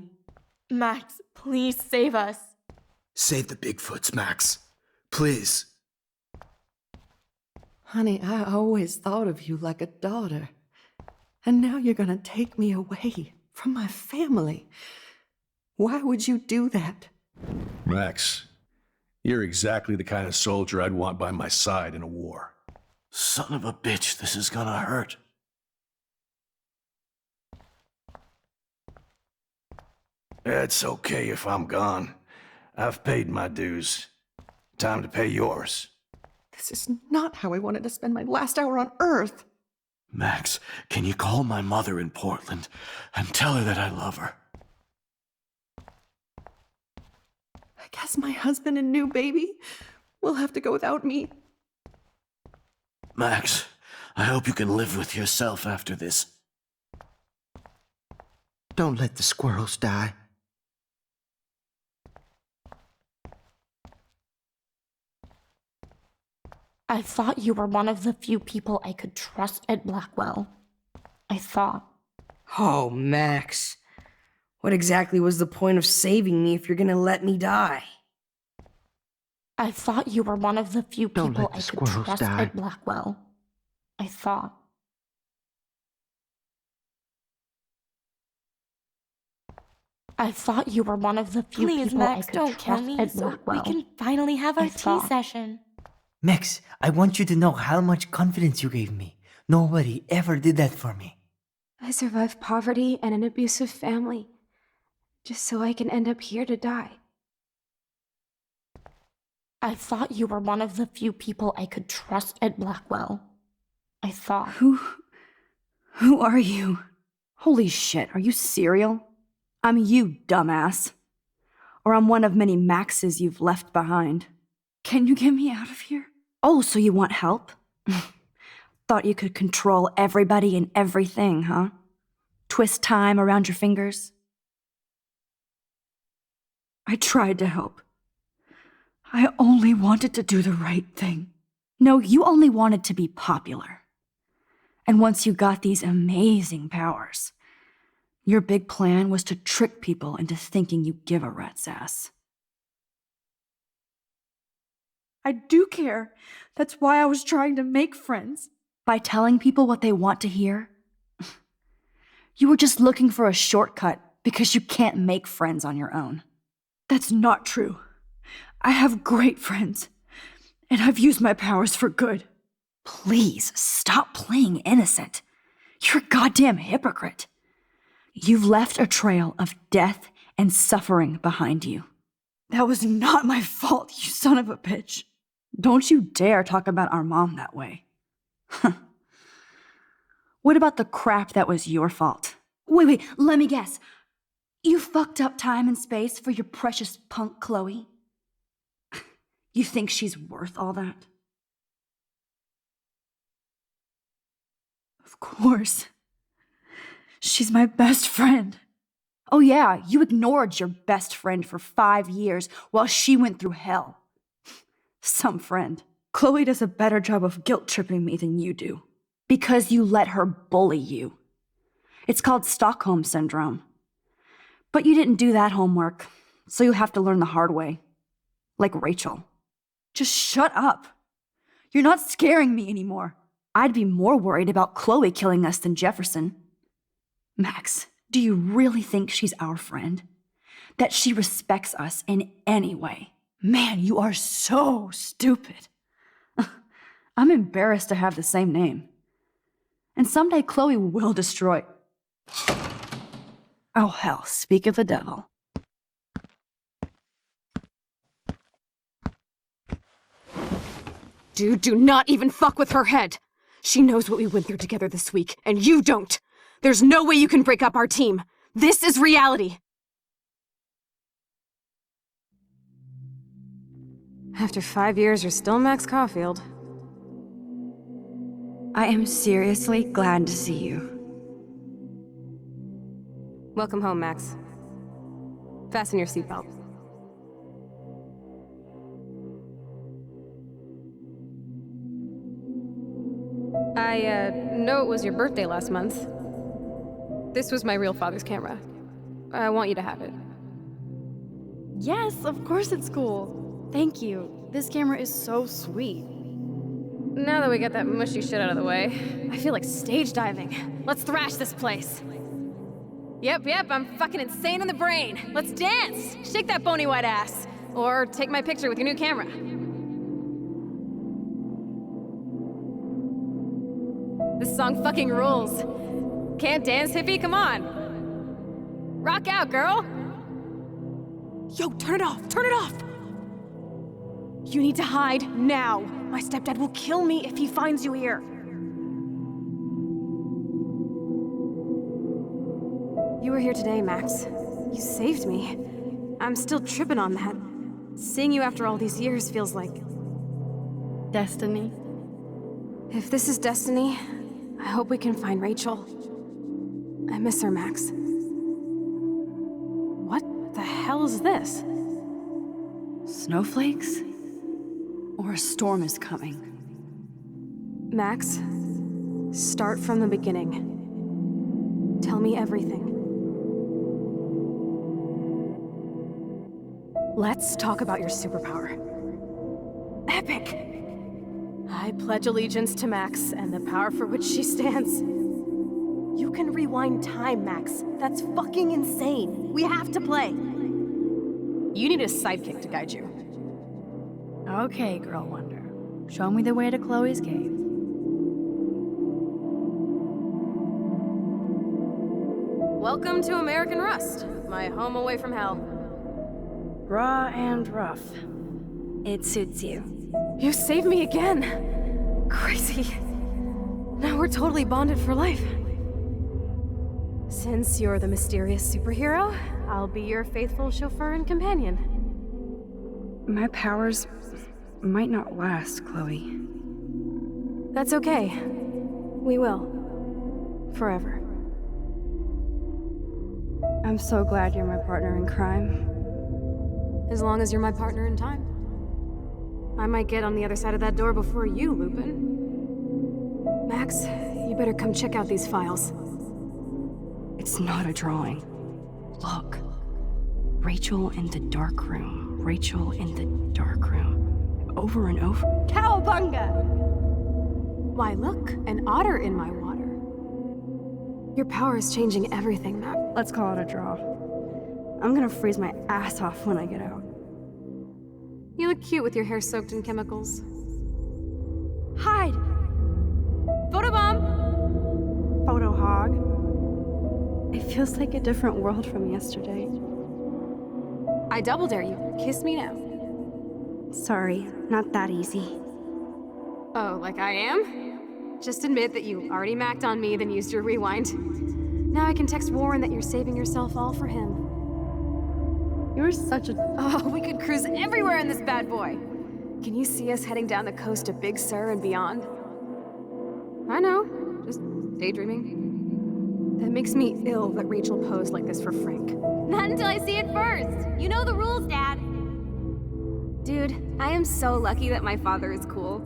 Speaker 17: Max, please save us.
Speaker 9: Save the Bigfoots, Max. Please.
Speaker 13: Honey, I always thought of you like a daughter. And now you're gonna take me away from my family. Why would you do that?
Speaker 15: Max, you're exactly the kind of soldier I'd want by my side in a war.
Speaker 7: Son of a bitch, this is gonna hurt. It's okay if I'm gone. I've paid my dues. Time to pay yours.
Speaker 13: This is not how I wanted to spend my last hour on Earth.
Speaker 7: Max, can you call my mother in Portland and tell her that I love her?
Speaker 13: I guess my husband and new baby will have to go without me.
Speaker 7: Max, I hope you can live with yourself after this.
Speaker 22: Don't let the squirrels die.
Speaker 8: I thought you were one of the few people I could trust at Blackwell. I thought.
Speaker 1: Oh, Max. What exactly was the point of saving me if you're gonna let me die?
Speaker 8: I thought you were one of the few
Speaker 22: Don't
Speaker 8: people
Speaker 22: let the
Speaker 8: I could
Speaker 22: squirrels
Speaker 8: trust
Speaker 22: die.
Speaker 8: at Blackwell. I thought. I thought you were one of the few
Speaker 17: Please,
Speaker 8: people I
Speaker 17: Max,
Speaker 8: could
Speaker 17: don't kill
Speaker 8: trust
Speaker 17: me
Speaker 8: at
Speaker 17: so
Speaker 8: Blackwell.
Speaker 17: we can finally have our
Speaker 8: I
Speaker 17: tea
Speaker 8: thought.
Speaker 17: session.
Speaker 18: Max, I want you to know how much confidence you gave me. Nobody ever did that for me.
Speaker 3: I survived poverty and an abusive family, just so I can end up here to die.
Speaker 8: I thought you were one of the few people I could trust at Blackwell. I thought.
Speaker 4: Who are you? Holy shit, are you serial? I'm you, dumbass. Or I'm one of many Maxes you've left behind. Can you get me out of here? Oh, so you want help? Thought you could control everybody and everything, huh? Twist time around your fingers? I tried to help. I only wanted to do the right thing. No, you only wanted to be popular. And once you got these amazing powers, your big plan was to trick people into thinking you give a rat's ass. I do care. That's why I was trying to make friends. By telling people what they want to hear? You were just looking for a shortcut because you can't make friends on your own. That's not true. I have great friends, and I've used my powers for good. Please, stop playing innocent. You're a goddamn hypocrite. You've left a trail of death and suffering behind you. That was not my fault, you son of a bitch. Don't you dare talk about our mom that way. What about the crap that was your fault?
Speaker 10: Wait, let me guess. You fucked up time and space for your precious punk Chloe?
Speaker 4: You think she's worth all that? Of course. She's my best friend. Oh yeah, you ignored your best friend for 5 years while she went through hell. Some friend. Chloe does a better job of guilt-tripping me than you do. Because you let her bully you. It's called Stockholm Syndrome. But you didn't do that homework, so you'll have to learn the hard way. Like Rachel. Just shut up. You're not scaring me anymore. I'd be more worried about Chloe killing us than Jefferson. Max, do you really think she's our friend? That she respects us in any way? Man, you are so stupid. I'm embarrassed to have the same name. And someday Chloe will destroy... Oh hell, speak of the devil.
Speaker 2: Dude, do not even fuck with her head. She knows what we went through together this week, and you don't. There's no way you can break up our team. This is reality. After 5 years, you're still Max Caulfield.
Speaker 4: I am seriously glad to see you.
Speaker 2: Welcome home, Max. Fasten your seatbelt. I know it was your birthday last month. This was my real father's camera. I want you to have it.
Speaker 17: Yes, of course it's cool. Thank you. This camera is so sweet.
Speaker 2: Now that we got that mushy shit out of the way, I feel like stage diving. Let's thrash this place. Yep, I'm fucking insane in the brain. Let's dance! Shake that bony white ass. Or take my picture with your new camera. This song fucking rules. Can't dance, hippie? Come on. Rock out, girl. Yo, turn it off! Turn it off! You need to hide now. My stepdad will kill me if he finds you here. You were here today, Max. You saved me. I'm still tripping on that. Seeing you after all these years feels like...
Speaker 17: destiny.
Speaker 2: If this is destiny, I hope we can find Rachel. I miss her, Max. What the hell is this?
Speaker 4: Snowflakes? Or a storm is coming?
Speaker 2: Max, start from the beginning. Tell me everything. Let's talk about your superpower. Epic! I pledge allegiance to Max and the power for which she stands. You can rewind time, Max. That's fucking insane. We have to play. You need a sidekick to guide you.
Speaker 4: Okay, Girl Wonder. Show me the way to Chloe's cave.
Speaker 2: Welcome to American Rust, my home away from hell.
Speaker 4: Raw and rough. It suits you.
Speaker 2: You saved me again. Crazy. Now we're totally bonded for life. Since you're the mysterious superhero, I'll be your faithful chauffeur and companion.
Speaker 4: My powers might not last, Chloe.
Speaker 2: That's okay. We will. Forever.
Speaker 4: I'm so glad you're my partner in crime.
Speaker 2: As long as you're my partner in time. I might get on the other side of that door before you, Lupin. Max, you better come check out these files.
Speaker 4: It's not a drawing. Look. Rachel in the dark room. Rachel in the dark room. Over and over.
Speaker 17: Cowabunga!
Speaker 2: Why, look, an otter in my water. Your power is changing everything, Max.
Speaker 4: Let's call it a draw. I'm gonna freeze my ass off when I get out.
Speaker 2: You look cute with your hair soaked in chemicals.
Speaker 17: Hide!
Speaker 2: Photobomb!
Speaker 4: Photo hog. It feels like a different world from yesterday.
Speaker 2: I double dare you. Kiss me now.
Speaker 10: Sorry, not that easy.
Speaker 3: Oh, like I am? Just admit that you already macked on me, then used your rewind. Now I can text Warren that you're saving yourself all for him. You're such a... Oh, we could cruise everywhere in this bad boy. Can you see us heading down the coast to Big Sur and beyond? I know, just daydreaming. That makes me ill that Rachel posed like this for Frank.
Speaker 2: Not until I see it first. You know the rules, Dad.
Speaker 3: Dude, I am so lucky that my father is cool.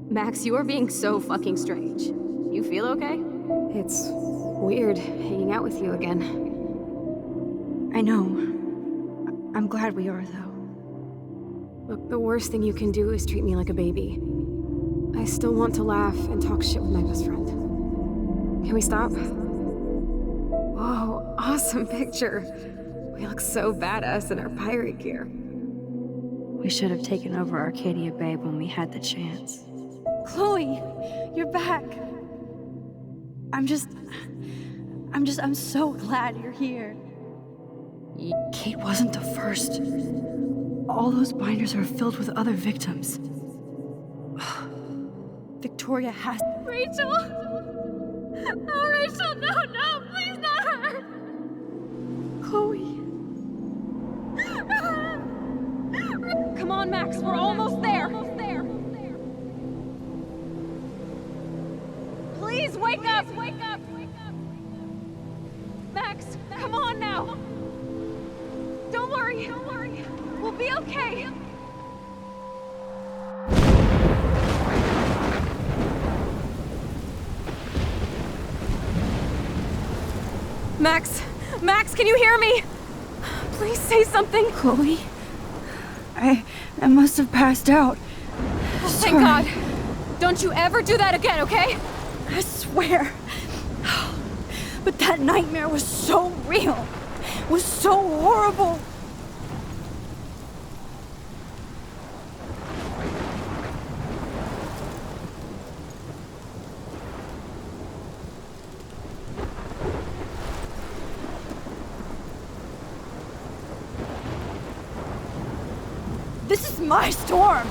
Speaker 3: Max, you are being so fucking strange. You feel okay? It's weird hanging out with you again.
Speaker 10: I know. I'm glad we are, though.
Speaker 3: Look, the worst thing you can do is treat me like a baby. I still want to laugh and talk shit with my best friend. Can we stop? Whoa, awesome picture. We look so badass in our pirate gear.
Speaker 10: We should have taken over Arcadia Bay when we had the chance.
Speaker 4: Chloe, you're back. I'm so glad you're here. Kate wasn't the first. All those binders are filled with other victims. Victoria has...
Speaker 2: Rachel! Oh, Rachel, no, please not her!
Speaker 4: Chloe.
Speaker 2: Come on, Max, we're almost there. Please wake up! Max, come on now. Don't worry. We'll be okay.
Speaker 3: Max, can you hear me? Please say something.
Speaker 4: Chloe? I must have passed out.
Speaker 3: Oh, thank God. Don't you ever do that again, okay?
Speaker 4: I swear. But that nightmare was so real. Was so horrible. This is my storm.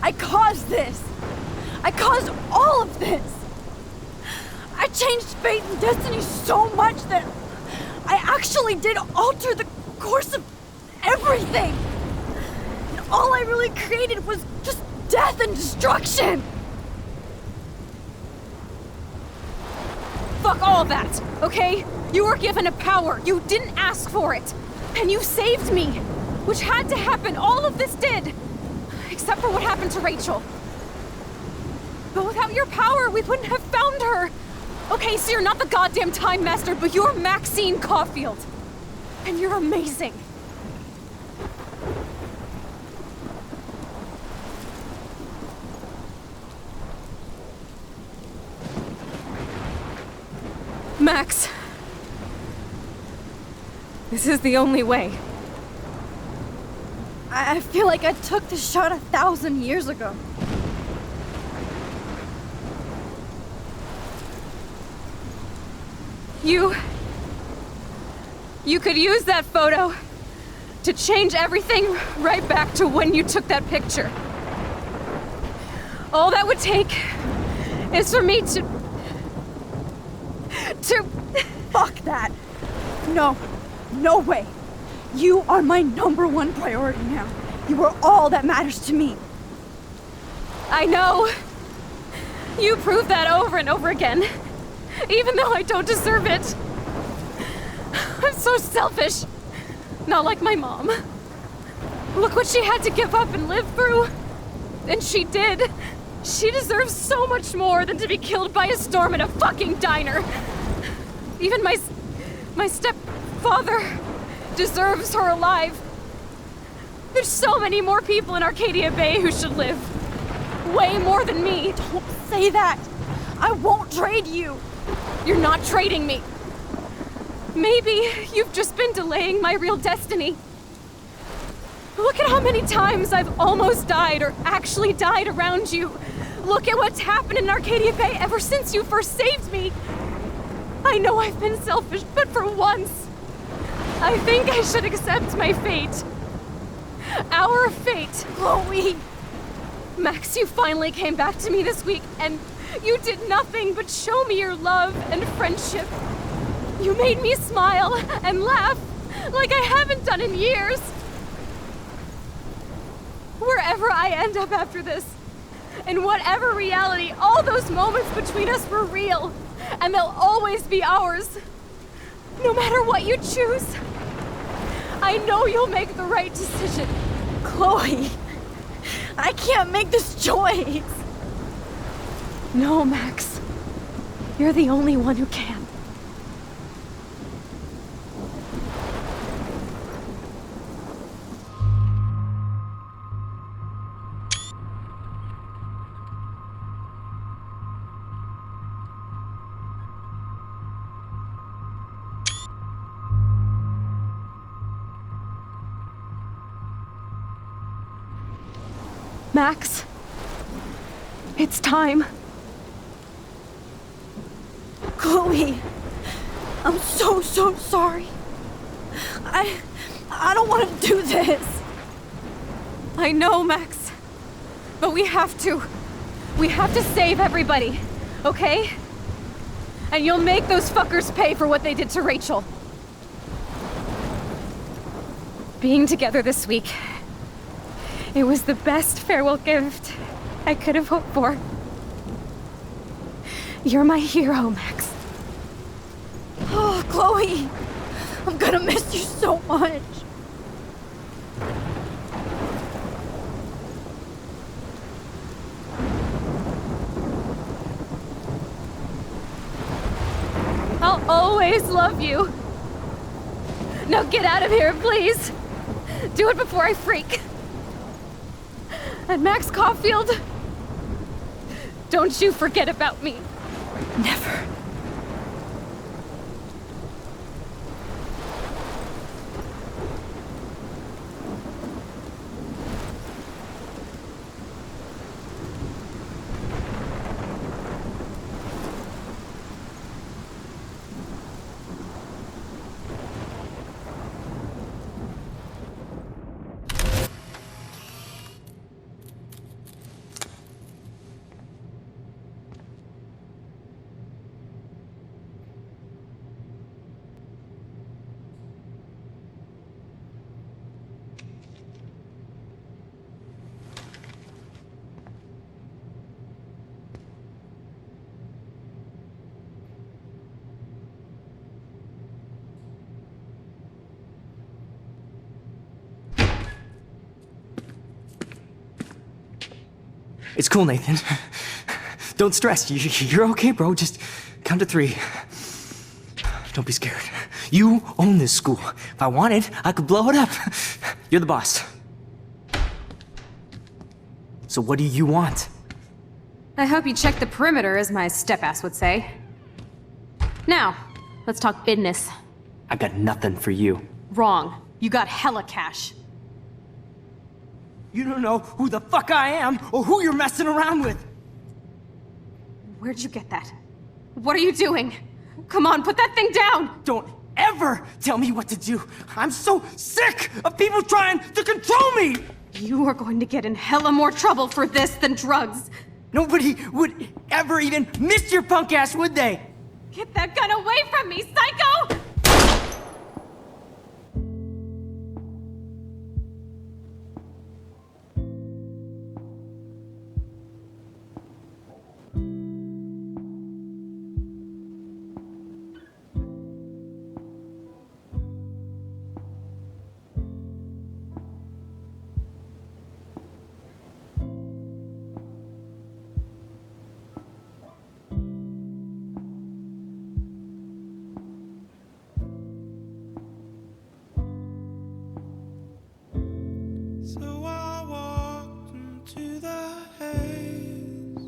Speaker 4: I caused this. I caused all of this. I changed fate and destiny so much that I actually did alter the course of everything. And all I really created was just death and destruction.
Speaker 3: Fuck all that, okay? You were given a power. You didn't ask for it. And you saved me, which had to happen. All of this did. Except for what happened to Rachel. But without your power, we wouldn't have found her. Okay, so you're not the goddamn Time Master, but you're Maxine Caulfield. And you're amazing. Max. This is the only way.
Speaker 4: I feel like I took the shot 1,000 years ago.
Speaker 3: You could use that photo to change everything right back to when you took that picture. All that would take is for me to...
Speaker 4: Fuck that. No way. You are my #1 priority now. You are all that matters to me.
Speaker 3: I know. You proved that over and over again. Even though I don't deserve it. I'm so selfish. Not like my mom. Look what she had to give up and live through. And she did. She deserves so much more than to be killed by a storm in a fucking diner. Even my stepfather deserves her alive. There's so many more people in Arcadia Bay who should live. Way more than me.
Speaker 4: Don't say that. I won't trade you.
Speaker 3: You're not trading me. Maybe you've just been delaying my real destiny. Look at how many times I've almost died or actually died around you. Look at what's happened in Arcadia Bay ever since you first saved me. I know I've been selfish, but for once, I think I should accept my fate.
Speaker 2: Our fate.
Speaker 17: Chloe!
Speaker 2: Max, you finally came back to me this week, and you did nothing but show me your love and friendship. You made me smile and laugh like I haven't done in years. Wherever I end up after this, in whatever reality, all those moments between us were real, and they'll always be ours. No matter what you choose, I know you'll make the right decision.
Speaker 17: Chloe, I can't make this choice.
Speaker 2: No, Max. You're the only one who can. Max, it's time.
Speaker 17: Chloe, I'm so sorry. I don't want to do this.
Speaker 2: I know, Max, but we have to. We have to save everybody, okay? And you'll make those fuckers pay for what they did to Rachel. Being together this week, it was the best farewell gift I could have hoped for. You're my hero, Max.
Speaker 17: Oh, Chloe, I'm gonna miss you so much.
Speaker 2: I'll always love you. Now get out of here, please. Do it before I freak. And Max Caulfield, don't you forget about me.
Speaker 17: Never.
Speaker 18: It's cool, Nathan. Don't stress. You're okay, bro. Just count to 3. Don't be scared. You own this school. If I wanted, I could blow it up. You're the boss. So what do you want?
Speaker 2: I hope you check the perimeter, as my step-ass would say. Now, let's talk business.
Speaker 18: I got nothing for you.
Speaker 2: Wrong. You got hella cash.
Speaker 18: You don't know who the fuck I am or who you're messing around with.
Speaker 2: Where'd you get that? What are you doing? Come on, put that thing down!
Speaker 18: Don't ever tell me what to do. I'm so sick of people trying to control me!
Speaker 2: You are going to get in hella more trouble for this than drugs.
Speaker 18: Nobody would ever even miss your punk ass, would they?
Speaker 2: Get that gun away from me, psycho!
Speaker 14: So I walked into the haze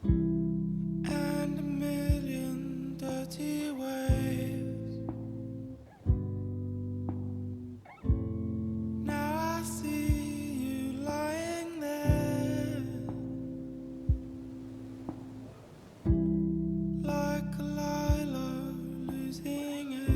Speaker 14: and a million dirty waves. Now I see you lying there like a Lilo losing it.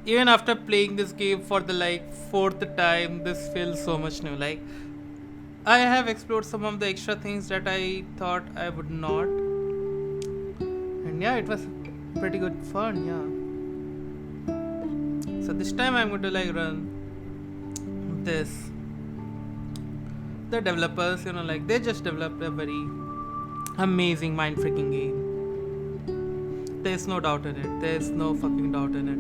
Speaker 11: even after playing this game for the like 4th time, this feels so much new. Like, I have explored some of the extra things that I thought I would not, and yeah, it was pretty good fun. Yeah. So this time I'm going to like run this. The developers, like they just developed a very amazing mind freaking game. There's no doubt in it. There's no fucking doubt in it.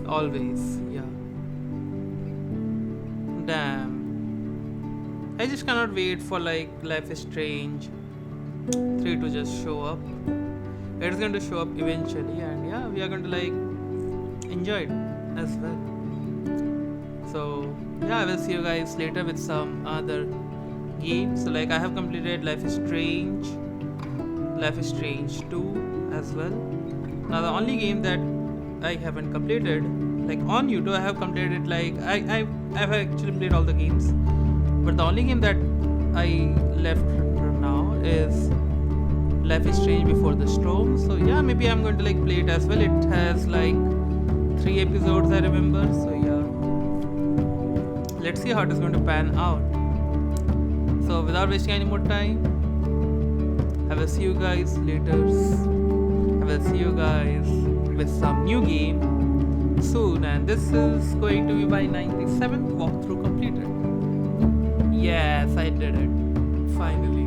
Speaker 11: Always, yeah. Damn. I just cannot wait for like Life is Strange 3 to just show up. It's going to show up eventually, and yeah, we are going to like enjoy it as well. So yeah, I will see you guys later with some other games. So like I have completed Life is Strange 2 as well. Now the only game that I haven't completed, like on YouTube I have completed like I've actually played all the games, but the only game that I left now is Life is Strange Before the Storm. So yeah, maybe I'm going to like play it as well. It has like 3 episodes I remember. So yeah, let's see how it is going to pan out. So without wasting any more time, I will see you guys later. I will see you guys with some new game soon, and this is going to be my 97th walkthrough completed. Yes, I did it. Finally.